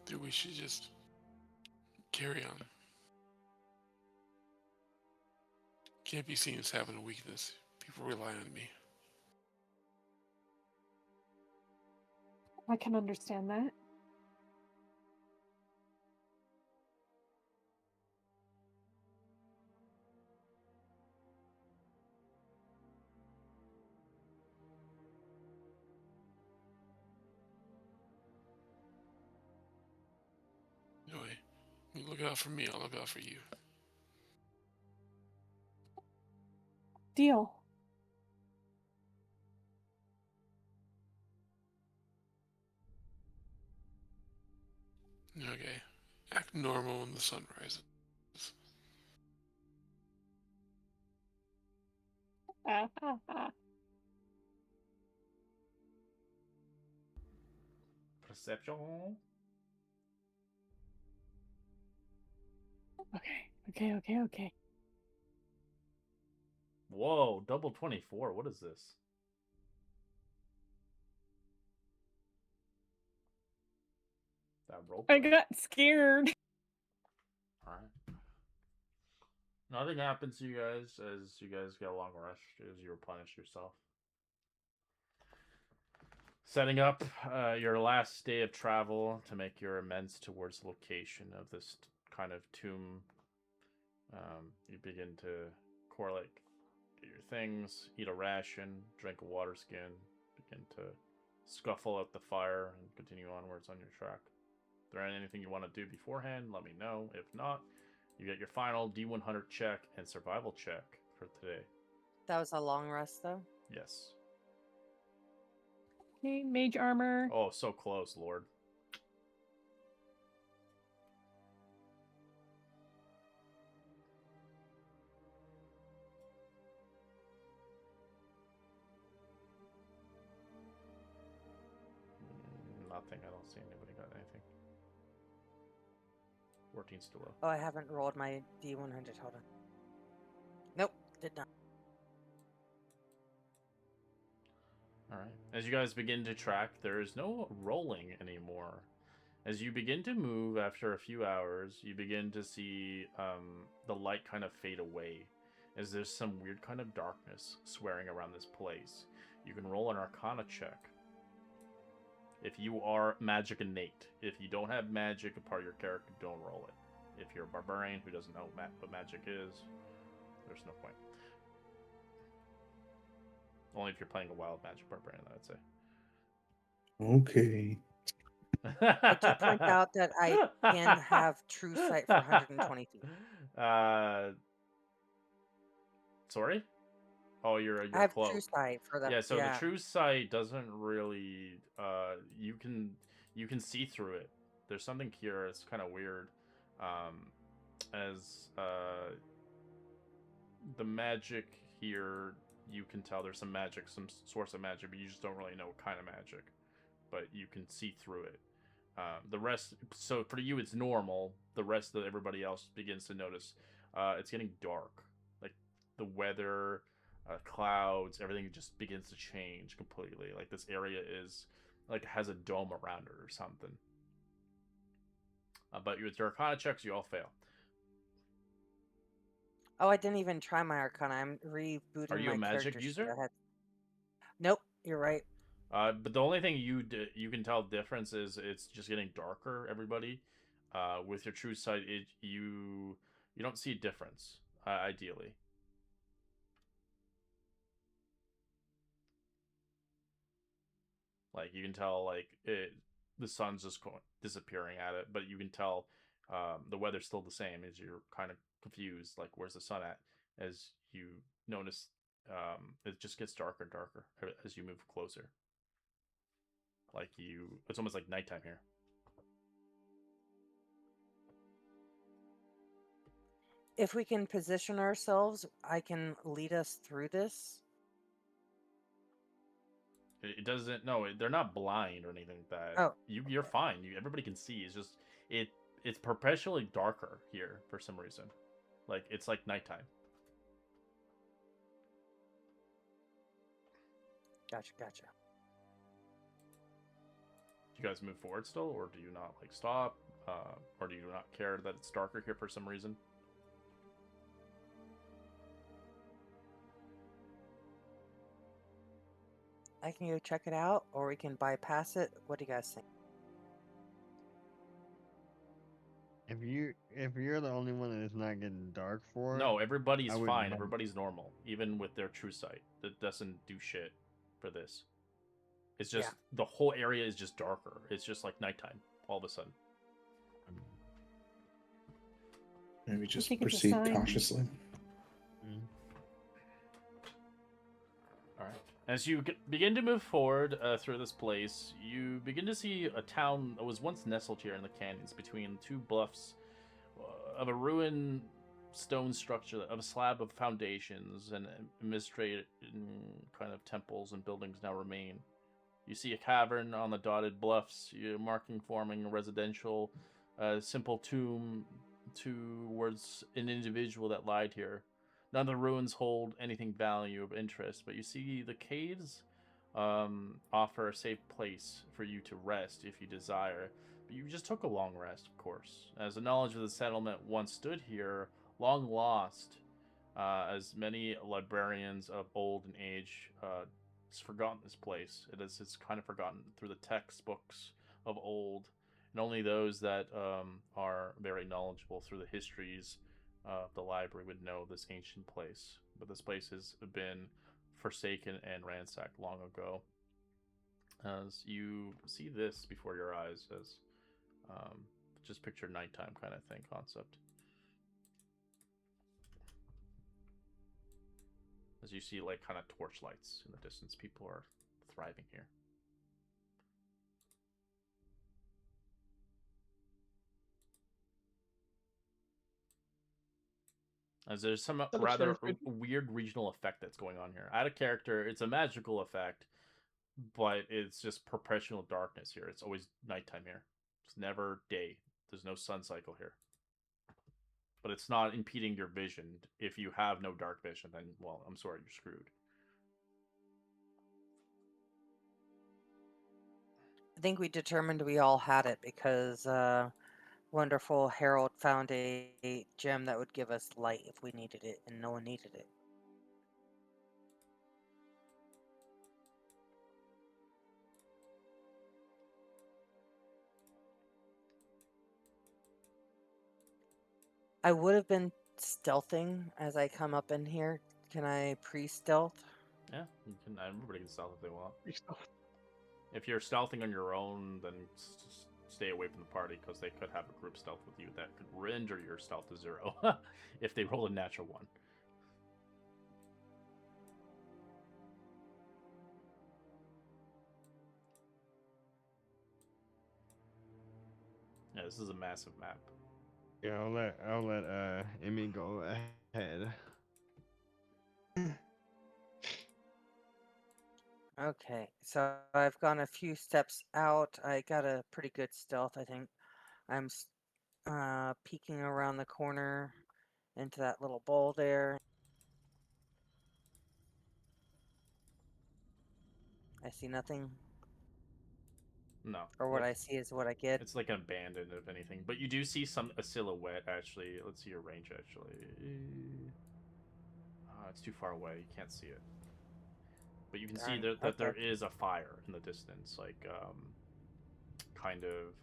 Dude, we should just carry on. Can't be seen as having a weakness. People rely on me. I can understand that. Anyway, you look out for me, I'll look out for you. Deal. Okay. Act normal when the sun rises. Perception. Okay. Whoa, double 24. What is this? That roll. I got scared. Alright. Nothing happens to you guys as you guys get a long rest as you replenish yourself. Setting up your last day of travel to make your amends towards the location of this kind of tomb. You begin to correlate your things, eat a ration, drink a water skin, begin to scuffle out the fire, and continue onwards on your track. If there anything you want to do beforehand, let me know. If not, you get your final D100 check and survival check for today. That was a long rest, though? Yes. Okay, mage armor. Oh, so close, Lord. Nothing. I don't see anybody got anything. 14's still low. Oh, I haven't rolled my D100. Hold on. Nope, did not. Alright. As you guys begin to track, there is no rolling anymore. As you begin to move after a few hours, you begin to see the light kind of fade away. As there's some weird kind of darkness swearing around this place. You can roll an Arcana check. If you are magic innate. If you don't have magic a part of your character, don't roll it. If you're a barbarian who doesn't know what magic is, there's no point. Only if you're playing a wild magic barbarian, I would say. Okay. I do point out that I can have true sight for 120 feet. Sorry? Oh, you're I have cloak. true sight for that. Yeah, so the true sight doesn't really you can see through it. There's something here, it's kind of weird. As the magic here, you can tell there's some magic, some source of magic, but you just don't really know what kind of magic. But you can see through it. The rest, so for you it's normal. The rest of everybody else begins to notice it's getting dark. Like the weather, clouds, everything just begins to change completely. Like this area is like has a dome around it or something. But with your Arcana checks, you all fail. Oh, I didn't even try my Arcana. I'm Are rebooting you a my magic character sheet. user? Nope, you're right. But the only thing you can tell the difference is it's just getting darker. Everybody, with your true sight, you don't see a difference. Ideally, like you can tell the sun's just disappearing at it, but you can tell the weather's still the same. As you're kind of confused, like where's the sun at? As you notice, it just gets darker and darker as you move closer. It's almost like nighttime here. If we can position ourselves, I can lead us through this. It doesn't. No, they're not blind or anything like that. Oh, You're fine. Everybody can see. It's just it's perpetually darker here for some reason. Like it's like nighttime. gotcha. Do you guys move forward still, or do you not like stop, or do you not care that it's darker here for some reason? I can go check it out, or we can bypass it. What do you guys think? If you're the only one that it's not getting dark for, No, everybody's I would fine. not- Everybody's normal, even with their true sight. That doesn't do shit for this. It's just the whole area is just darker. It's just like nighttime all of a sudden. Maybe just think it's a proceed sign. cautiously. All right. As you begin to move forward through this place, you begin to see a town that was once nestled here in the canyons between two bluffs of a ruined stone structure of a slab of foundations and administrated kind of temples and buildings now remain. You see a cavern on the dotted bluffs, marking forming a residential, simple tomb towards an individual that lied here. None of the ruins hold anything value of interest, but you see the caves offer a safe place for you to rest if you desire. But you just took a long rest, of course, as the knowledge of the settlement once stood here, long lost, as many librarians of old and age it's forgotten this place. It's kind of forgotten through the textbooks of old, and only those that are very knowledgeable through the histories of the library would know this ancient place. But this place has been forsaken and ransacked long ago. As you see this before your eyes, as just picture nighttime kind of thing concept. As you see, like, kind of torchlights in the distance, people are thriving here. As there's some rather weird regional effect that's going on here. Out of character, it's a magical effect, but it's just perpetual darkness here. It's always nighttime here. It's never day. There's no sun cycle here. But it's not impeding your vision. If you have no dark vision, then, well, I'm sorry, you're screwed. I think we determined we all had it because wonderful Harold found a gem that would give us light if we needed it, and no one needed it. I would have been stealthing as I come up in here. Can I pre-stealth? Yeah, you can. Everybody can stealth if they want. Pre-stealth. If you're stealthing on your own, then stay away from the party because they could have a group stealth with you that could render your stealth to 0 if they roll a natural 1. Yeah, this is a massive map. Yeah, I'll let Emmy go ahead. Okay, so I've gone a few steps out. I got a pretty good stealth, I think. I'm peeking around the corner into that little bowl there. I see nothing, No. or what I see is what I get. It's like abandoned, if anything. But you do see a silhouette, actually. Let's see your range, actually. It's too far away. You can't see it. But you can see Darn. that there Okay. is a fire in the distance. Like, kind of,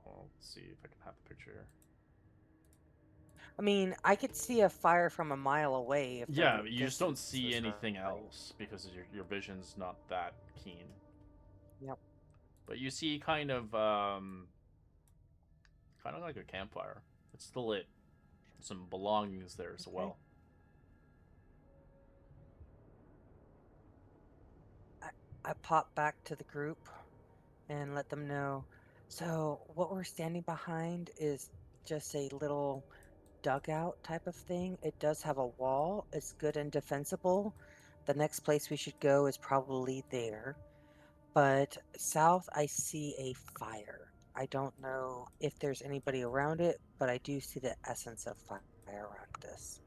well, let's see if I can have the picture here. I mean, I could see a fire from a mile away if Yeah, the you just don't distance see was anything right. else because your vision's not that keen. Yep. But you see kind of like a campfire. It's still lit. Some belongings there as Okay. well. I pop back to the group and let them know. So what we're standing behind is just a little dugout type of thing. It does have a wall. It's good and defensible. The next place we should go is probably there. But south, I see a fire. I don't know if there's anybody around it, but I do see the essence of fire around this.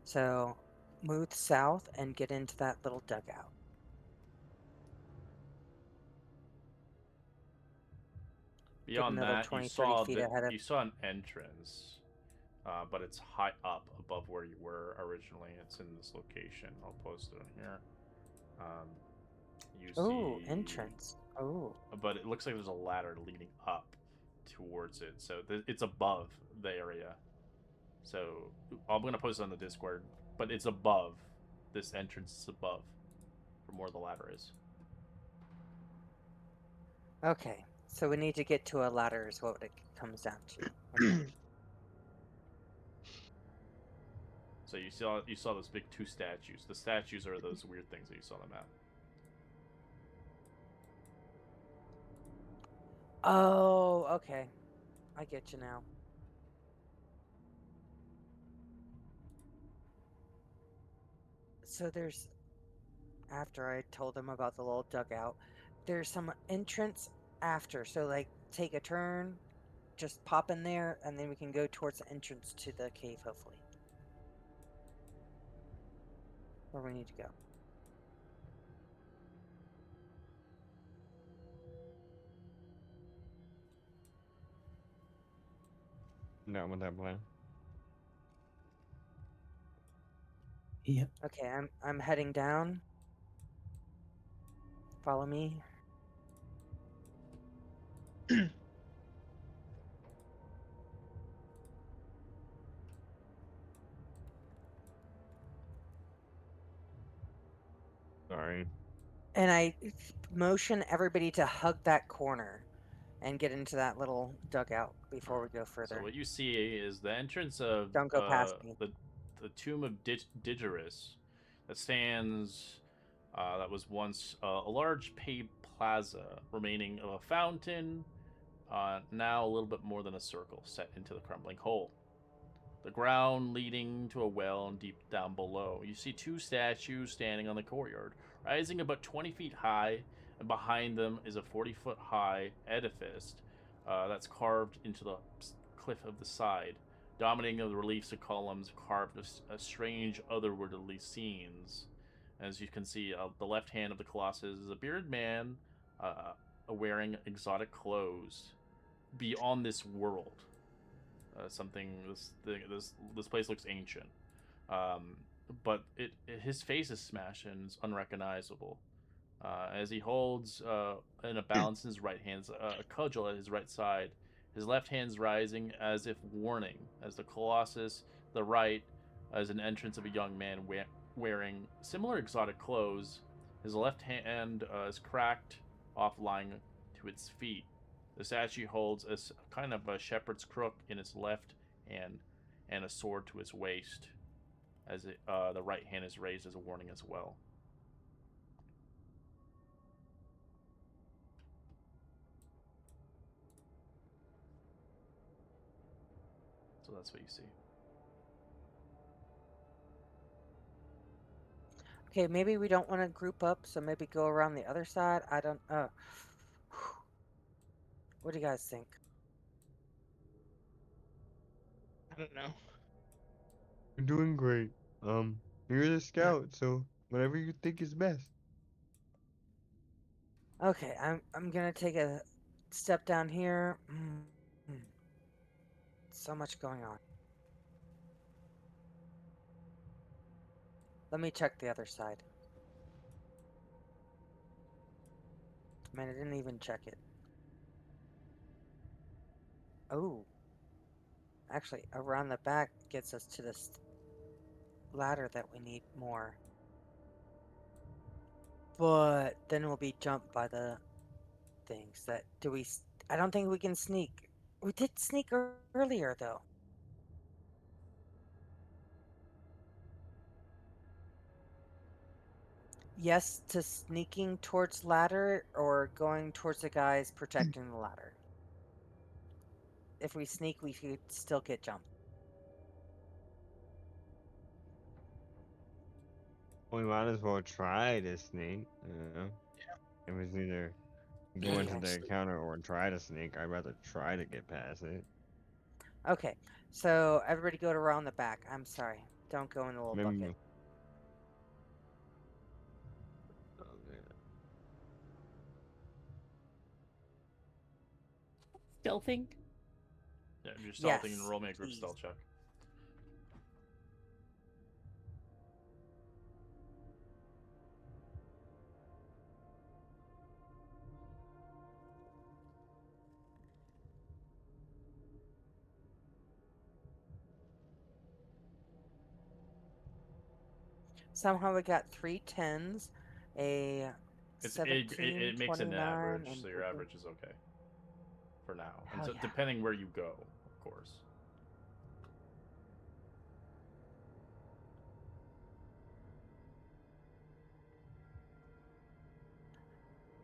So move south and get into that little dugout. Get Beyond another that, 20, 30 feet ahead of. you saw an entrance, but it's high up above where you were originally. It's in this location. I'll post it on here. Um, you Oh, see, entrance. Oh. but it looks like there's a ladder leading up towards it, so it's above the area. So I'm gonna post it on the Discord, but it's above. This entrance is above from where the ladder is. Okay. So we need to get to a ladder is what it comes down to. Okay. So you saw those big two statues. The statues are those weird things that you saw on the map. Oh, okay. I get you now. So there's, after I told them about the little dugout, there's some entrance after. So, like, take a turn, just pop in there, and then we can go towards the entrance to the cave, hopefully. Where we need to go. Not with that plan. Yep. Okay, I'm heading down. Follow me. Sorry. And I motion everybody to hug that corner and get into that little dugout before we go So further. what you see is the entrance of Don't go past me. the tomb of Digerus that stands. That was once a large paved plaza, remaining of a fountain, now a little bit more than a circle set into the crumbling hole. The ground leading to a well and deep down below. You see two statues standing on the courtyard, rising about 20 feet high, and behind them is a 40-foot high edifice that's carved into the cliff of the side. Dominating the reliefs of columns carved a strange otherworldly scenes. As you can see, the left hand of the colossus is a bearded man wearing exotic clothes beyond this world. Something this place looks ancient, um, but his face is smashed and is unrecognizable. As he holds in a balance in his right hand, a cudgel at his right side. His left hand's rising as if warning, as the colossus, the right, as an entrance of a young man wearing similar exotic clothes. His left hand is cracked off, lying to its feet. The statue holds a kind of a shepherd's crook in its left hand and a sword to its waist, as the right hand is raised as a warning as well. So that's what you see. Okay, maybe we don't want to group up, so maybe go around the other side. I don't. What do you guys think? I don't know. You're doing great. You're the scout, so whatever you think is best. Okay, I'm gonna take a step down here. So much going on. Let me check the other side. Man, I didn't even check it. Oh. Actually, around the back gets us to this ladder that we need more. But then we'll be jumped by the things that I don't think we can sneak. We did sneak earlier though. Yes to sneaking towards ladder or going towards the guys protecting the ladder. If we sneak, we could still get jumped. We might as well try to sneak. If it's either go into Okay. the encounter or try to sneak, I'd rather try to get past it. Okay. So everybody go around the back. I'm sorry. Don't go in the little bucket. Maybe. Stealthing? Yeah, you're stealthing and Yes, roll me a group please. stealth check. Somehow we got 3 10s, a 17, It makes an 29, average, and so your average is okay for now. And hell so yeah. depending where you go, of course.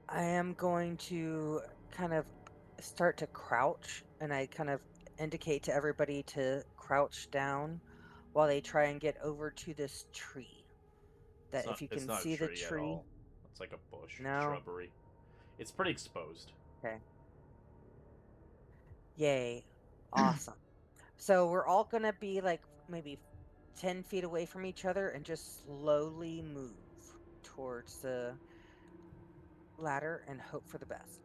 I am going to kind of start to crouch, and I kind of indicate to everybody to crouch down while they try and get over to this tree. That if you It's can not a see the tree at tree. all. It's like a bush, No? shrubbery. It's pretty exposed. Okay. Yay. Awesome. So we're all going to be like maybe 10 feet away from each other and just slowly move towards the ladder and hope for the best.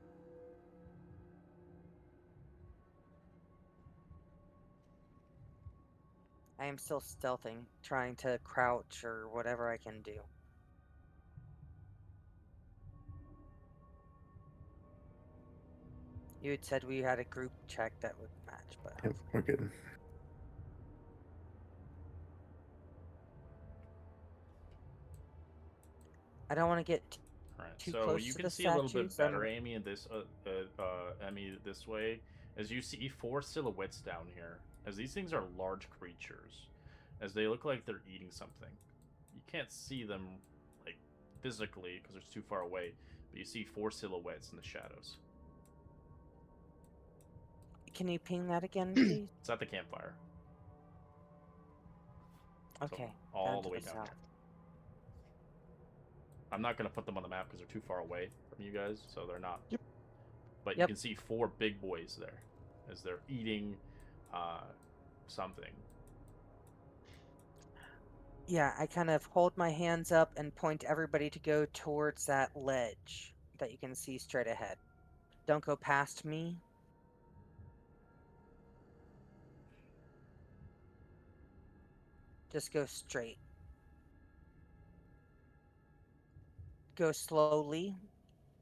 I am still stealthing, trying to crouch or whatever I can do. You had said we had a group check that would match, but Yep, we're good. I don't want to get Alright, too so close you to can the see a little statue, bit so I'm better, gonna... Amy, in this Amy, this way, as you see 4 silhouettes down here. As these things are large creatures, as they look like they're eating something. You can't see them like physically because they're too far away, but you see 4 silhouettes in the shadows. Can you ping that again, please? It's at the campfire. Okay, So, all down the to way the down south. here. I'm not going to put them on the map because they're too far away from you guys, so they're not. Yep. But you can see 4 big boys there as they're eating something. Yeah, I kind of hold my hands up and point everybody to go towards that ledge that you can see straight ahead. Don't go past me. Just go straight. Go slowly.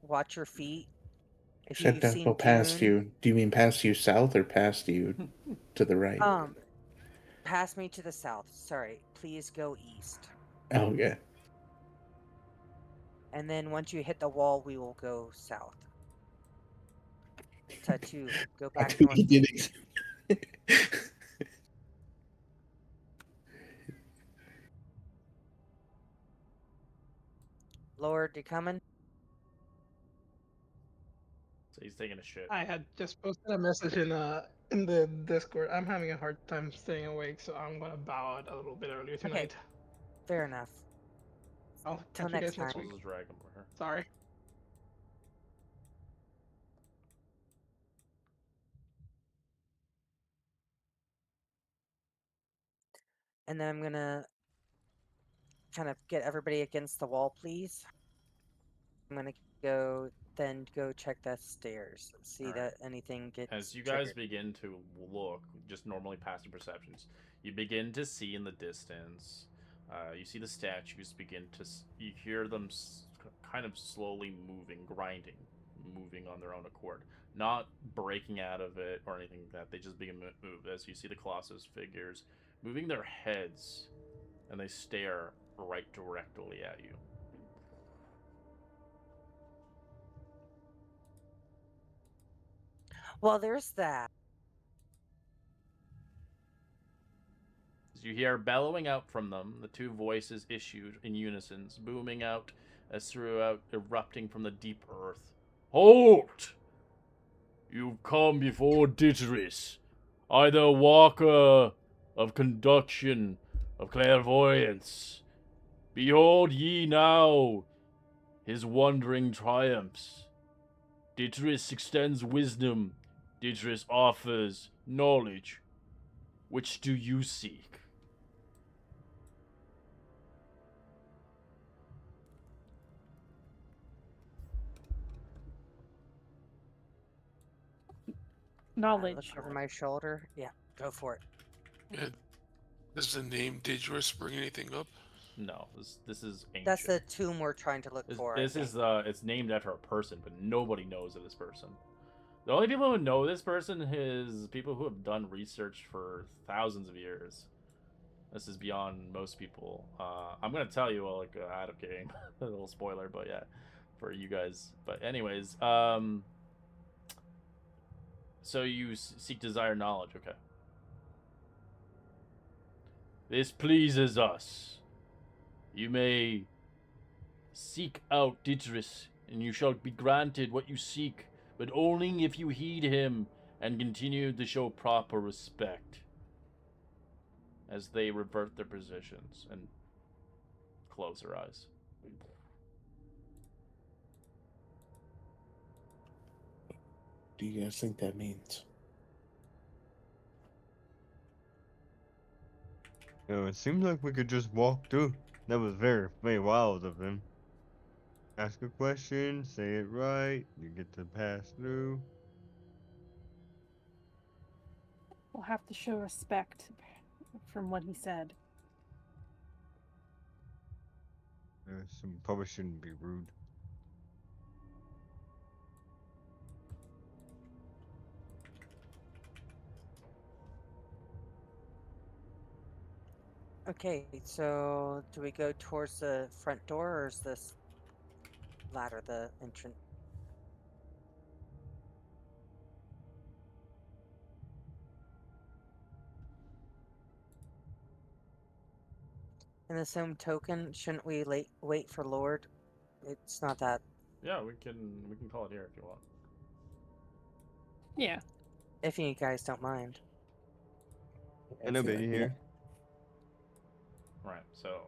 Watch your feet. If Said you've don't go seen past Dune, you. Do you mean past you south or past you to the right? pass me to the south. Sorry, please go east. Oh, yeah. And then once you hit the wall, we will go south. Tattoo, go back north. He did Lord, you coming? So he's taking a shit. I had just posted a message in the Discord. I'm having a hard time staying awake, so I'm gonna bow out a little bit earlier Okay, tonight. fair enough. I'll Till catch you next guys next time. week. This is Dragonfire. Sorry. And then I'm gonna kind of get everybody against the wall, please. I'm gonna go check the stairs. See Alright. that anything gets As you triggered. guys begin to look, just normally passive perceptions, you begin to see in the distance. You see the statues begin to. You hear them kind of slowly moving, grinding, moving on their own accord, not breaking out of it or anything like that. They just begin to move as you see the Colossus figures moving their heads, and they stare right directly at you. Well, there's that. As you hear bellowing out from them, the two voices issued in unison, booming out as throughout erupting from the deep earth. Halt! You've come before Ditteris, either walker of conduction, of clairvoyance. Behold ye now his wandering triumphs. Ditteris extends wisdom, Ditteris offers knowledge. Which do you seek? I Knowledge. look over my shoulder. Yeah, go for it. Yeah. Does the name Digirus bring anything up? No, this is ancient. That's the tomb we're trying to look for. This is it's named after a person, but nobody knows of this person. The only people who know this person is people who have done research for thousands of years. This is beyond most people. I'm gonna tell you like out of game, a little spoiler, but yeah, for you guys. But anyways, so you seek desire knowledge, okay? This pleases us. You may seek out Ditteris, and you shall be granted what you seek, but only if you heed him and continue to show proper respect. As they revert their positions and close their eyes. What do you guys think that means? It seems like we could just walk through. That was very, very wild of him. Ask a question, say it right, you get to pass through. We'll have to show respect from what he said. Probably shouldn't be rude. Okay, so do we go towards the front door, or is this ladder the entrance? In the same token, shouldn't we wait for Lord? It's not that. Yeah, we can call it here if you want. Yeah. If you guys don't mind. I know, baby, here. Right, so